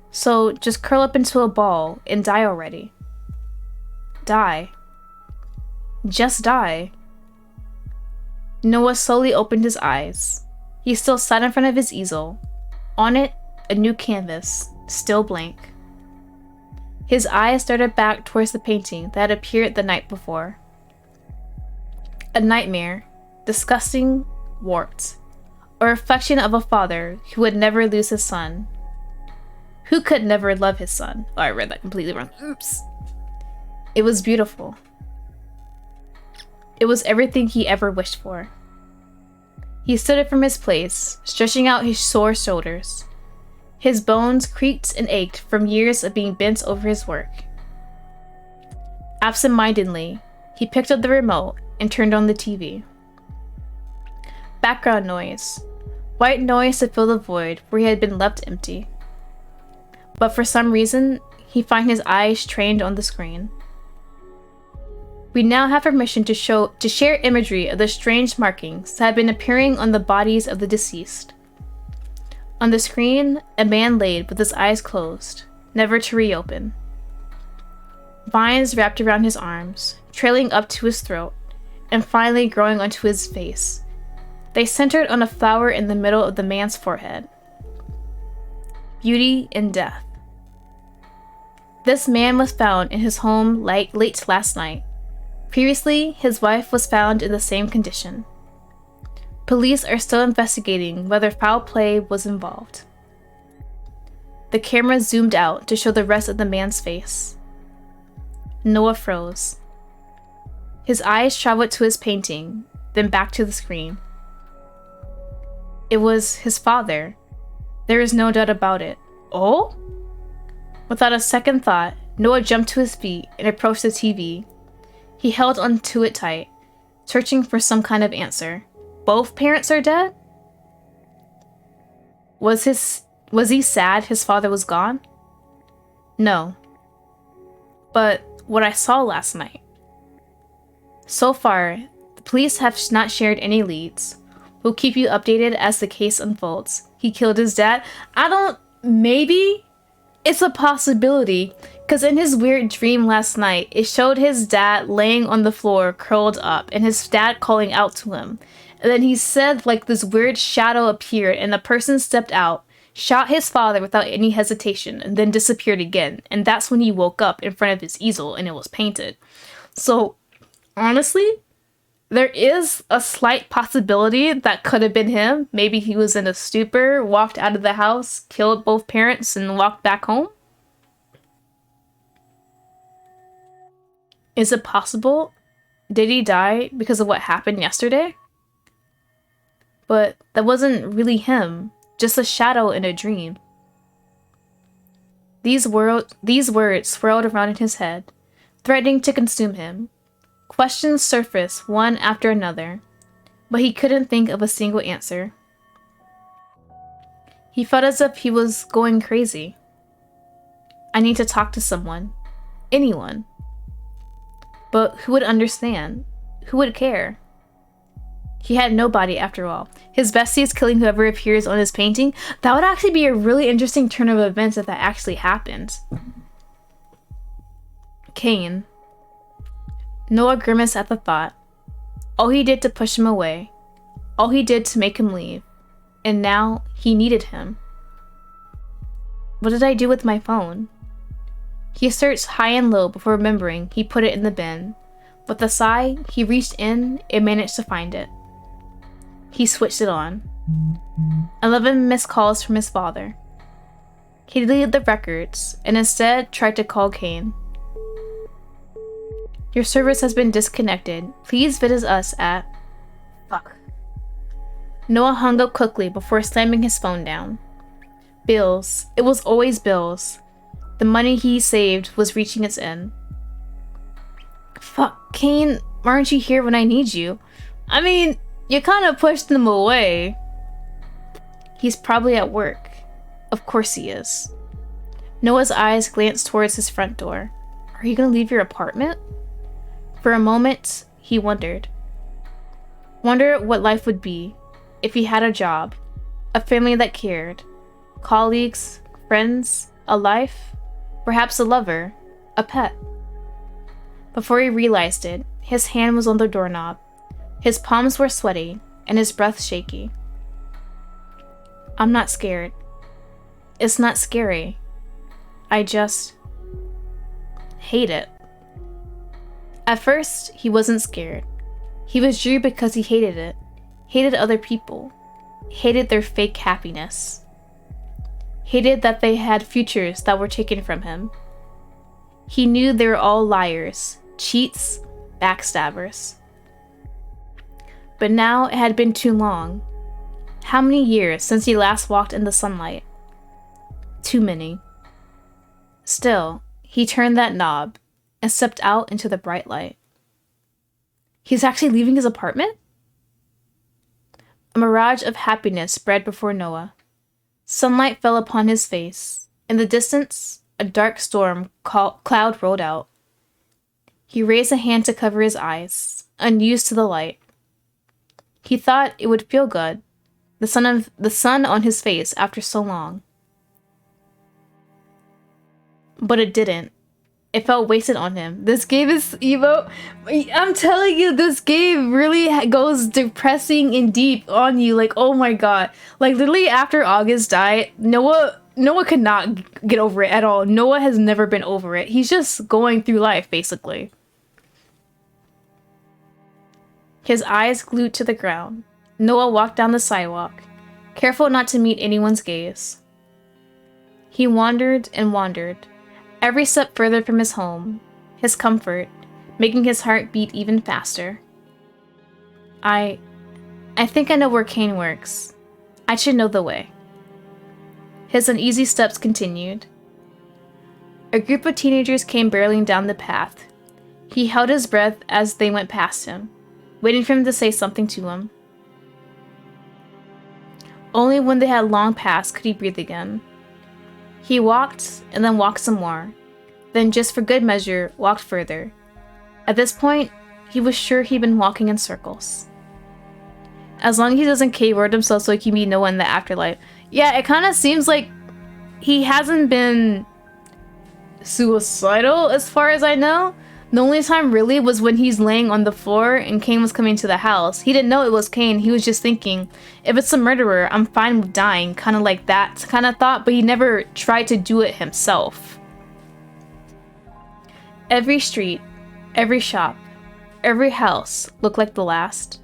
So just curl up into a ball and die already. Die. Just die. Noah slowly opened his eyes. He still sat in front of his easel. On it, a new canvas, still blank. His eyes darted back towards the painting that had appeared the night before. A nightmare, disgusting, warped. A reflection of a father who would never lose his son. Who could never love his son? Oh, I read that completely wrong. Oops. It was beautiful. It was everything he ever wished for. He stood up from his place, stretching out his sore shoulders. His bones creaked and ached from years of being bent over his work. Absent-mindedly, he picked up the remote and turned on the TV. Background noise. White noise to fill the void where he had been left empty. But for some reason, he found his eyes trained on the screen. We now have permission to share imagery of the strange markings that have been appearing on the bodies of the deceased. On the screen, a man laid with his eyes closed, never to reopen. Vines wrapped around his arms, trailing up to his throat, and finally growing onto his face. They centered on a flower in the middle of the man's forehead. Beauty and death. This man was found in his home late last night. Previously, his wife was found in the same condition. Police are still investigating whether foul play was involved. The camera zoomed out to show the rest of the man's face. Noah froze. His eyes traveled to his painting, then back to the screen. It was his father. There is no doubt about it. Oh? Without a second thought, Noah jumped to his feet and approached the TV. He held onto it tight, searching for some kind of answer. Both parents are dead? Was he sad his father was gone? No. But what I saw last night. So far, the police have not shared any leads. We'll keep you updated as the case unfolds. He killed his dad? Maybe? It's a possibility, because in his weird dream last night, it showed his dad laying on the floor, curled up, and his dad calling out to him. And then he said like this weird shadow appeared, and the person stepped out, shot his father without any hesitation, and then disappeared again. And that's when he woke up in front of his easel, and it was painted. So, honestly, there is a slight possibility that could have been him. Maybe he was in a stupor, walked out of the house, killed both parents, and walked back home. Is it possible? Did he die because of what happened yesterday? But that wasn't really him, just a shadow in a dream. These words swirled around in his head, threatening to consume him. Questions surfaced one after another, but he couldn't think of a single answer. He felt as if he was going crazy. I need to talk to someone. Anyone. But who would understand? Who would care? He had nobody after all. His bestie is killing whoever appears on his painting. That would actually be a really interesting turn of events if that actually happened. Cain. Noah grimaced at the thought. All he did to push him away. All he did to make him leave. And now he needed him. What did I do with my phone? He searched high and low before remembering he put it in the bin. With a sigh, he reached in and managed to find it. He switched it on. 11 missed calls from his father. He deleted the records and instead tried to call Cain. Your service has been disconnected. Please visit us at... Fuck. Noah hung up quickly before slamming his phone down. Bills. It was always bills. The money he saved was reaching its end. Fuck, Cain, why aren't you here when I need you? I mean, you kind of pushed him away. He's probably at work. Of course he is. Noah's eyes glanced towards his front door. Are you gonna leave your apartment? For a moment, he wondered. Wondered what life would be if he had a job, a family that cared, colleagues, friends, a life, perhaps a lover, a pet. Before he realized it, his hand was on the doorknob. His palms were sweaty and his breath shaky. I'm not scared. It's not scary. I just hate it. At first, he wasn't scared. He was drew because he hated it. Hated other people. Hated their fake happiness. Hated that they had futures that were taken from him. He knew they were all liars, cheats, backstabbers. But now it had been too long. How many years since he last walked in the sunlight? Too many. Still, he turned that knob and stepped out into the bright light. He's actually leaving his apartment? A mirage of happiness spread before Noah. Sunlight fell upon his face. In the distance, a dark storm cloud rolled out. He raised a hand to cover his eyes, unused to the light. He thought it would feel good, the sun on his face after so long. But it didn't. It felt wasted on him. This game is Evo. I'm telling you, this game really goes depressing and deep on you. Like, oh my god. Like, literally after August died, Noah could not get over it at all. Noah has never been over it. He's just going through life, basically. His eyes glued to the ground. Noah walked down the sidewalk, careful not to meet anyone's gaze. He wandered and wandered, every step further from his home, his comfort, making his heart beat even faster. I think I know where Kane works. I should know the way. His uneasy steps continued. A group of teenagers came barreling down the path. He held his breath as they went past him, waiting for him to say something to him. Only when they had long passed could he breathe again. He walked, and then walked some more, then just for good measure, walked further. At this point, he was sure he'd been walking in circles. As long as he doesn't K-word himself so he can meet Noah in the afterlife. Yeah, it kind of seems like he hasn't been suicidal as far as I know. The only time really was when he's laying on the floor and Kane was coming to the house. He didn't know it was Kane. He was just thinking, if it's a murderer, I'm fine with dying. Kind of like that kind of thought, but he never tried to do it himself. Every street, every shop, every house looked like the last.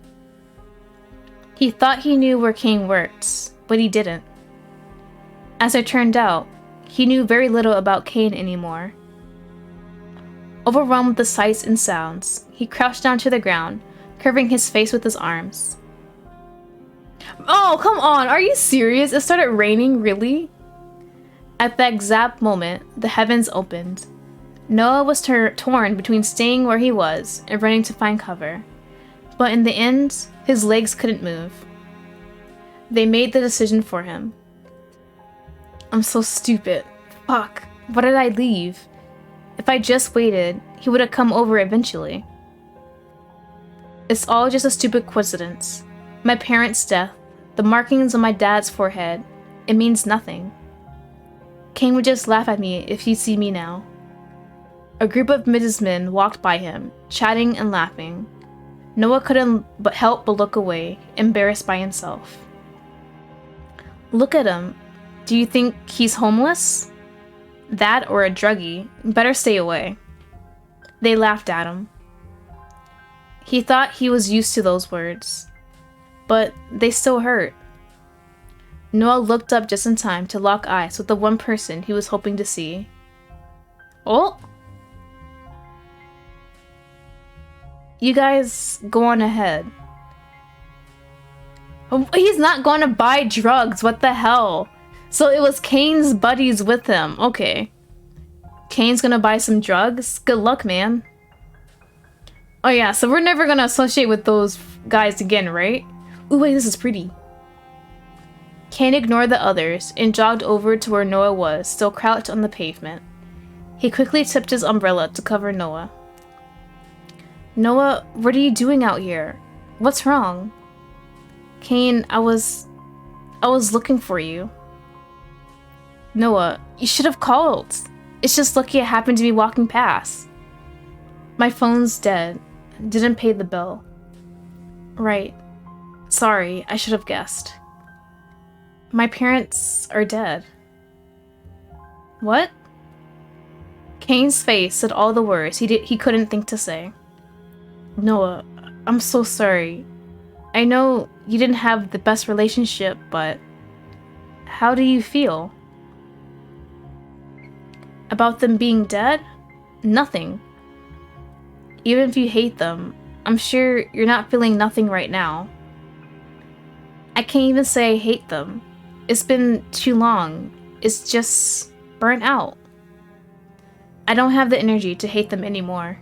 He thought he knew where Kane worked, but he didn't. As it turned out, he knew very little about Kane anymore. Overwhelmed with the sights and sounds, he crouched down to the ground, covering his face with his arms. Oh, come on, are you serious? It started raining, really? At that exact moment, the heavens opened. Noah was torn between staying where he was and running to find cover. But in the end, his legs couldn't move. They made the decision for him. I'm so stupid. Fuck, why did I leave? If I just waited, he would have come over eventually. It's all just a stupid coincidence. My parents' death, the markings on my dad's forehead, it means nothing. Kane would just laugh at me if he'd see me now. A group of businessmen walked by him, chatting and laughing. Noah couldn't help but look away, embarrassed by himself. Look at him. Do you think he's homeless? That or a druggie. Better stay away. They laughed at him. He thought he was used to those words, but they still hurt. Noah looked up just in time to lock eyes with the one person he was hoping to see. Oh! You guys go on ahead. Oh, he's not going to buy drugs. What the hell? So it was Kane's buddies with him. Okay. Kane's gonna buy some drugs? Good luck, man. Oh yeah, so we're never gonna associate with those guys again, right? Ooh, wait, this is pretty. Kane ignored the others and jogged over to where Noah was, still crouched on the pavement. He quickly tipped his umbrella to cover Noah. Noah, what are you doing out here? What's wrong? Kane, I was looking for you. Noah, you should have called. It's just lucky I happened to be walking past. My phone's dead. Didn't pay the bill. Right. Sorry, I should have guessed. My parents are dead. What? Kane's face said all the words he couldn't think to say. Noah, I'm so sorry. I know you didn't have the best relationship, but how do you feel? About them being dead? Nothing. Even if you hate them, I'm sure you're not feeling nothing right now. I can't even say I hate them. It's been too long. It's just burnt out. I don't have the energy to hate them anymore.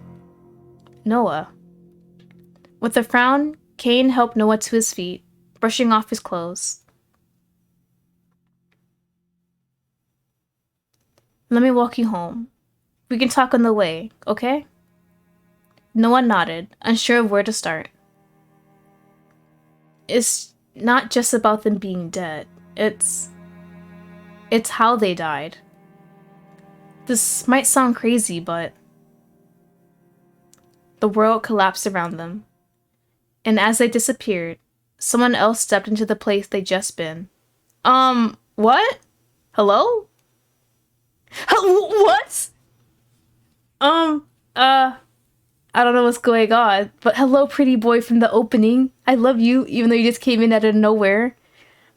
Noah. With a frown, Kane helped Noah to his feet, brushing off his clothes. Let me walk you home. We can talk on the way, okay? Noah nodded, unsure of where to start. It's not just about them being dead. It's how they died. This might sound crazy, but the world collapsed around them. And as they disappeared, someone else stepped into the place they'd just been. What? Hello? What? I don't know what's going on, but hello, pretty boy from the opening. I love you, even though you just came in out of nowhere.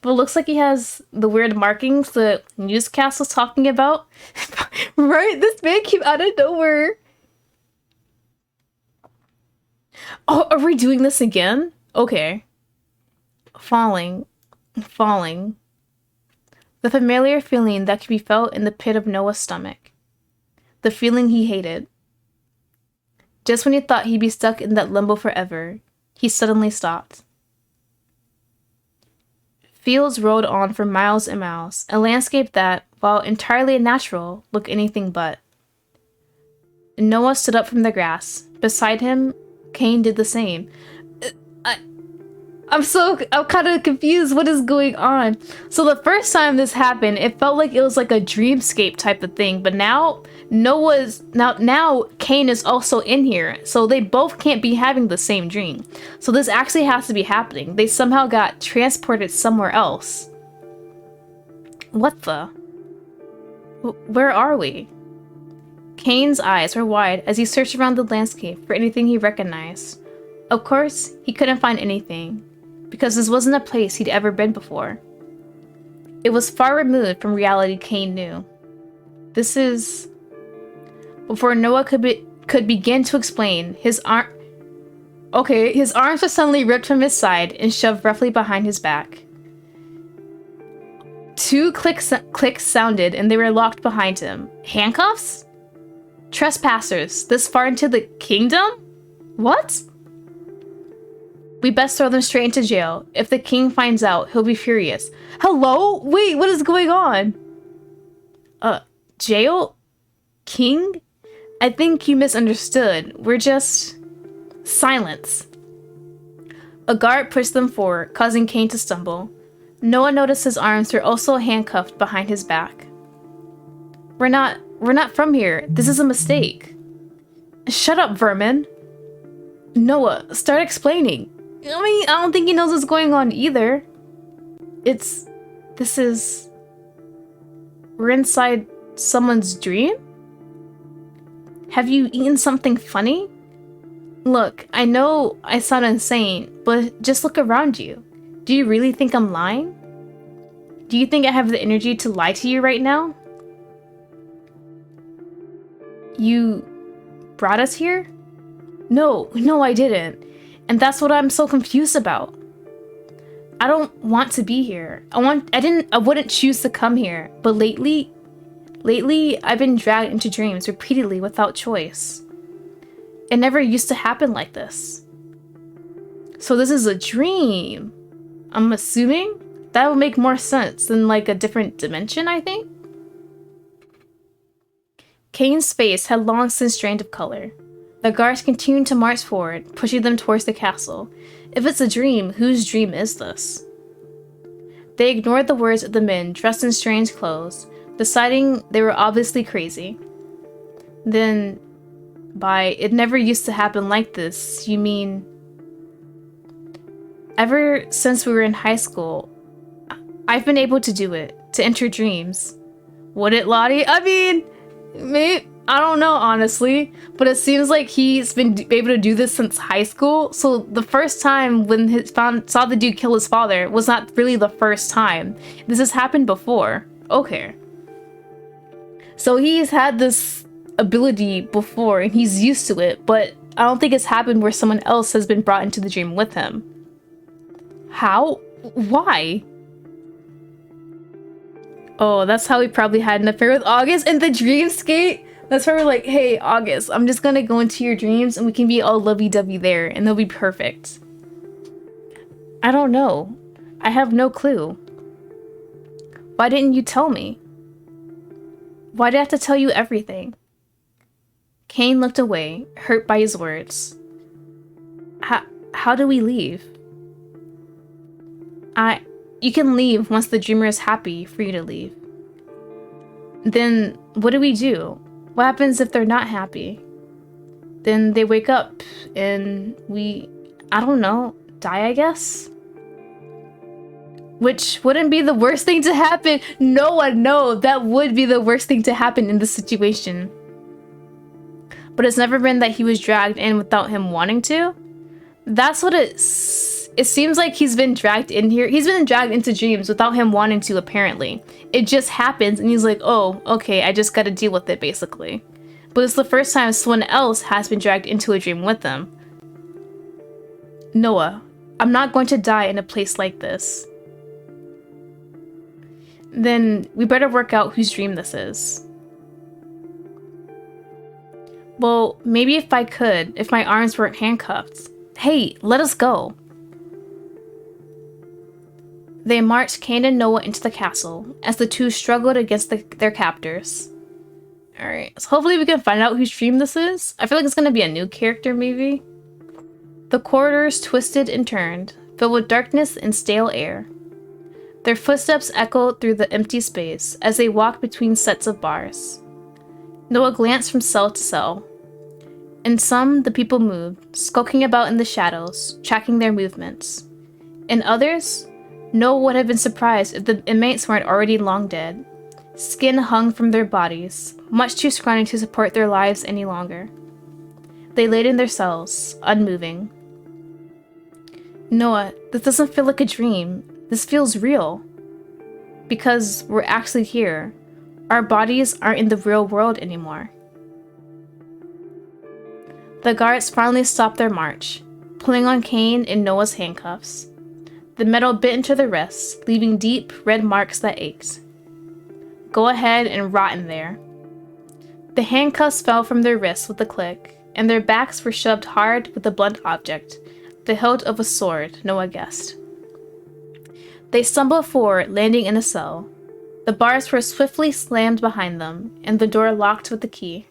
But it looks like he has the weird markings the newscast was talking about. Right? This man came out of nowhere. Oh, are we doing this again? Okay. Falling. Falling. The familiar feeling that could be felt in the pit of Noah's stomach. The feeling he hated. Just when he thought he'd be stuck in that limbo forever, he suddenly stopped. Fields rolled on for miles and miles, a landscape that, while entirely natural, looked anything but. Noah stood up from the grass. Beside him, Cain did the same. I'm kind of confused. What is going on? So the first time this happened, it felt like it was like a dreamscape type of thing. But now now Cain is also in here. So they both can't be having the same dream. So this actually has to be happening. They somehow got transported somewhere else. What the? Where are we? Cain's eyes were wide as he searched around the landscape for anything he recognized. Of course, he couldn't find anything, because this wasn't a place he'd ever been before. It was far removed from reality Cain knew. This is... Before Noah could begin to explain, his arms were suddenly ripped from his side and shoved roughly behind his back. Two clicks sounded and they were locked behind him. Handcuffs? Trespassers this far into the kingdom? What? We best throw them straight into jail. If the king finds out, he'll be furious. Hello? Wait, what is going on? Jail? King? I think you misunderstood. We're just... Silence. A guard pushed them forward, causing Cain to stumble. Noah noticed his arms were also handcuffed behind his back. We're not from here. This is a mistake. Shut up, vermin. Noah, start explaining. I mean, I don't think he knows what's going on either. We're inside someone's dream? Have you eaten something funny? Look, I know I sound insane, but just look around you. Do you really think I'm lying? Do you think I have the energy to lie to you right now? You brought us here? No, I didn't. And that's what I'm so confused about. I don't want to be here. I wouldn't choose to come here, but lately I've been dragged into dreams repeatedly without choice. It never used to happen like this. So this is a dream. I'm assuming that would make more sense than like a different dimension, I think. Cain's face had long since drained of color. The guards continued to march forward, pushing them towards the castle. If it's a dream, whose dream is this? They ignored the words of the men dressed in strange clothes, deciding they were obviously crazy. Then, by it never used to happen like this, you mean... Ever since we were in high school, I've been able to do it, to enter dreams. Would it, Lottie? I mean, maybe... I don't know, honestly, but it seems like he's been able to do this since high school. So the first time when he saw the dude kill his father was not really the first time. This has happened before. Okay. So he's had this ability before and he's used to it, but I don't think it's happened where someone else has been brought into the dream with him. How? Why? Oh, that's how we probably had an affair with August in the dreamscape. That's why we're like, hey, August, I'm just gonna go into your dreams and we can be all lovey-dovey there and they'll be perfect. I don't know. I have no clue. Why didn't you tell me? Why did I have to tell you everything? Cain looked away, hurt by his words. How do we leave? You can leave once the dreamer is happy for you to leave. Then what do we do? What happens if they're not happy? Then they wake up and I don't know, die, I guess? Which wouldn't be the worst thing to happen. No, that would be the worst thing to happen in this situation. but it's never been that he was dragged in without him wanting to. That's what it seems like. He's been dragged in here. He's been dragged into dreams without him wanting to, apparently. It just happens and he's like, oh, okay, I just gotta deal with it, basically. But it's the first time someone else has been dragged into a dream with them. Noah, I'm not going to die in a place like this. Then we better work out whose dream this is. Well, maybe if my arms weren't handcuffed. Hey, let us go. They marched Cain and Noah into the castle as the two struggled against their captors. Alright, so hopefully we can find out whose dream this is. I feel like it's gonna be a new character, maybe. The corridors twisted and turned, filled with darkness and stale air. Their footsteps echoed through the empty space as they walked between sets of bars. Noah glanced from cell to cell. In some, the people moved, skulking about in the shadows, tracking their movements. In others, Noah would have been surprised if the inmates weren't already long dead. Skin hung from their bodies, much too scrawny to support their lives any longer. They laid in their cells, unmoving. Noah, this doesn't feel like a dream. This feels real. Because we're actually here. Our bodies aren't in the real world anymore. The guards finally stopped their march, pulling on Cain in Noah's handcuffs. The metal bit into their wrists, leaving deep, red marks that ached. Go ahead and rot in there. The handcuffs fell from their wrists with a click, and their backs were shoved hard with a blunt object, the hilt of a sword, Noah guessed. They stumbled forward, landing in a cell. The bars were swiftly slammed behind them, and the door locked with a key.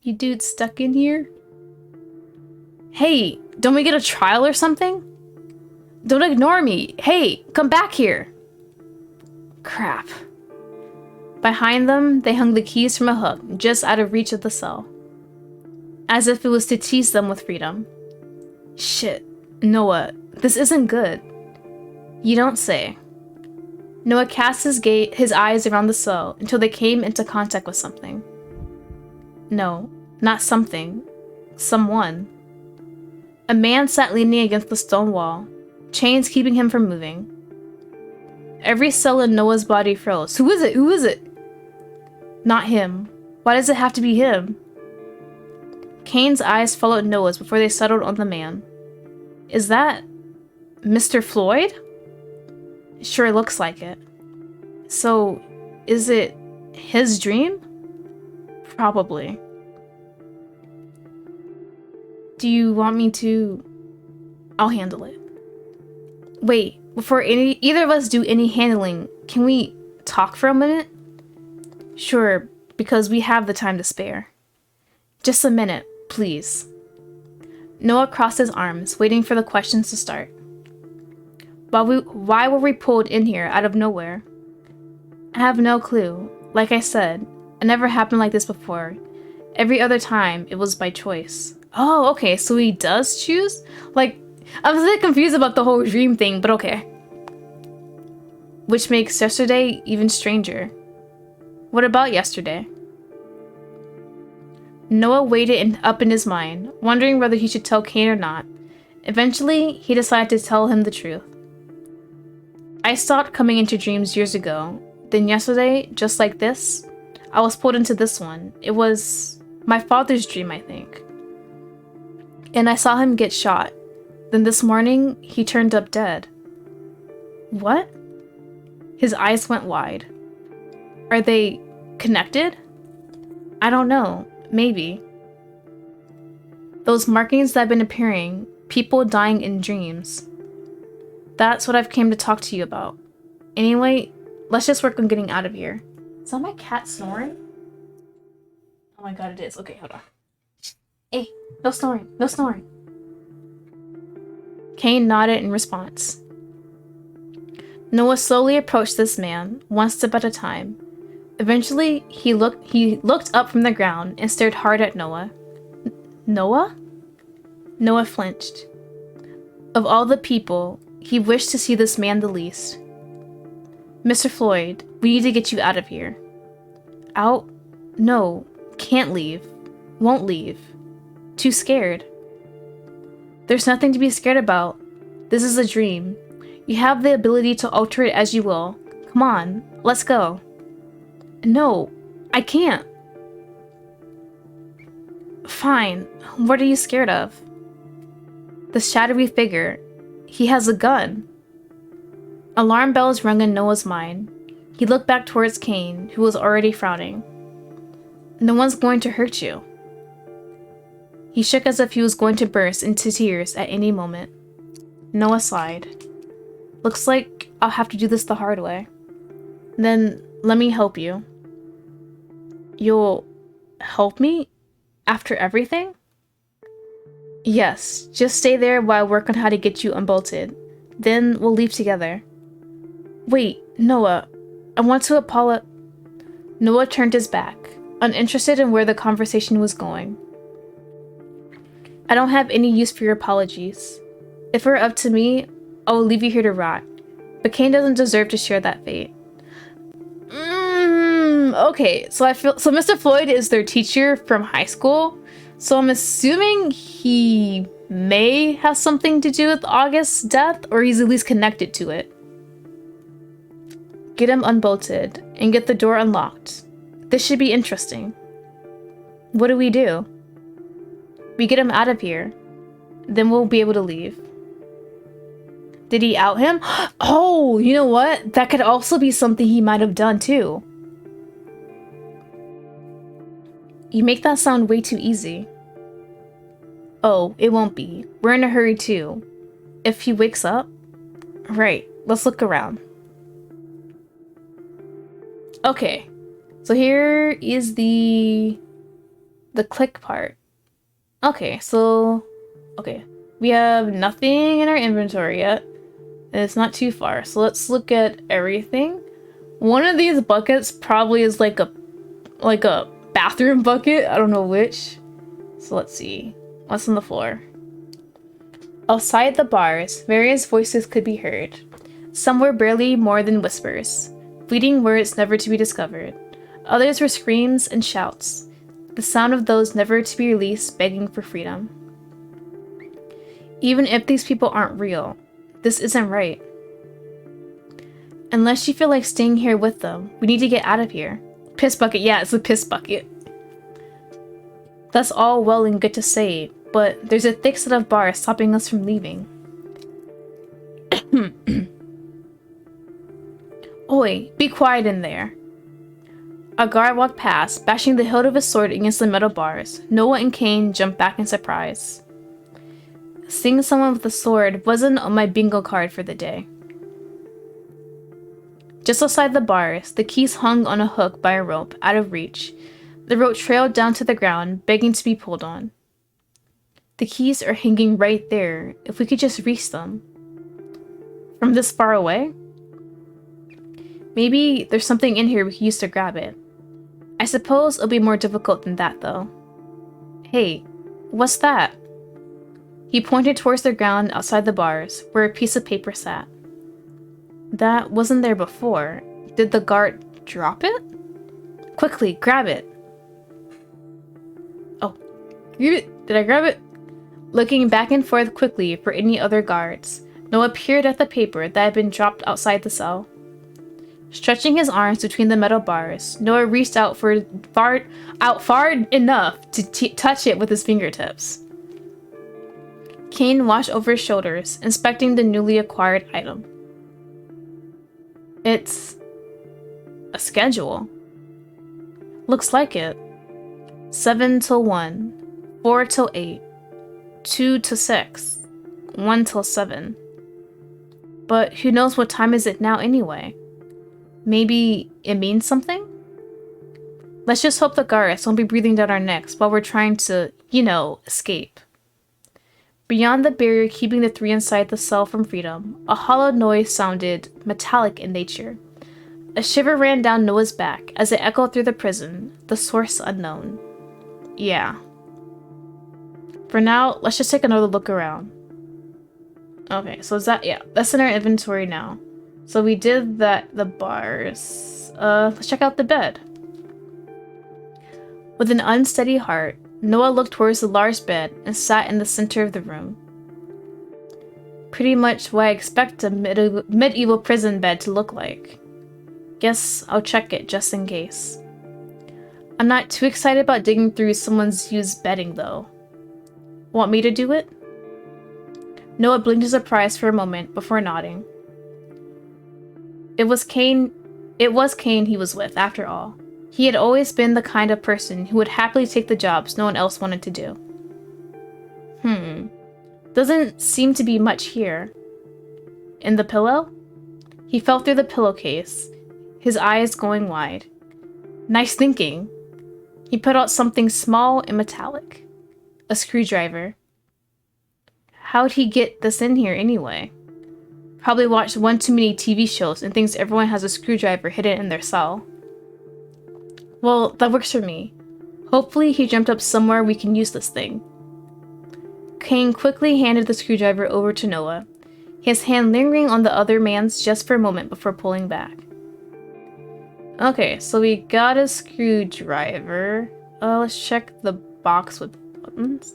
You dudes stuck in here? Hey, don't we get a trial or something? Don't ignore me. Hey, come back here. Crap. Behind them, they hung the keys from a hook, just out of reach of the cell. As if it was to tease them with freedom. Shit, Noah, this isn't good. You don't say. Noah cast his eyes around the cell until they came into contact with something. No, not something. Someone. A man sat leaning against the stone wall, chains keeping him from moving. Every cell in Noah's body froze. Who is it? Who is it? Not him. Why does it have to be him? Cain's eyes followed Noah's before they settled on the man. Is that Mr. Floyd? Sure looks like it. So, is it his dream? Probably. Do you want me to? I'll handle it. Wait, before either of us do any handling, can we talk for a minute? Sure, because we have the time to spare. Just a minute, please. Noah crossed his arms, waiting for the questions to start. Why were we pulled in here out of nowhere? I have no clue. Like I said, it never happened like this before. Every other time, it was by choice. Oh, okay, so he does choose? Like, I was a bit confused about the whole dream thing, but okay. Which makes yesterday even stranger. What about yesterday? Noah weighed it up in his mind, wondering whether he should tell Cain or not. Eventually, he decided to tell him the truth. I stopped coming into dreams years ago. Then yesterday, just like this, I was pulled into this one. It was my father's dream, I think. And I saw him get shot. Then this morning, he turned up dead. What? His eyes went wide. Are they connected? I don't know. Maybe. Those markings that have been appearing, people dying in dreams. That's what I've came to talk to you about. Anyway, let's just work on getting out of here. Is that my cat snoring? Oh my god, it is. Okay, hold on. Hey, no snoring, no snoring. Cain nodded in response. Noah slowly approached this man, one step at a time. Eventually, he looked up from the ground and stared hard at Noah. Noah? Noah flinched. Of all the people, he wished to see this man the least. Mr. Floyd, we need to get you out of here. Out? No, Can't leave. Won't leave. Too scared. There's nothing to be scared about. This is a dream. You have the ability to alter it as you will. Come on, let's go. No, I can't. Fine. What are you scared of? The shadowy figure. He has a gun. Alarm bells rung in Noah's mind. He looked back towards Cain, who was already frowning. No one's going to hurt you. He shook as if he was going to burst into tears at any moment. Noah sighed. Looks like I'll have to do this the hard way. Then let me help you. You'll help me? After everything? Yes, just stay there while I work on how to get you unbolted. Then we'll leave together. Wait, Noah, I want to apologize. Noah turned his back, uninterested in where the conversation was going. I don't have any use for your apologies. If it were up to me, I will leave you here to rot. But Cain doesn't deserve to share that fate. Okay, so Mr. Floyd is their teacher from high school. So I'm assuming he may have something to do with August's death, or he's at least connected to it. Get him unbolted and get the door unlocked. This should be interesting. What do? We get him out of here. Then we'll be able to leave. Did he out him? Oh, you know what? That could also be something he might have done too. You make that sound way too easy. Oh, it won't be. We're in a hurry too. If he wakes up? Right, let's look around. Okay, so here is the click part. Okay, we have nothing in our inventory yet. And it's not too far, so let's look at everything. One of these buckets probably is like a bathroom bucket. I don't know which. So let's see. What's on the floor? Outside the bars, various voices could be heard. Some were barely more than whispers, fleeting words never to be discovered. Others were screams and shouts, the sound of those never to be released begging for freedom. Even if these people aren't real, this isn't right. Unless you feel like staying here with them, we need to get out of here. Piss bucket, yeah, it's a piss bucket. That's all well and good to say, but there's a thick set of bars stopping us from leaving. Oi, be quiet in there. A guard walked past, bashing the hilt of his sword against the metal bars. Noah and Cain jumped back in surprise. Seeing someone with a sword wasn't on my bingo card for the day. Just outside the bars, the keys hung on a hook by a rope, out of reach. The rope trailed down to the ground, begging to be pulled on. The keys are hanging right there, if we could just reach them. From this far away? Maybe there's something in here we could use to grab it. I suppose it'll be more difficult than that, though. Hey, what's that? He pointed towards the ground outside the bars, where a piece of paper sat. That wasn't there before. Did the guard drop it? Quickly, grab it. Oh, did I grab it? Looking back and forth quickly for any other guards, Noah peered at the paper that had been dropped outside the cell. Stretching his arms between the metal bars, Noah reached out far enough to touch it with his fingertips. Cain watched over his shoulders, inspecting the newly acquired item. It's a schedule. Looks like it. 7 till 1, 4 till 8, 2 to 6, 1 till 7. But who knows what time is it now anyway? Maybe it means something? Let's just hope the guards won't be breathing down our necks while we're trying to, escape. Beyond the barrier keeping the three inside the cell from freedom, a hollow noise sounded metallic in nature. A shiver ran down Noah's back as it echoed through the prison, the source unknown. Yeah. For now, let's just take another look around. Okay, so that's in our inventory now. So we did the bars. Let's check out the bed. With an unsteady heart, Noah looked towards the large bed and sat in the center of the room. Pretty much what I expect a medieval prison bed to look like. Guess I'll check it just in case. I'm not too excited about digging through someone's used bedding though. Want me to do it? Noah blinked in surprise for a moment before nodding. It was Kane he was with, after all. He had always been the kind of person who would happily take the jobs no one else wanted to do. Doesn't seem to be much here. In the pillow? He felt through the pillowcase, his eyes going wide. Nice thinking. He put out something small and metallic. A screwdriver. How'd he get this in here anyway? Probably watched one too many TV shows and thinks everyone has a screwdriver hidden in their cell. Well, that works for me. Hopefully he jumped up somewhere we can use this thing. Kane quickly handed the screwdriver over to Noah, his hand lingering on the other man's just for a moment before pulling back. Okay, so we got a screwdriver. Let's check the box with buttons.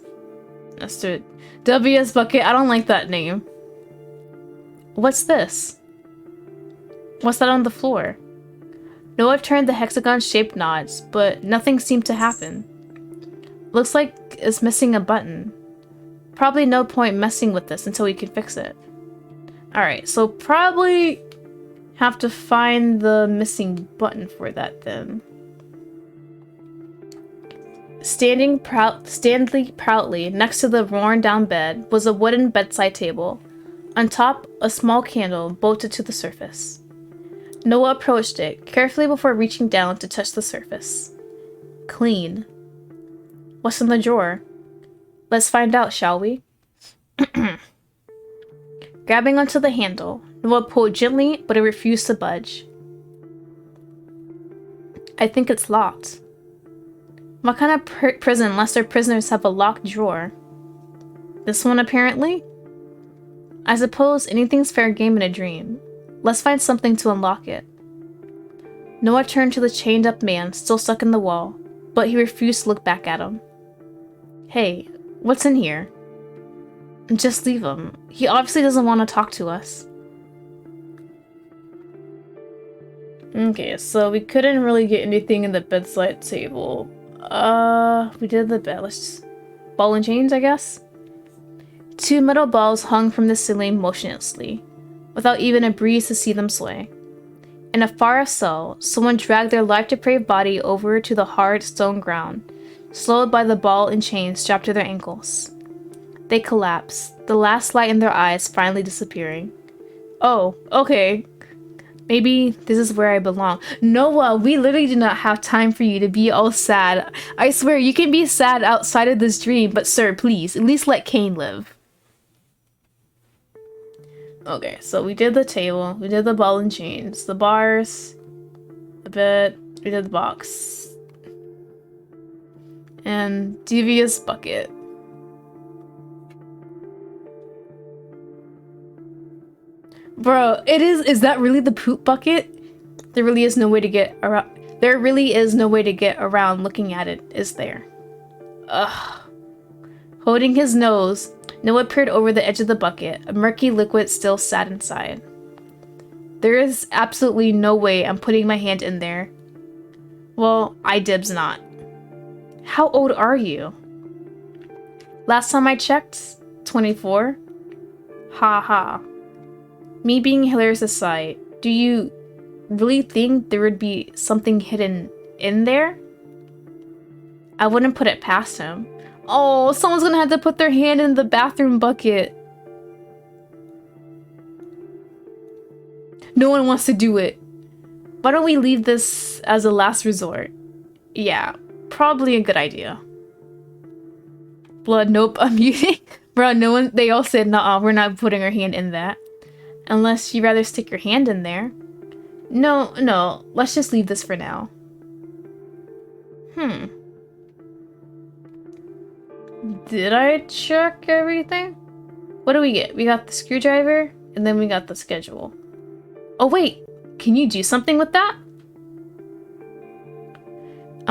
Let's do it. WS bucket, I don't like that name. What's this? What's that on the floor? Noah turned the hexagon-shaped knots, but nothing seemed to happen. Looks like it's missing a button. Probably no point messing with this until we can fix it. Alright, so probably have to find the missing button for that then. Standing proudly next to the worn-down bed was a wooden bedside table. On top, a small candle bolted to the surface. Noah approached it carefully before reaching down to touch the surface. Clean. What's in the drawer? Let's find out, shall we? Grabbing onto the handle, Noah pulled gently, but it refused to budge. I think it's locked. What kind of prison lets their prisoners have a locked drawer? This one, apparently? I suppose anything's fair game in a dream. Let's find something to unlock it. Noah turned to the chained-up man still stuck in the wall, but he refused to look back at him. Hey, what's in here? Just leave him. He obviously doesn't want to talk to us. Okay, so we couldn't really get anything in the bedside table. We did the bed. Let's just... Ball and chains, I guess? 2 metal balls hung from the ceiling motionlessly, without even a breeze to see them sway. In a far cell, someone dragged their life-depraved body over to the hard stone ground, slowed by the ball and chain strapped to their ankles. They collapsed, the last light in their eyes finally disappearing. Oh, okay. Maybe this is where I belong. Noah, we literally do not have time for you to be all sad. I swear, you can be sad outside of this dream, but sir, please, at least let Kane live. Okay, so we did the table, we did the ball and chains, the bars, the bed, we did the box. And devious bucket. Bro, is that really the poop bucket? There really is no way to get around. There really is no way to get around looking at it, is there? Ugh. Holding his nose, Noah peered over the edge of the bucket. A murky liquid still sat inside. There is absolutely no way I'm putting my hand in there. Well, I dibs not. How old are you? Last time I checked, 24. Ha ha. Me being hilarious aside, do you really think there would be something hidden in there? I wouldn't put it past him. Oh, someone's gonna have to put their hand in the bathroom bucket. No one wants to do it. Why don't we leave this as a last resort? Yeah, probably a good idea. Blood, nope, I'm muting. Bro, no one, they all said, nah, we're not putting our hand in that. Unless you'd rather stick your hand in there. No, let's just leave this for now. Did I check everything? What do we get? We got the screwdriver, and then we got the schedule. Oh wait, can you do something with that?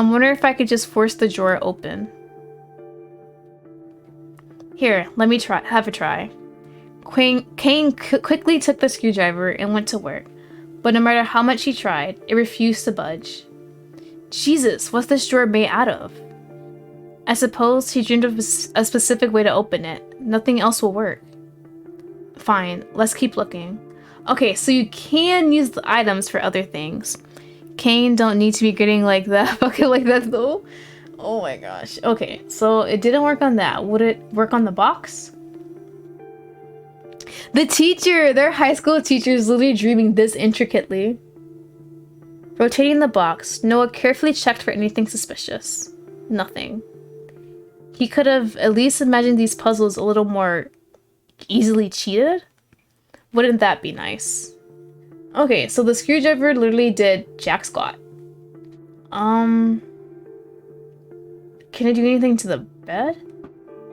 I'm wondering if I could just force the drawer open. Here, let me have a try. Kane quickly took the screwdriver and went to work, but no matter how much he tried, it refused to budge. Jesus, what's this drawer made out of? I suppose he dreamed of a specific way to open it. Nothing else will work. Fine, let's keep looking. Okay, so you can use the items for other things. Kane don't need to be getting like that, fucking like that though. Oh my gosh. Okay, so it didn't work on that. Would it work on the box? The teacher! Their high school teacher is literally dreaming this intricately. Rotating the box, Noah carefully checked for anything suspicious. Nothing. He could have at least imagined these puzzles a little more easily cheated? Wouldn't that be nice? Okay, so the screwdriver literally did jack squat. Can it do anything to the bed?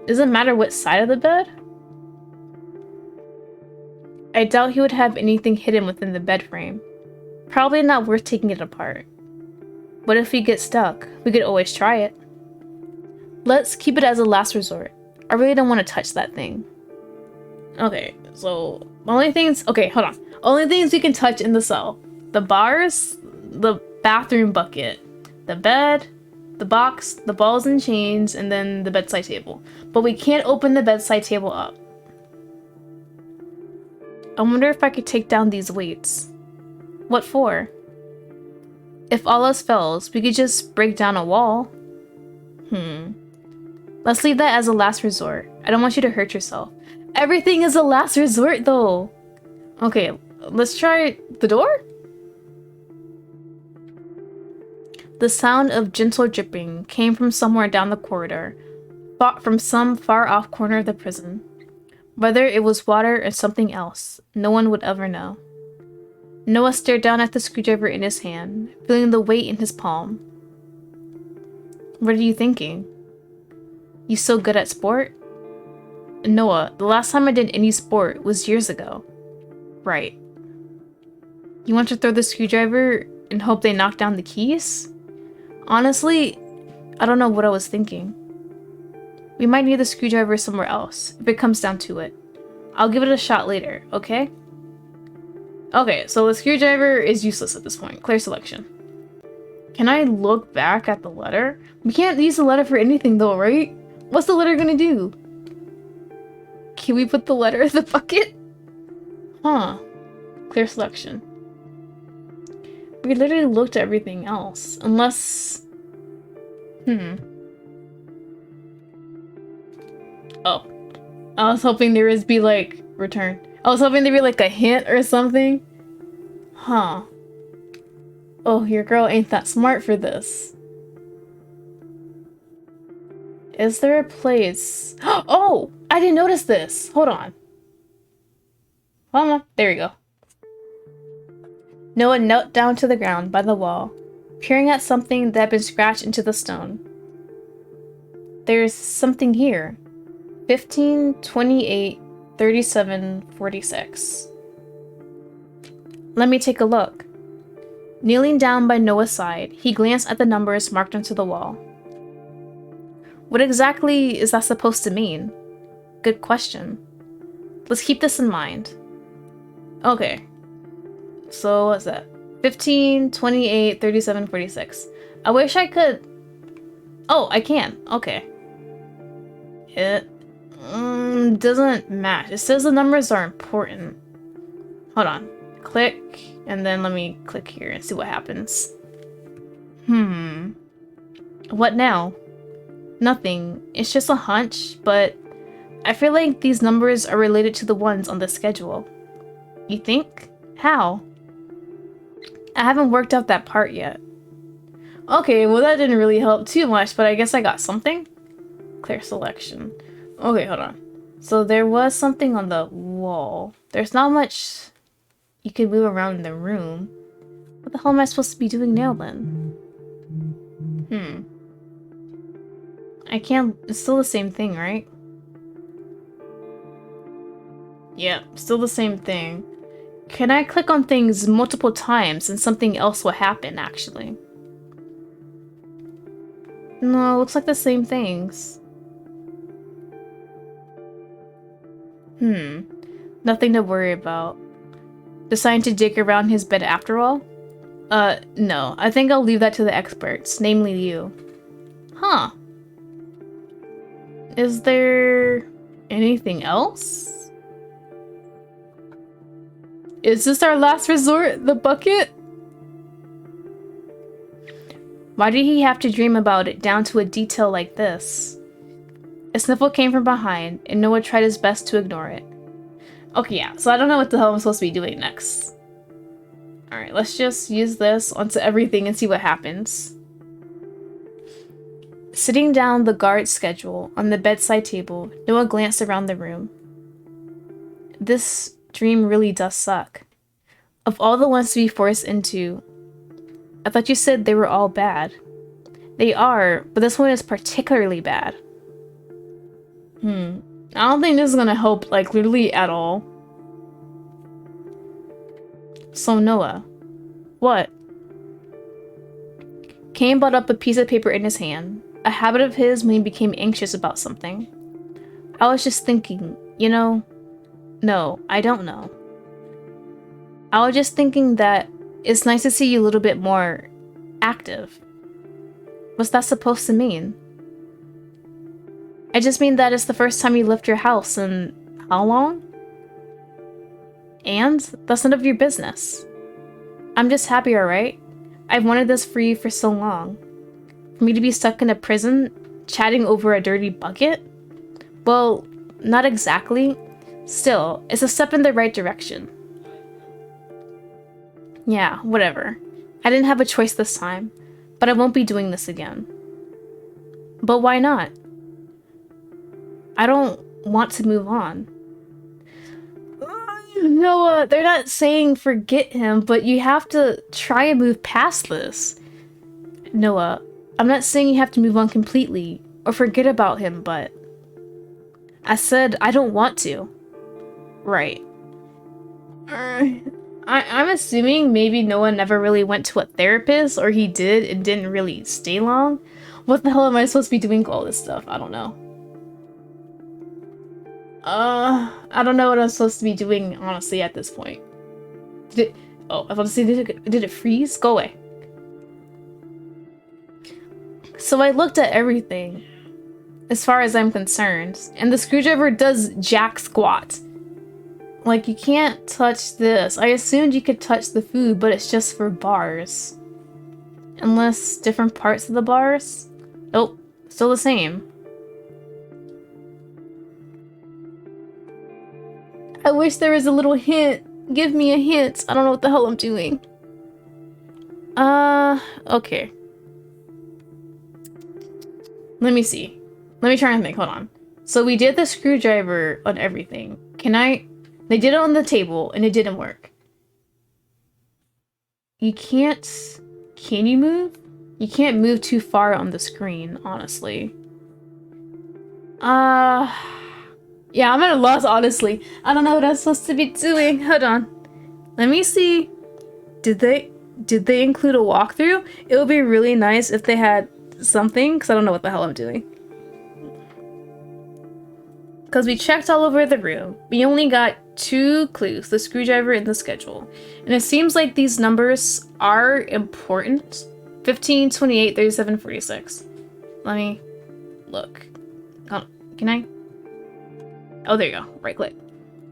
Does it matter what side of the bed? I doubt he would have anything hidden within the bed frame. Probably not worth taking it apart. What if we get stuck? We could always try it. Let's keep it as a last resort. I really don't want to touch that thing. Okay, so only things. Okay, hold on. Only things we can touch in the cell: the bars, the bathroom bucket, the bed, the box, the balls and chains, and then the bedside table. But we can't open the bedside table up. I wonder if I could take down these weights. What for? If all else fails, we could just break down a wall. Let's leave that as a last resort. I don't want you to hurt yourself. Everything is a last resort though. Okay, let's try the door? The sound of gentle dripping came from somewhere down the corridor, from some far-off corner of the prison. Whether it was water or something else, no one would ever know. Noah stared down at the screwdriver in his hand, feeling the weight in his palm. What are you thinking? You so good at sport? Noah, the last time I did any sport was years ago. Right. You want to throw the screwdriver and hope they knock down the keys? Honestly, I don't know what I was thinking. We might need the screwdriver somewhere else, if it comes down to it. I'll give it a shot later, okay? Okay, so the screwdriver is useless at this point. Clear selection. Can I look back at the letter? We can't use the letter for anything though, right? What's the letter gonna do? Can we put the letter in the bucket? Huh. Clear selection. We literally looked at everything else. Unless... Oh. I was hoping there would be like... Return. I was hoping there'd be like a hint or something. Huh. Oh, your girl ain't that smart for this. Is there a place? Oh! I didn't notice this! Hold on. Hold on. There we go. Noah knelt down to the ground by the wall, peering at something that had been scratched into the stone. There's something here. 15, 28, 37, 46. Let me take a look. Kneeling down by Noah's side, he glanced at the numbers marked onto the wall. What exactly is that supposed to mean? Good question. Let's keep this in mind. Okay. So what's that? 15, 28, 37, 46. I wish I could... Oh, I can. Okay. It doesn't match. It says the numbers are important. Hold on. Click, and then let me click here and see what happens. What now? Nothing. It's just a hunch, but I feel like these numbers are related to the ones on the schedule. You think? How? I haven't worked out that part yet. Okay, well that didn't really help too much, but I guess I got something? Clear selection. Okay, hold on. So there was something on the wall. There's not much you could move around in the room. What the hell am I supposed to be doing now then? I can't... It's still the same thing, right? Yeah, still the same thing. Can I click on things multiple times and something else will happen, actually? No, looks like the same things. Nothing to worry about. Deciding to dig around his bed after all? No. I think I'll leave that to the experts, namely you. Huh. Is there anything else? Is this our last resort? The bucket? Why did he have to dream about it down to a detail like this? A sniffle came from behind, and Noah tried his best to ignore it. Okay, yeah, so I don't know what the hell I'm supposed to be doing next. Alright, let's just use this onto everything and see what happens. Sitting down the guard schedule on the bedside table, Noah glanced around the room. This dream really does suck. Of all the ones to be forced into, I thought you said they were all bad. They are, but this one is particularly bad. I don't think this is gonna help, like, literally at all. So Noah, what? Kane brought up a piece of paper in his hand, a habit of his when he became anxious about something. I was just thinking, you know... No, I don't know. I was just thinking that it's nice to see you a little bit more active. What's that supposed to mean? I just mean that it's the first time you left your house in how long? And that's none of your business. I'm just happy, alright? I've wanted this for you for so long. For me to be stuck in a prison, chatting over a dirty bucket? Well, not exactly. Still, it's a step in the right direction. Yeah, whatever. I didn't have a choice this time, but I won't be doing this again. But why not? I don't want to move on. Noah, they're not saying forget him, but you have to try and move past this. Noah, I'm not saying you have to move on completely or forget about him, but I said I don't want to. Right. I'm assuming maybe Noah never really went to a therapist, or he did and didn't really stay long. What the hell am I supposed to be doing with all this stuff? I don't know. I don't know what I'm supposed to be doing, honestly, at this point. Oh, I was about to say, did it freeze? Go away. So I looked at everything, as far as I'm concerned, and the screwdriver does jack squat. Like, you can't touch this. I assumed you could touch the food, but it's just for bars. Unless different parts of the bars? Nope, still the same. I wish there was a little hint. Give me a hint. I don't know what the hell I'm doing. Okay. Let me see. Let me try and think. Hold on. So we did the screwdriver on everything. They did it on the table and it didn't work. You can't... Can you move? You can't move too far on the screen, honestly. Yeah, I'm at a loss, honestly. I don't know what I'm supposed to be doing. Hold on. Let me see. Did they include a walkthrough? It would be really nice if they had something, because I don't know what the hell I'm doing. Because we checked all over the room. We only got 2 clues, the screwdriver and the schedule. And it seems like these numbers are important. 15, 28, 37, 46. Let me look. Can I? Oh, there you go. Right click.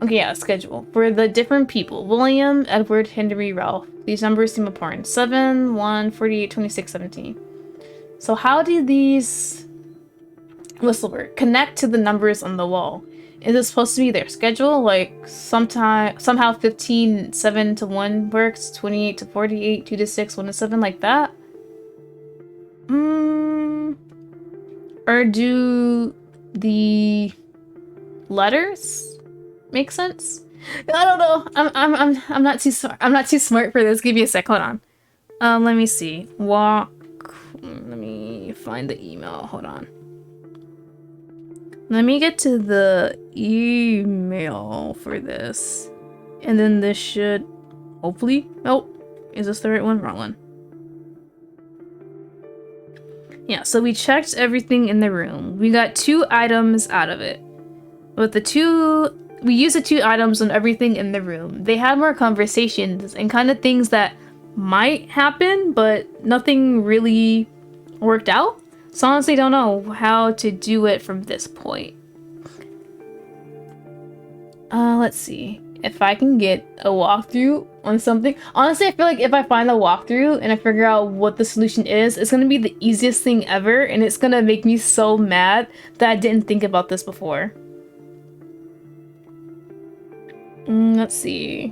Okay, yeah, schedule. For the different people. William, Edward, Henry, Ralph. These numbers seem important. 7, 1, 48, 26, 17. So how do these... What's the word? Connect to the numbers on the wall. Is it supposed to be their schedule? Like, somehow 15, 7 to 1 works. 28 to 48, 2 to 6, 1 to 7, like that? Or do the letters make sense? I don't know. I'm not too smart. I'm not too smart for this. Give me a sec. Hold on. Let me see. Let me find the email. Hold on. Let me get to the email for this. And then this should hopefully... Nope. Is this the right one? Wrong one. Yeah, so we checked everything in the room. We got 2 items out of it. With we used the 2 items on everything in the room. They had more conversations and kind of things that might happen, but nothing really worked out. So honestly, don't know how to do it from this point. Let's see if I can get a walkthrough on something. Honestly, I feel like if I find the walkthrough and I figure out what the solution is, it's gonna be the easiest thing ever, and it's gonna make me so mad that I didn't think about this before. Let's see.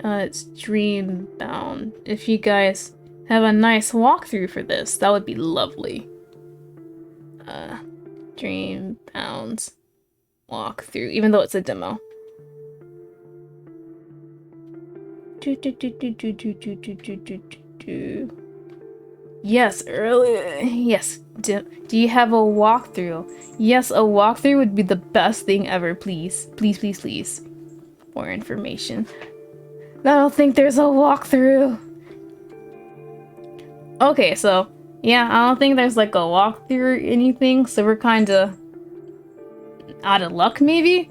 It's Dreambound. If you guys have a nice walkthrough for this, that would be lovely. Dreambound walkthrough, even though it's a demo. Yes, early. Yes. Do you have a walkthrough? Yes, a walkthrough would be the best thing ever. Please, please, please, please. More information. I don't think there's a walkthrough. Okay, so yeah, I don't think there's like a walkthrough or anything, so we're kind of out of luck, maybe?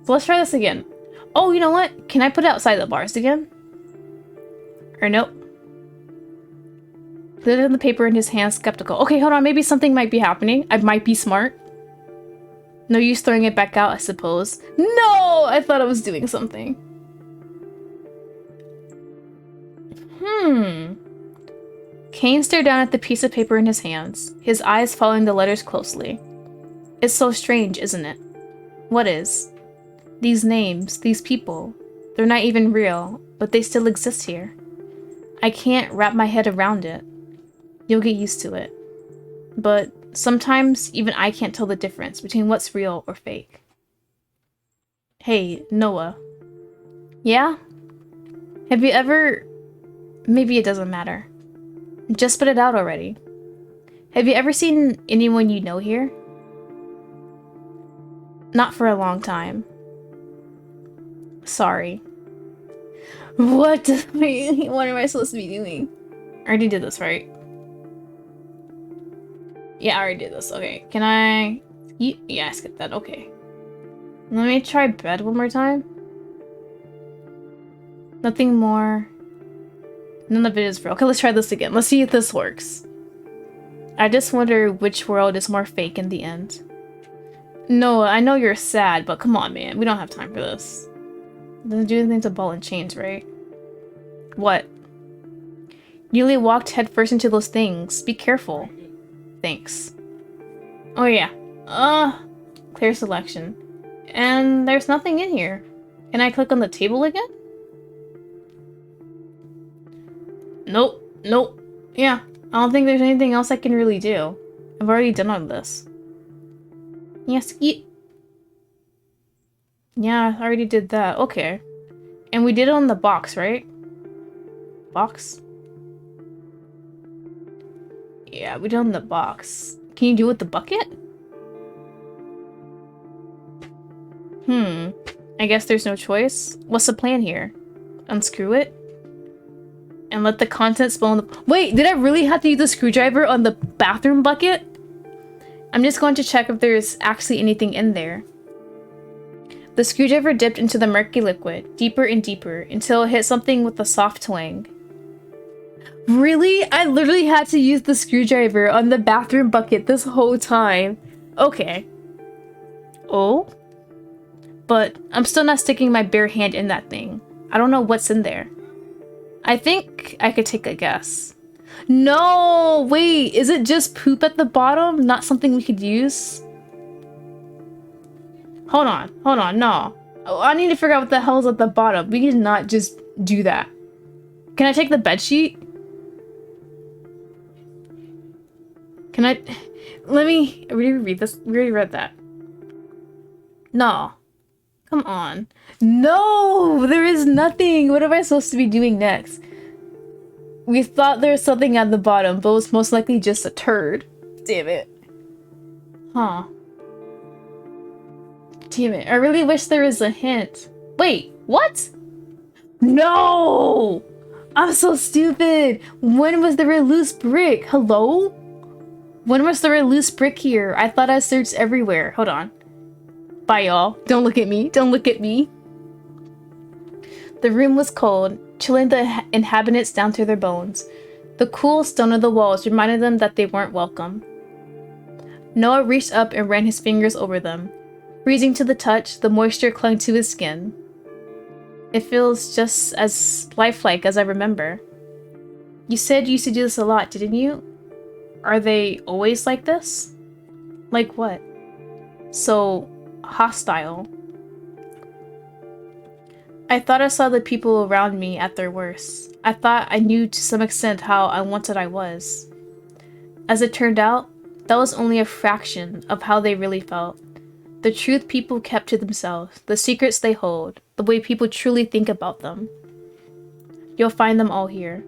So let's try this again. Oh, you know what? Can I put it outside the bars again? Or nope. Put it in the paper in his hand, skeptical. Okay, hold on, maybe something might be happening. I might be smart. No use throwing it back out, I suppose. No! I thought I was doing something. Kane stared down at the piece of paper in his hands, his eyes following the letters closely. It's so strange, isn't it? What is? These names, these people, they're not even real, but they still exist here. I can't wrap my head around it. You'll get used to it. But sometimes even I can't tell the difference between what's real or fake. Hey, Noah. Yeah? Have you ever... Maybe it doesn't matter. Just put it out already. Have you ever seen anyone you know here? Not for a long time. Sorry. What am I supposed to be doing? I already did this, right? Yeah, I already did this. Okay, can I... Yeah, I skipped that. Okay. Let me try bed one more time. Nothing more. None of it is real. Okay, let's try this again. Let's see if this works. I just wonder which world is more fake in the end. No, I know you're sad, but come on, man. We don't have time for this. Doesn't do anything to ball and chains, right? What? Nearly walked headfirst into those things. Be careful. Thanks. Oh yeah. Clear selection. And there's nothing in here. Can I click on the table again? Nope. Nope. Yeah. I don't think there's anything else I can really do. I've already done all this. Yes. Yeah, I already did that. Okay. And we did it on the box, right? Box? Yeah, we did it on the box. Can you do it with the bucket? I guess there's no choice. What's the plan here? Unscrew it? And let the contents spill in the... Wait, did I really have to use the screwdriver on the bathroom bucket? I'm just going to check if there's actually anything in there. The screwdriver dipped into the murky liquid, deeper and deeper, until it hit something with a soft twang. Really? I literally had to use the screwdriver on the bathroom bucket this whole time. Okay. Oh? But I'm still not sticking my bare hand in that thing. I don't know what's in there. I think I could take a guess. No! Wait, is it just poop at the bottom? Not something we could use? Hold on, no. Oh, I need to figure out what the hell's at the bottom. We can not just do that. Can I take the bedsheet? Can I... Let me... We already read this. We already read that. No. Come on. No! There is nothing! What am I supposed to be doing next? We thought there was something at the bottom, but it was most likely just a turd. Damn it. Huh. Damn it. I really wish there was a hint. Wait, what? No! I'm so stupid! When was there a loose brick? Hello? When was there a loose brick here? I thought I searched everywhere. Hold on. Bye, y'all. Don't look at me. Don't look at me. The room was cold, chilling the inhabitants down to their bones. The cool stone of the walls reminded them that they weren't welcome. Noah reached up and ran his fingers over them. Freezing to the touch, the moisture clung to his skin. It feels just as lifelike as I remember. You said you used to do this a lot, didn't you? Are they always like this? Like what? So hostile. I thought I saw the people around me at their worst. I thought I knew to some extent how unwanted I was. As it turned out, that was only a fraction of how they really felt. The truth people kept to themselves, the secrets they hold, the way people truly think about them. You'll find them all here.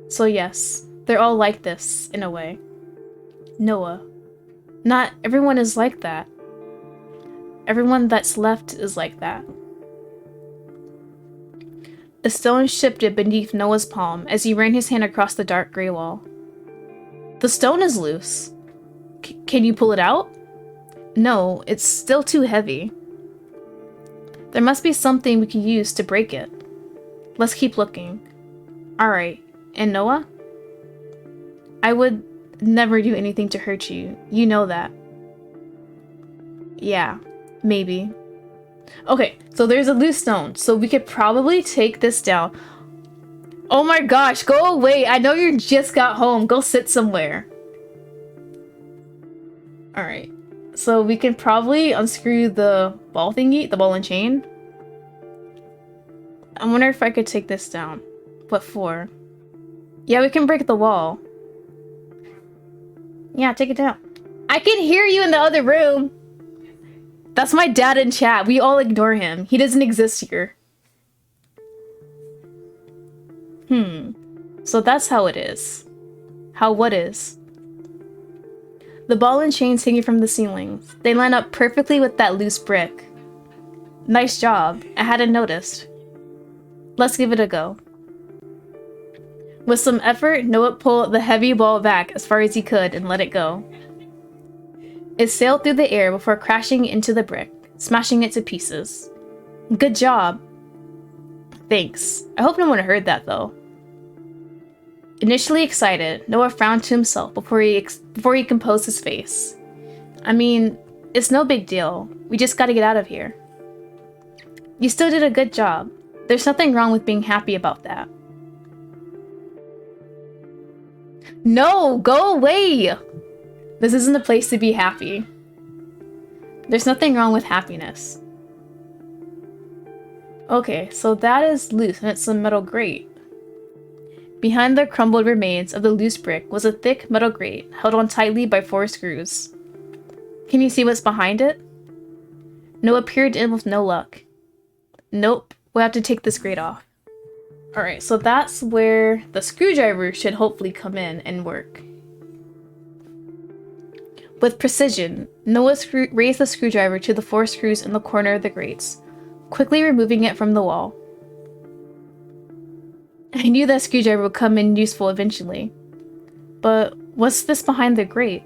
So yes, they're all like this, in a way. Noah. Not everyone is like that. Everyone that's left is like that. A stone shifted beneath Noah's palm as he ran his hand across the dark gray wall. The stone is loose. Can you pull it out? No, it's still too heavy. There must be something we can use to break it. Let's keep looking. Alright, and Noah? I would never do anything to hurt you. You know that. Yeah, maybe. Okay, so there's a loose stone, so we could probably take this down. Oh my gosh, go away! I know you just got home. Go sit somewhere. Alright, so we can probably unscrew the ball thingy, the ball and chain. I wonder if I could take this down. What for? Yeah, we can break the wall. Yeah, take it down. I can hear you in the other room! That's my dad in chat. We all ignore him. He doesn't exist here. So that's how it is. How what is? The ball and chains hanging from the ceilings. They line up perfectly with that loose brick. Nice job. I hadn't noticed. Let's give it a go. With some effort, Noah pulled the heavy ball back as far as he could and let it go. It sailed through the air before crashing into the brick, smashing it to pieces. Good job. Thanks. I hope no one heard that, though. Initially excited, Noah frowned to himself before he composed his face. I mean, it's no big deal. We just gotta get out of here. You still did a good job. There's nothing wrong with being happy about that. No, go away! This isn't the place to be happy. There's nothing wrong with happiness. Okay, so that is loose and it's a metal grate. Behind the crumbled remains of the loose brick was a thick metal grate held on tightly by 4 screws. Can you see what's behind it? Noah peered in with no luck. Nope, we'll have to take this grate off. Alright, so that's where the screwdriver should hopefully come in and work. With precision, Noah raised the screwdriver to the 4 screws in the corner of the grates, quickly removing it from the wall. I knew that screwdriver would come in useful eventually. But what's this behind the grate?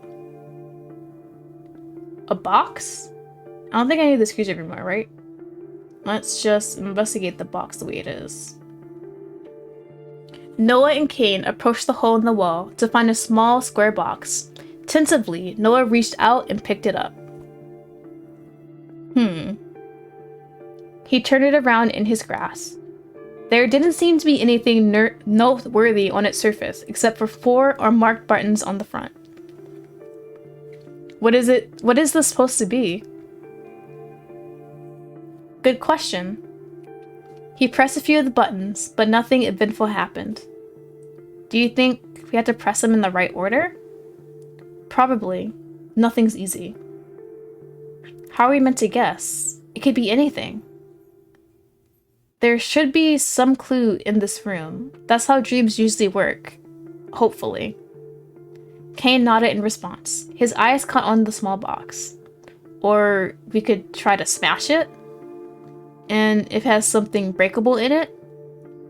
A box? I don't think I need the screwdriver anymore, right? Let's just investigate the box the way it is. Noah and Cain approached the hole in the wall to find a small square box. Tentatively, Noah reached out and picked it up. He turned it around in his grasp. There didn't seem to be anything noteworthy on its surface, except for 4 unmarked buttons on the front. What is this supposed to be? Good question. He pressed a few of the buttons, but nothing eventful happened. Do you think we had to press them in the right order? Probably. Nothing's easy. How are we meant to guess? It could be anything. There should be some clue in this room. That's how dreams usually work. Hopefully. Cain nodded in response. His eyes caught on the small box. Or we could try to smash it. And if it has something breakable in it,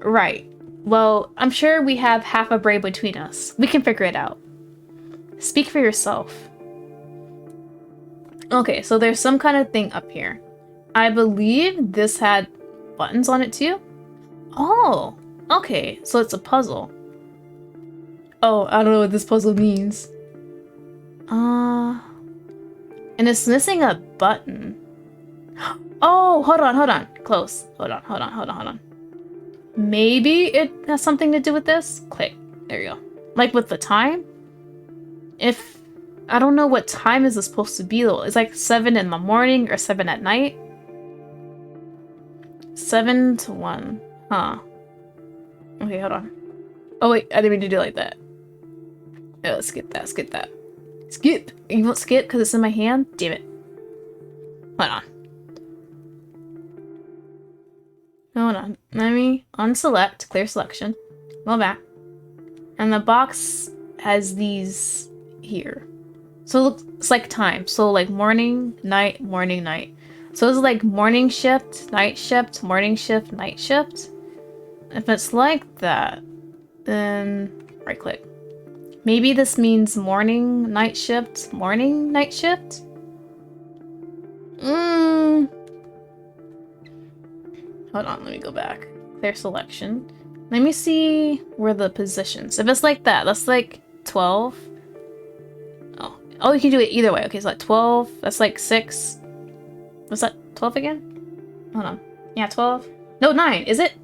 Right. Well, I'm sure we have half a brain between us. We can figure it out. Speak for yourself. Okay, so there's some kind of thing up here. I believe this had buttons on it too. Oh, okay, so it's a puzzle. Oh, I don't know what this puzzle means. And it's missing a button. Oh, hold on. Close. Hold on. Maybe it has something to do with this? Click. There you go. Like with the time? If... I don't know what time is this supposed to be though. It's like 7 in the morning or 7 at night? 7 to 1. Huh. Okay, hold on. Oh wait, I didn't mean to do it like that. Oh, skip that. Skip! You won't skip because it's in my hand? Damn it. Hold on. Hold on. Let me unselect, clear selection. Go back. And the box has these here. So it looks like time. So like morning, night. So it's like morning shift, night shift, morning shift, night shift. If it's like that, then right click. Maybe this means morning, night shift, morning, night shift? Hold on, let me go back. Clear selection. Let me see where the positions. If it's like that, that's like 12. Oh, you can do it either way. Okay, so like 12, that's like 6. Was that 12 again? Hold on. Yeah, 12. No, 9, is it?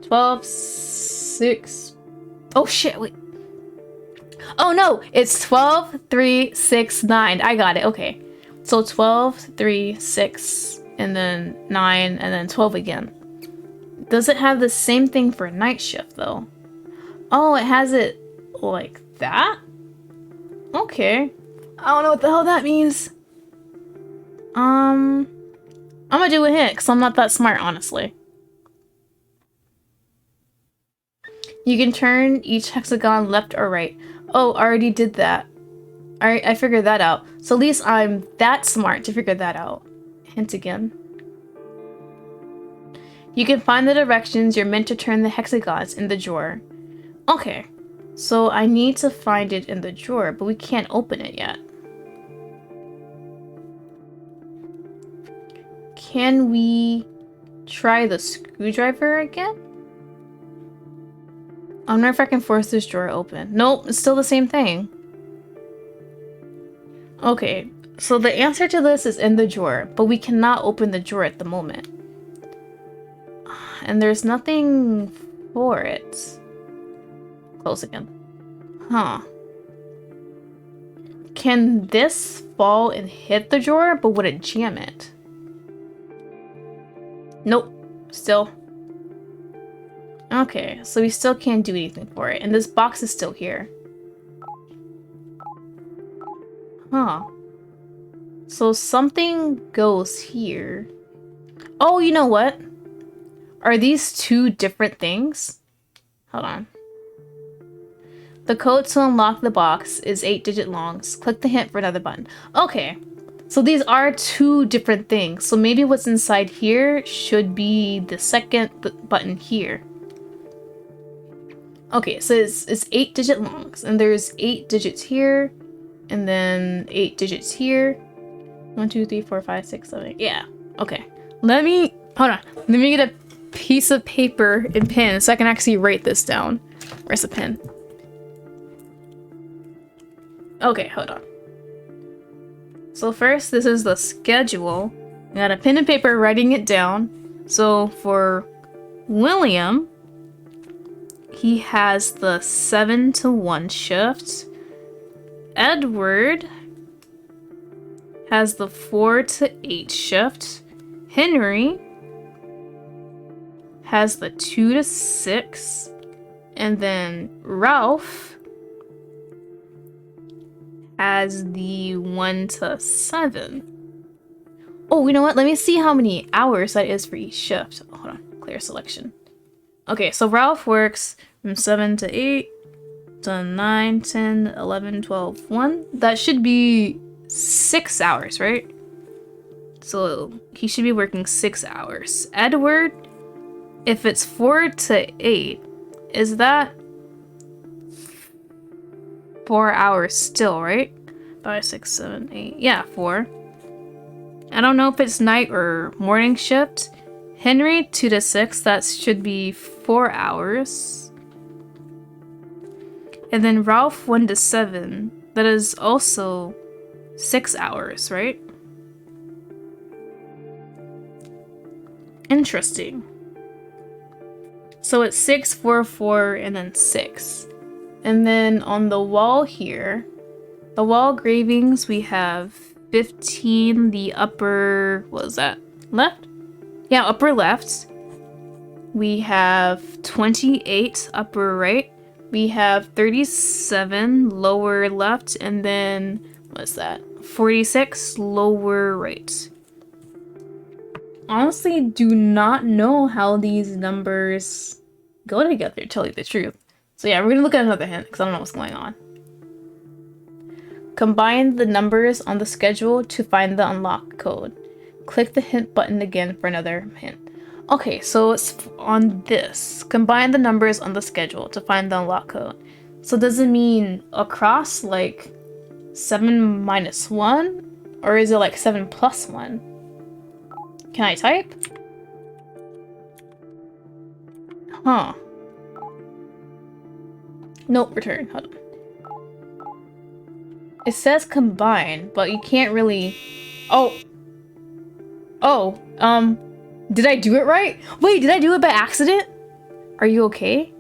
12, 6. Oh shit, wait. Oh no, it's 12, 3, 6, 9. I got it, okay. So 12, 3, 6, and then 9, and then 12 again. Does it have the same thing for night shift though? Oh, it has it like that? Okay. I don't know what the hell that means. I'm gonna do a hint because I'm not that smart, honestly. You can turn each hexagon left or right. Oh, I already did that. I figured that out. So at least I'm that smart to figure that out. Hint again. You can find the directions you're meant to turn the hexagons in the drawer. Okay. So I need to find it in the drawer, but we can't open it yet. Can we try the screwdriver again? I wonder if I can force this drawer open. Nope, it's still the same thing. Okay, so the answer to this is in the drawer, but we cannot open the drawer at the moment. And there's nothing for it. Close again. Huh. Can this fall and hit the drawer, but would it jam it? Nope. Still. Okay, so we still can't do anything for it. And this box is still here. Huh. So something goes here. Oh, you know what? Are these two different things? Hold on. The code to unlock the box is 8-digit long. Click the hint for another button. Okay. So these are two different things. So maybe what's inside here should be the second button here. Okay, so it's 8-digit longs, and there's 8 digits here, and then 8 digits here. 1, 2, 3, 4, 5, 6, 7, 8. Yeah. Okay. Hold on. Let me get a piece of paper and pen so I can actually write this down. Where's the pen? Okay, hold on. So first, this is the schedule. I got a pen and paper writing it down. So for William, he has the 7 to 1 shift. Edward has the 4 to 8 shift. Henry has the 2 to 6. And then Ralph has the 1 to 7. Oh, you know what? Let me see how many hours that is for each shift. Oh, hold on. Clear selection. Okay, so Ralph works from 7 to 8 to 9, 10, 11, 12, 1. That should be 6 hours, right? So he should be working 6 hours. Edward if it's 4 to 8, is that 4 hours still, right? 5, 6, 7, 8. Yeah, 4. I don't know if it's night or morning shift. Henry, 2 to 6. That should be 4 hours. And then Ralph, 1 to 7. That is also 6 hours, right? Interesting. So it's 6, 4, 4, and then 6. And then on the wall here, the wall engravings, we have 15, the upper, what was that? Left? Yeah, upper left. We have 28, upper right. We have 37, lower left. And then, what's that? 46, lower right. Honestly, do not know how these numbers go together, to tell you the truth. So yeah, we're gonna look at another hint, because I don't know what's going on. Combine the numbers on the schedule to find the unlock code. Click the hint button again for another hint. Okay, so it's on this. Combine the numbers on the schedule to find the unlock code. So does it mean across, like 7 minus 1? Or is it like 7 plus 1? Can I type? Huh. Nope, return. Hold on. It says combine, but you can't really... Oh, did I do it right? Wait, did I do it by accident? Are you okay?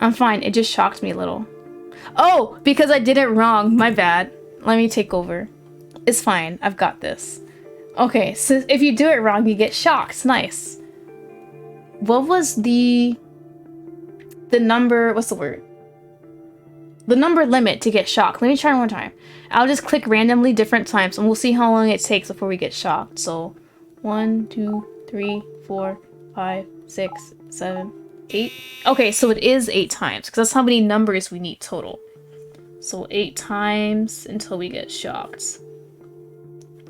I'm fine, it just shocked me a little. Oh, because I did it wrong, my bad. Let me take over. It's fine, I've got this. Okay, so if you do it wrong, you get shocked. Nice. What was the number, what's the word? The number limit to get shocked. Let me try one more time. I'll just click randomly different times and we'll see how long it takes before we get shocked. So 1, 2, 3, 4, 5, 6, 7, 8. Okay, so it is 8 times because that's how many numbers we need total. So 8 times until we get shocked.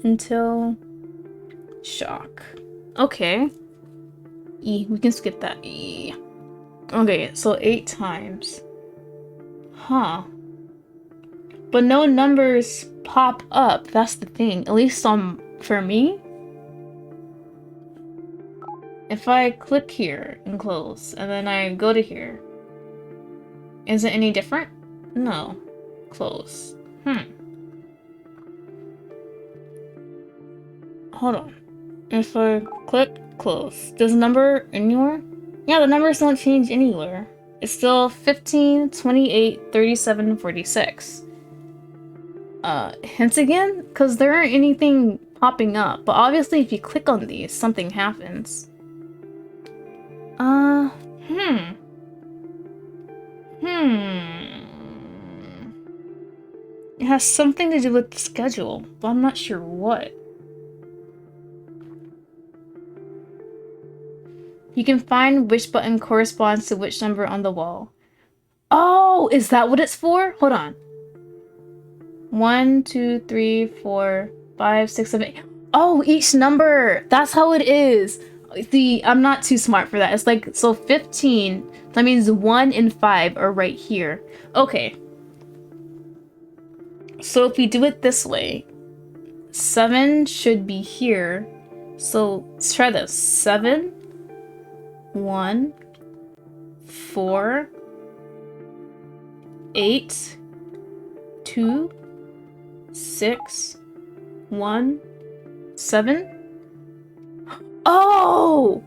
Until shock. Okay. E, we can skip that. E. Okay, so 8 times. Huh. But no numbers pop up. That's the thing. At least for me. If I click here and close, and then I go to here, is it any different? No. Close. Hold on. If I click close, does the number anywhere? Yeah, the numbers don't change anywhere. It's still 15, 28, 37, 46. Hints again? Because there aren't anything popping up. But obviously if you click on these, something happens. It has something to do with the schedule, but I'm not sure what. You can find which button corresponds to which number on the wall. Oh, is that what it's for? Hold on. 1, 2, 3, 4, 5, 6, 7, 8. Oh, each number. That's how it is. See, I'm not too smart for that. It's like, so 15, that means 1 and 5 are right here. Okay. So if we do it this way, 7 should be here. So let's try this. 7, 1, 4, 8, 2, 6, 1, 7. Oh!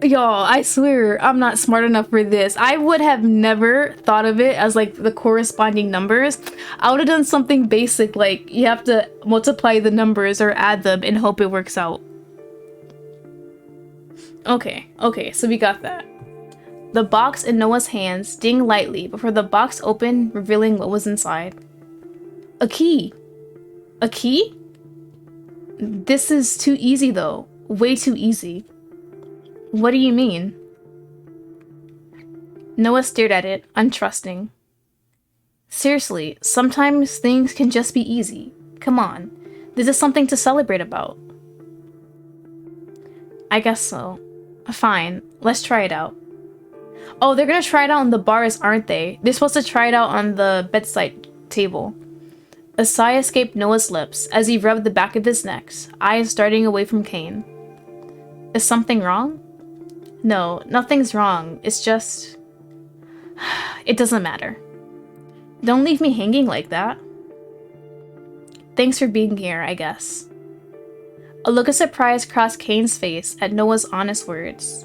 Y'all, I swear, I'm not smart enough for this. I would have never thought of it as like the corresponding numbers. I would have done something basic like you have to multiply the numbers or add them and hope it works out. Okay, so we got that. The box in Noah's hands dinged lightly before the box opened, revealing what was inside. A key. A key? This is too easy though. Way too easy. What do you mean? Noah stared at it, untrusting. Seriously, sometimes things can just be easy. Come on. This is something to celebrate about. I guess so. Fine, let's try it out. Oh, they're gonna try it out on the bars, aren't they? They're supposed to try it out on the bedside table. A sigh escaped Noah's lips as he rubbed the back of his neck, eyes darting away from Kane. Is something wrong? No, nothing's wrong. It's just... It doesn't matter. Don't leave me hanging like that. Thanks for being here, I guess. A look of surprise crossed Kane's face at Noah's honest words.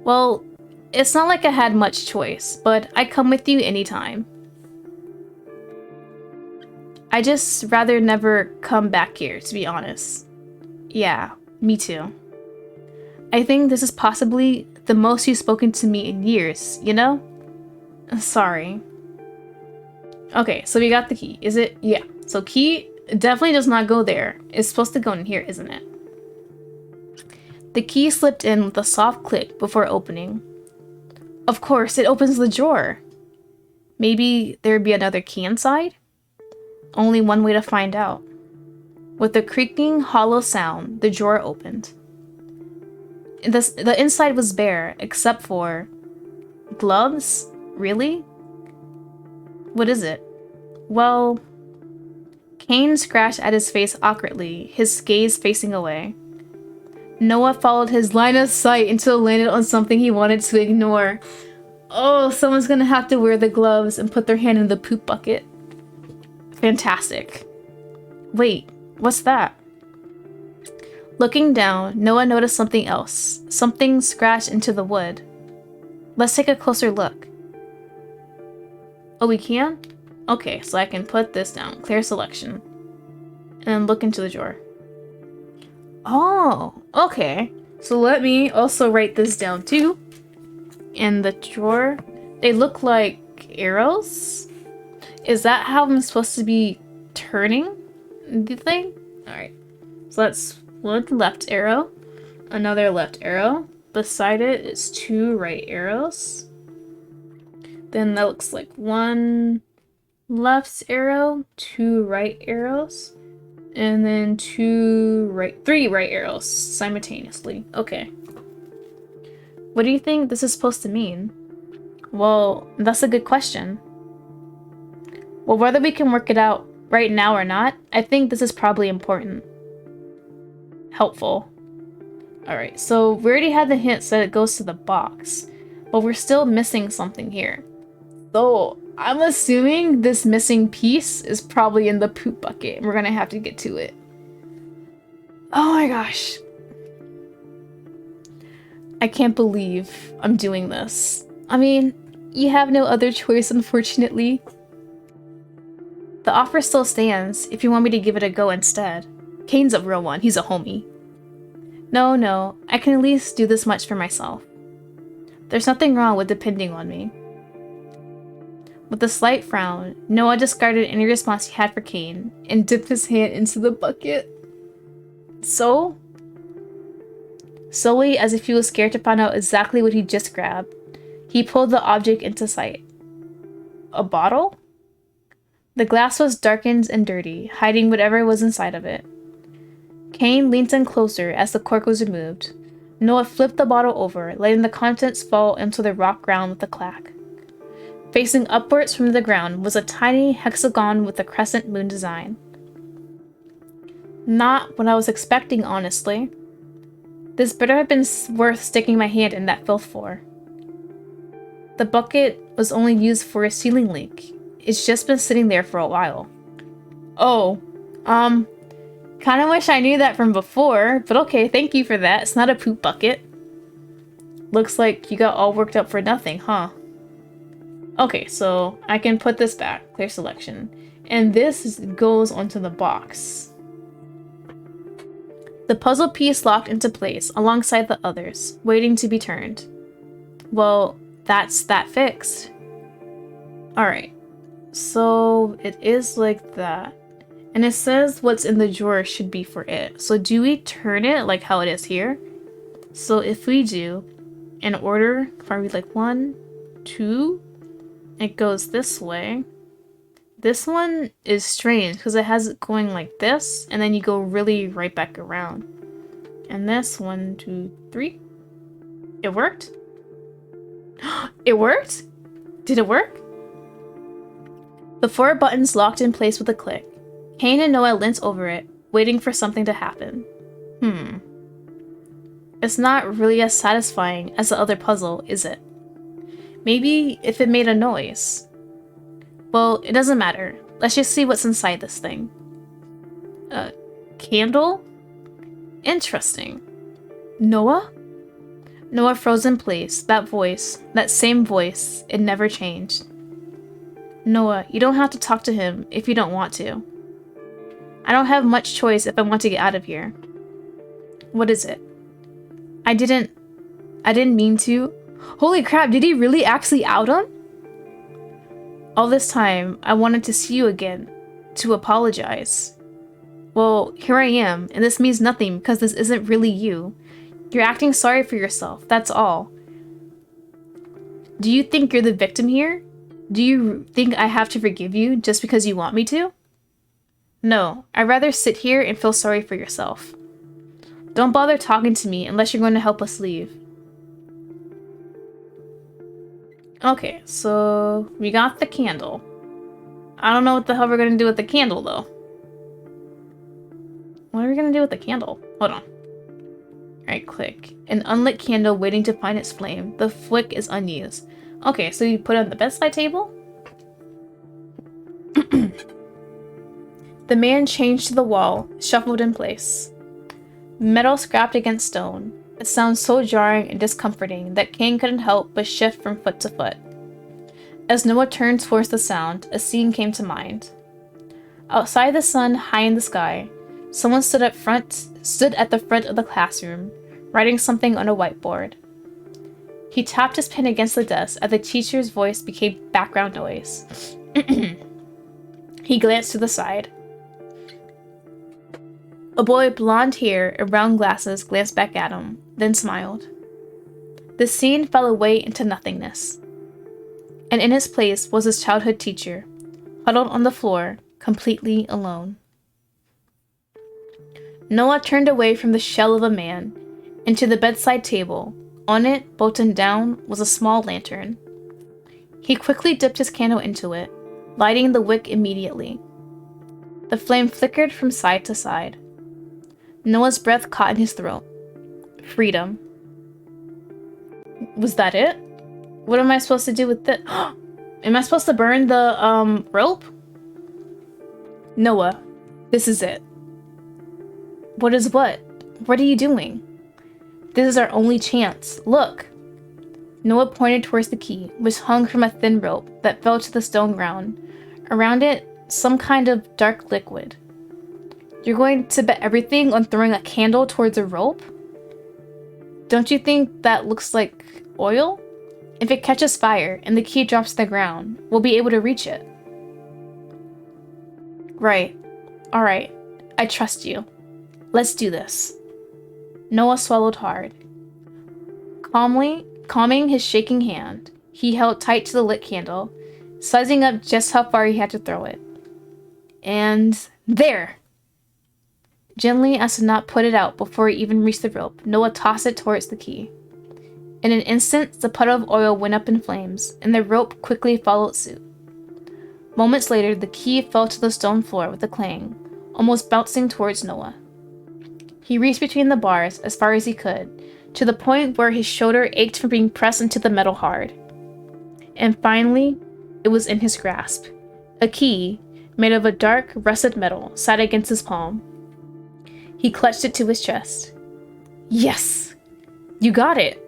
Well, it's not like I had much choice, but I'd come with you anytime. I just rather never come back here, to be honest. Yeah, me too. I think this is possibly the most you've spoken to me in years, you know? Sorry. Okay, so we got the key. Is it? Yeah. So key definitely does not go there. It's supposed to go in here, isn't it? The key slipped in with a soft click before opening. Of course, it opens the drawer. Maybe there'd be another key inside? Only one way to find out. With a creaking, hollow sound, the drawer opened. The inside was bare, except for... gloves? Really? What is it? Well... Kane scratched at his face awkwardly, his gaze facing away. Noah followed his line of sight until it landed on something he wanted to ignore. Oh, someone's gonna have to wear the gloves and put their hand in the poop bucket. Fantastic. Wait, what's that? Looking down, Noah noticed something else. Something scratched into the wood. Let's take a closer look. Oh, we can? Okay, so I can put this down. Clear selection. And then look into the drawer. Oh, okay. So let me also write this down too. In the drawer, they look like arrows? Is that how I'm supposed to be turning the thing? Alright. So that's one left arrow, another left arrow. Beside it is two right arrows. Then that looks like one left arrow, two right arrows, and then three right arrows simultaneously. Okay. What do you think this is supposed to mean? Well, that's a good question. Well, whether we can work it out right now or not, I think this is probably important. Helpful. Alright, so we already had the hint that it goes to the box, but we're still missing something here. So, I'm assuming this missing piece is probably in the poop bucket, and we're gonna have to get to it. Oh my gosh. I can't believe I'm doing this. I mean, you have no other choice, unfortunately. The offer still stands if you want me to give it a go instead. Kane's a real one, he's a homie. No, I can at least do this much for myself. There's nothing wrong with depending on me. With a slight frown, Noah discarded any response he had for Kane and dipped his hand into the bucket. So? Solely as if he was scared to find out exactly what he just grabbed, he pulled the object into sight. A bottle? The glass was darkened and dirty, hiding whatever was inside of it. Kane leaned in closer as the cork was removed. Noah flipped the bottle over, letting the contents fall into the rock ground with a clack. Facing upwards from the ground was a tiny hexagon with a crescent moon design. Not what I was expecting, honestly. This better have been worth sticking my hand in that filth for. The bucket was only used for a ceiling leak. It's just been sitting there for a while. Oh, kinda wish I knew that from before, but okay, thank you for that. It's not a poop bucket. Looks like you got all worked up for nothing, huh? Okay, so I can put this back. Clear selection. And this goes onto the box. The puzzle piece locked into place alongside the others, waiting to be turned. Well, that's that fixed. Alright, so it is like that. And it says what's in the drawer should be for it. So do we turn it like how it is here? So if we do, in order, probably like 1, 2, it goes this way. This one is strange because it has it going like this, and then you go really right back around. And this 1, 2, 3. It worked? It worked? Did it work? The 4 buttons locked in place with a click. Kane and Noah leant over it, waiting for something to happen. It's not really as satisfying as the other puzzle, is it? Maybe if it made a noise. Well, it doesn't matter. Let's just see what's inside this thing. A candle? Interesting. Noah? Noah froze in place. That voice, that same voice, it never changed. Noah, you don't have to talk to him if you don't want to. I don't have much choice if I want to get out of here. What is it? I didn't mean to. Holy crap, did he really actually out him? All this time, I wanted to see you again, to apologize. Well, here I am, and this means nothing because this isn't really you. You're acting sorry for yourself, that's all. Do you think you're the victim here? Do you think I have to forgive you just because you want me to? No, I'd rather sit here and feel sorry for yourself. Don't bother talking to me unless you're going to help us leave. Okay, so we got the candle. I don't know what the hell we're going to do with the candle, though. What are we going to do with the candle? Hold on. Alright, click. An unlit candle waiting to find its flame. The flick is unused. Okay, so you put it on the bedside table? The man changed to the wall, shuffled in place. Metal scrapped against stone. It sounds so jarring and discomforting that Kane couldn't help but shift from foot to foot. As Noah turned towards the sound, a scene came to mind. Outside the sun, high in the sky, someone stood at the front of the classroom, writing something on a whiteboard. He tapped his pen against the desk as the teacher's voice became background noise. He glanced to the side. A boy with blonde hair and round glasses glanced back at him, then smiled. The scene fell away into nothingness. And in his place was his childhood teacher, huddled on the floor, completely alone. Noah turned away from the shell of a man, and to the bedside table. On it, bolted down, was a small lantern. He quickly dipped his candle into it, lighting the wick immediately. The flame flickered from side to side. Noah's breath caught in his throat. Freedom. Was that it? What am I supposed to do with this? Am I supposed to burn the, rope? Noah, this is it. What is what? What are you doing? This is our only chance. Look! Noah pointed towards the key, which hung from a thin rope that fell to the stone ground. Around it, some kind of dark liquid. You're going to bet everything on throwing a candle towards a rope? Don't you think that looks like oil? If it catches fire and the key drops to the ground, we'll be able to reach it. Right. Alright. I trust you. Let's do this. Noah swallowed hard. Calming his shaking hand, he held tight to the lit candle, sizing up just how far he had to throw it. And there! Gently as to not put it out before he even reached the rope, Noah tossed it towards the key. In an instant, the puddle of oil went up in flames, and the rope quickly followed suit. Moments later, the key fell to the stone floor with a clang, almost bouncing towards Noah. He reached between the bars as far as he could, to the point where his shoulder ached from being pressed into the metal hard. And finally, it was in his grasp. A key, made of a dark, rusted metal, sat against his palm. He clutched it to his chest. Yes! You got it!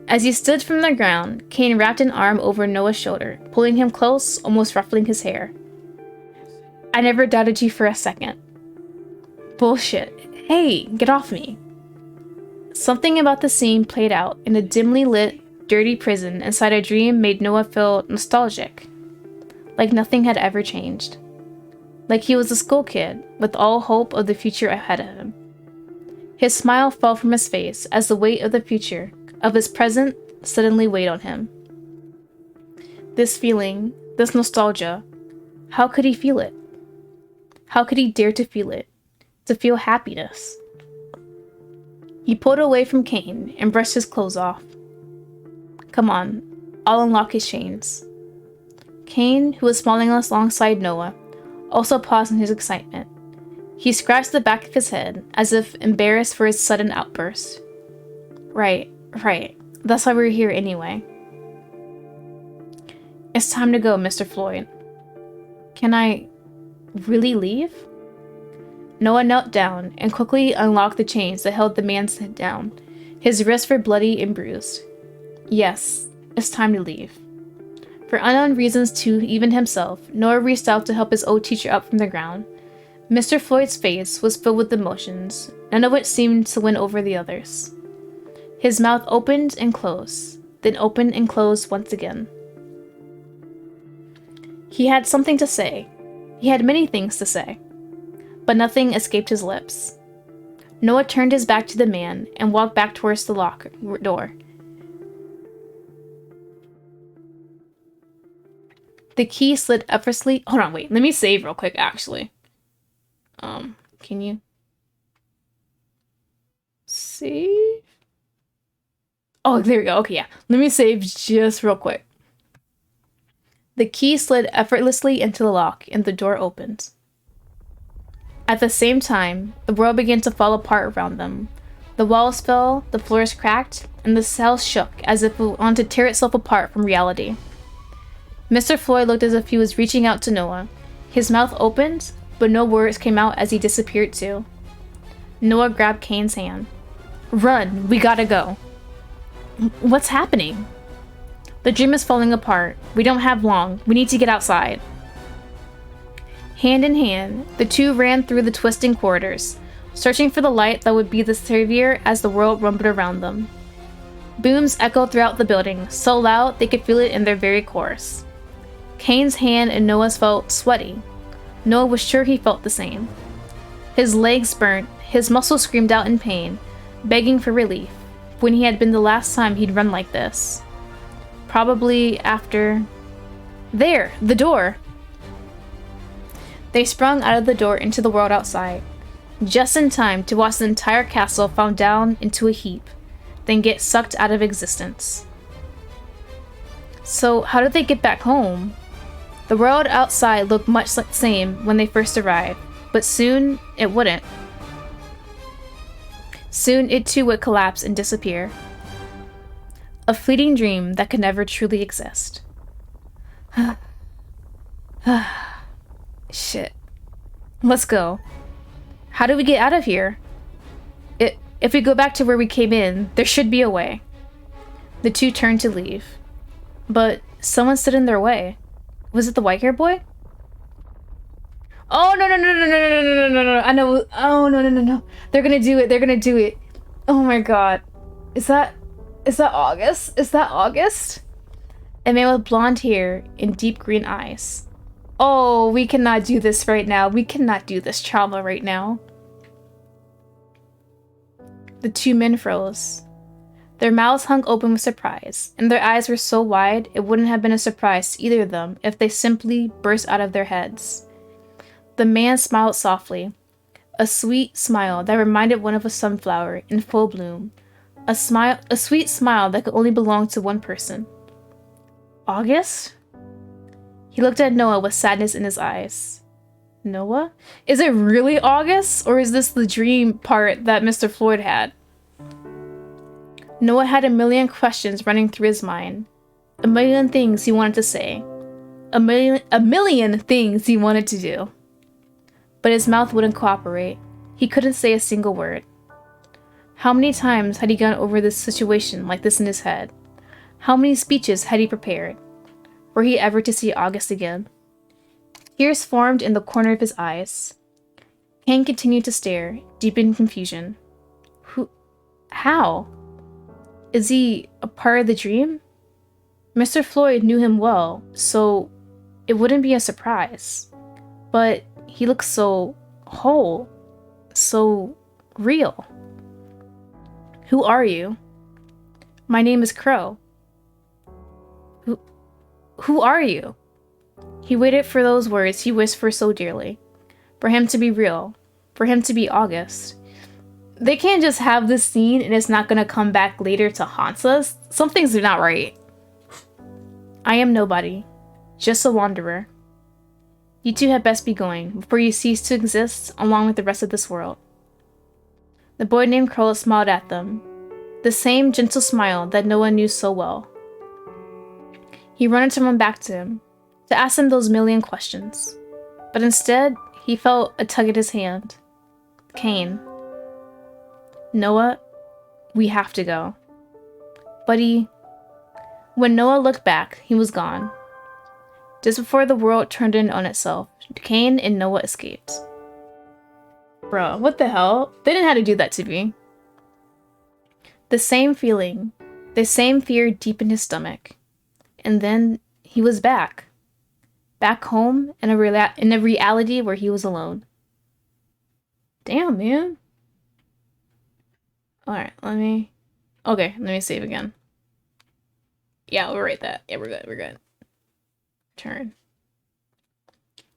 As he stood from the ground, Kane wrapped an arm over Noah's shoulder, pulling him close, almost ruffling his hair. I never doubted you for a second. Bullshit. Hey, get off me. Something about the scene played out in a dimly lit, dirty prison inside a dream made Noah feel nostalgic. Like nothing had ever changed. Like he was a school kid, with all hope of the future ahead of him. His smile fell from his face as the weight of the future, of his present, suddenly weighed on him. This feeling, this nostalgia, how could he feel it? How could he dare to feel it? To feel happiness? He pulled away from Kane and brushed his clothes off. Come on, I'll unlock his chains. Kane, who was smiling alongside Noah, also paused in his excitement. He scratched the back of his head, as if embarrassed for his sudden outburst. Right. That's why we're here anyway. It's time to go, Mr. Floyd. Can I really leave? Noah knelt down and quickly unlocked the chains that held the man's head down. His wrists were bloody and bruised. Yes, it's time to leave. For unknown reasons to even himself, Noah reached out to help his old teacher up from the ground. Mr. Floyd's face was filled with emotions, none of which seemed to win over the others. His mouth opened and closed, then opened and closed once again. He had something to say. He had many things to say, but nothing escaped his lips. Noah turned his back to the man and walked back towards the locker door. The key slid effortlessly. Hold on, wait. Let me save real quick, actually. Can you save? Oh, there we go. Okay, yeah. Let me save just real quick. The key slid effortlessly into the lock, and the door opened. At the same time, the world began to fall apart around them. The walls fell, the floors cracked, and the house shook as if it wanted to tear itself apart from reality. Mr. Floyd looked as if he was reaching out to Noah. His mouth opened, but no words came out as he disappeared too. Noah grabbed Kane's hand. Run, we gotta go. What's happening? The dream is falling apart. We don't have long. We need to get outside. Hand in hand, the two ran through the twisting corridors, searching for the light that would be the savior as the world rumbled around them. Booms echoed throughout the building, so loud they could feel it in their very cores. Kane's hand and Noah's felt sweaty. Noah was sure he felt the same. His legs burnt, his muscles screamed out in pain, begging for relief, when he had been the last time he'd run like this. Probably after... There! The door! They sprung out of the door into the world outside, just in time to watch the entire castle fall down into a heap, then get sucked out of existence. So how did they get back home? The world outside looked much like the same when they first arrived, but soon it wouldn't. Soon it too would collapse and disappear. A fleeting dream that could never truly exist. Shit. Let's go. How do we get out of here? If we go back to where we came in, there should be a way. The two turned to leave. But someone stood in their way. Was it the white-haired boy? Oh, no. I know. Oh, no. They're gonna do it. Oh my god. Is that August? Is that August? A man with blonde hair and deep green eyes. Oh, we cannot do this right now. We cannot do this trauma right now. The two men froze. Their mouths hung open with surprise, and their eyes were so wide it wouldn't have been a surprise to either of them if they simply burst out of their heads. The man smiled softly, a sweet smile that reminded one of a sunflower in full bloom, a sweet smile that could only belong to one person. August? He looked at Noah with sadness in his eyes. Noah? Is it really August, or is this the dream part that Mr. Floyd had? Noah had a million questions running through his mind. A million things he wanted to say. A million things he wanted to do. But his mouth wouldn't cooperate. He couldn't say a single word. How many times had he gone over this situation like this in his head? How many speeches had he prepared? Were he ever to see August again? Tears formed in the corner of his eyes. Kane continued to stare, deep in confusion. How? Is he a part of the dream? Mr. Floyd knew him well, so it wouldn't be a surprise. But he looked so whole, so real. Who are you? My name is Crow. Who are you? He waited for those words he wished for so dearly. For him to be real. For him to be August. They can't just have this scene and it's not gonna come back later to haunt us. Something's not right. I am nobody, just a wanderer. You two had best be going, before you cease to exist along with the rest of this world. The boy named Crow smiled at them, the same gentle smile that Noah knew so well. He wanted to run back to him, to ask him those million questions, but instead, he felt a tug at his hand. Cain. Noah, we have to go. Buddy. When Noah looked back, he was gone. Just before the world turned in on itself, Cain and Noah escaped. Bro, what the hell? They didn't have to do that to me. The same feeling, the same fear deep in his stomach. And then he was back. Back home in a reality where he was alone. Damn, man. Alright, let me save again. Yeah, we'll write that. Yeah, we're good. Turn.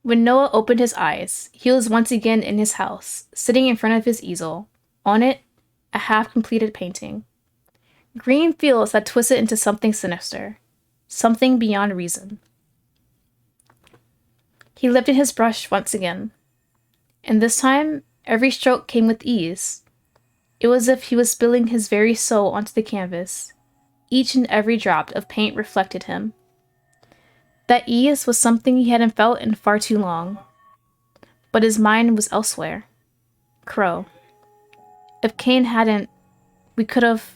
When Noah opened his eyes, he was once again in his house, sitting in front of his easel. On it, a half-completed painting. Green fields that twisted into something sinister. Something beyond reason. He lifted his brush once again. And this time, every stroke came with ease. It was as if he was spilling his very soul onto the canvas. Each and every drop of paint reflected him. That ease was something he hadn't felt in far too long. But his mind was elsewhere. Crow. If Cain hadn't, I could have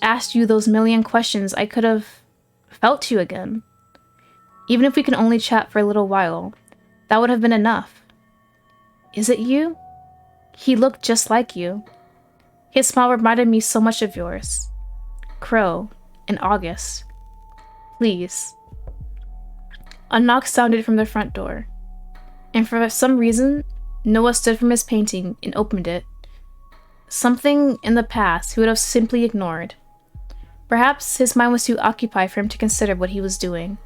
asked you those million questions. I could have felt you again. Even if we can only chat for a little while, that would have been enough. Is it you? He looked just like you. His smile reminded me so much of yours. Crow, in August. Please. A knock sounded from the front door, and for some reason, Noah stood from his painting and opened it. Something in the past he would have simply ignored. Perhaps his mind was too occupied for him to consider what he was doing.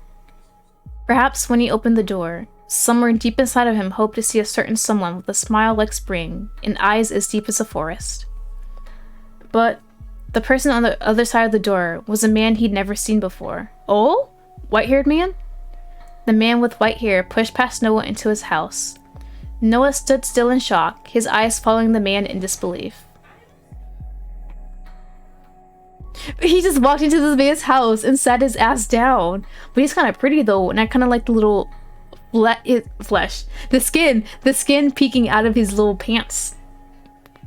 Perhaps when he opened the door, somewhere deep inside of him hoped to see a certain someone with a smile like spring and eyes as deep as a forest. But the person on the other side of the door was a man he'd never seen before. Oh? White-haired man? The man with white hair pushed past Noah into his house. Noah stood still in shock, his eyes following the man in disbelief. He just walked into this man's house and sat his ass down. But he's kind of pretty though, and I kind of like the little flesh. The skin peeking out of his little pants.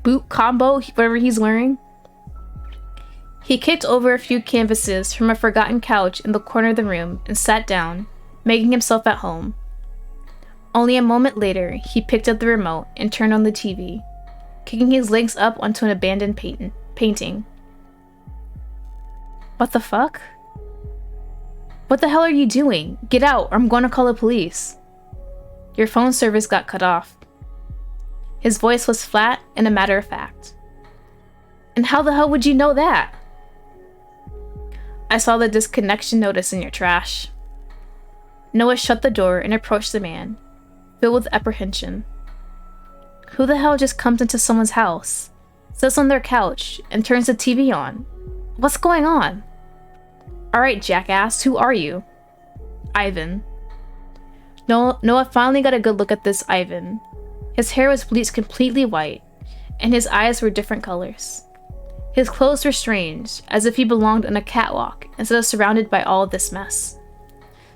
Boot combo, whatever he's wearing. He kicked over a few canvases from a forgotten couch in the corner of the room and sat down, making himself at home. Only a moment later, he picked up the remote and turned on the TV, kicking his legs up onto an abandoned painting. What the fuck? What the hell are you doing? Get out, or I'm going to call the police. Your phone service got cut off. His voice was flat and a matter of fact. And how the hell would you know that? I saw the disconnection notice in your trash. Noah shut the door and approached the man, filled with apprehension. Who the hell just comes into someone's house, sits on their couch, and turns the TV on? What's going on? Alright, jackass, who are you? Ivan. Noah finally got a good look at this Ivan. His hair was bleached completely white, and his eyes were different colors. His clothes were strange, as if he belonged on a catwalk instead of surrounded by all of this mess.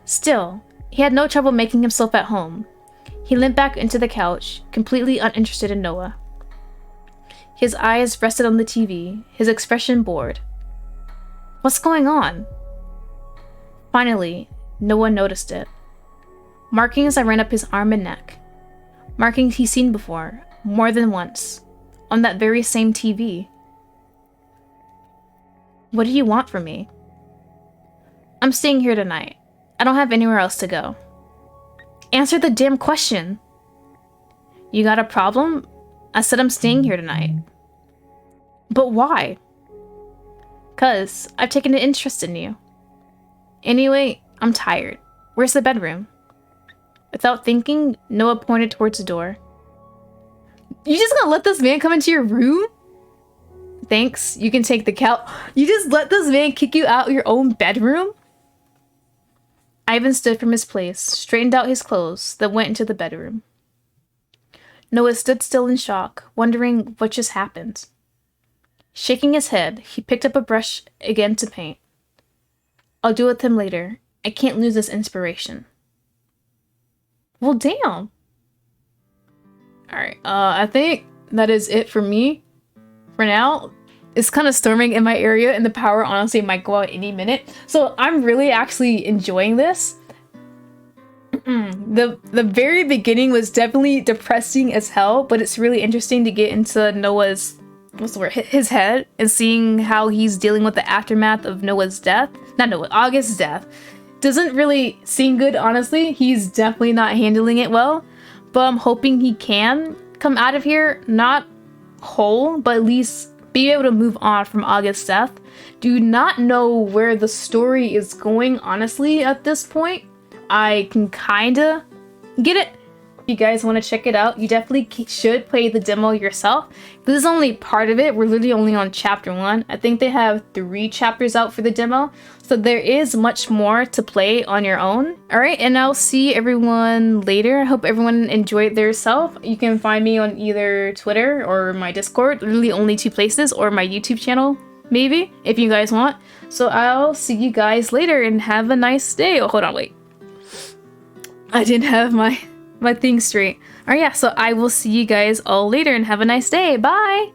Still, he had no trouble making himself at home. He limped back into the couch, completely uninterested in Noah. His eyes rested on the TV, his expression bored. What's going on? Finally, Noah noticed it. Markings that ran up his arm and neck. Markings he's seen before, more than once, on that very same TV. What do you want from me? I'm staying here tonight. I don't have anywhere else to go. Answer the damn question. You got a problem? I said I'm staying here tonight. But why? 'Cause I've taken an interest in you. Anyway, I'm tired. Where's the bedroom? Without thinking, Noah pointed towards the door. You just gonna let this man come into your room? Thanks. You can take the couch. You just let this man kick you out your own bedroom? Ivan stood from his place, straightened out his clothes, then went into the bedroom. Noah stood still in shock, wondering what just happened. Shaking his head, he picked up a brush again to paint. I'll do it with him later. I can't lose this inspiration. Well, damn. Alright, I think that is it for me for now. It's kind of storming in my area and the power honestly might go out any minute. So I'm really actually enjoying this. The very beginning was definitely depressing as hell, but it's really interesting to get into Noah's, what's the word, his head and seeing how he's dealing with the aftermath of Noah's death. Not Noah, August's death. Doesn't really seem good, honestly. He's definitely not handling it well, but I'm hoping he can come out of here, not whole, but at least be able to move on from August's death. Do not know where the story is going, honestly, at this point. I can kinda get it. If you guys want to check it out, you definitely should play the demo yourself. This is only part of it. We're literally only on chapter 1. I think they have 3 chapters out for the demo. So there is much more to play on your own. Alright, and I'll see everyone later. I hope everyone enjoyed their self. You can find me on either Twitter or my Discord. Literally only 2 places, or my YouTube channel, maybe, if you guys want. So I'll see you guys later and have a nice day. Oh, hold on, wait. I didn't have my thing straight. Alright, yeah, so I will see you guys all later and have a nice day. Bye!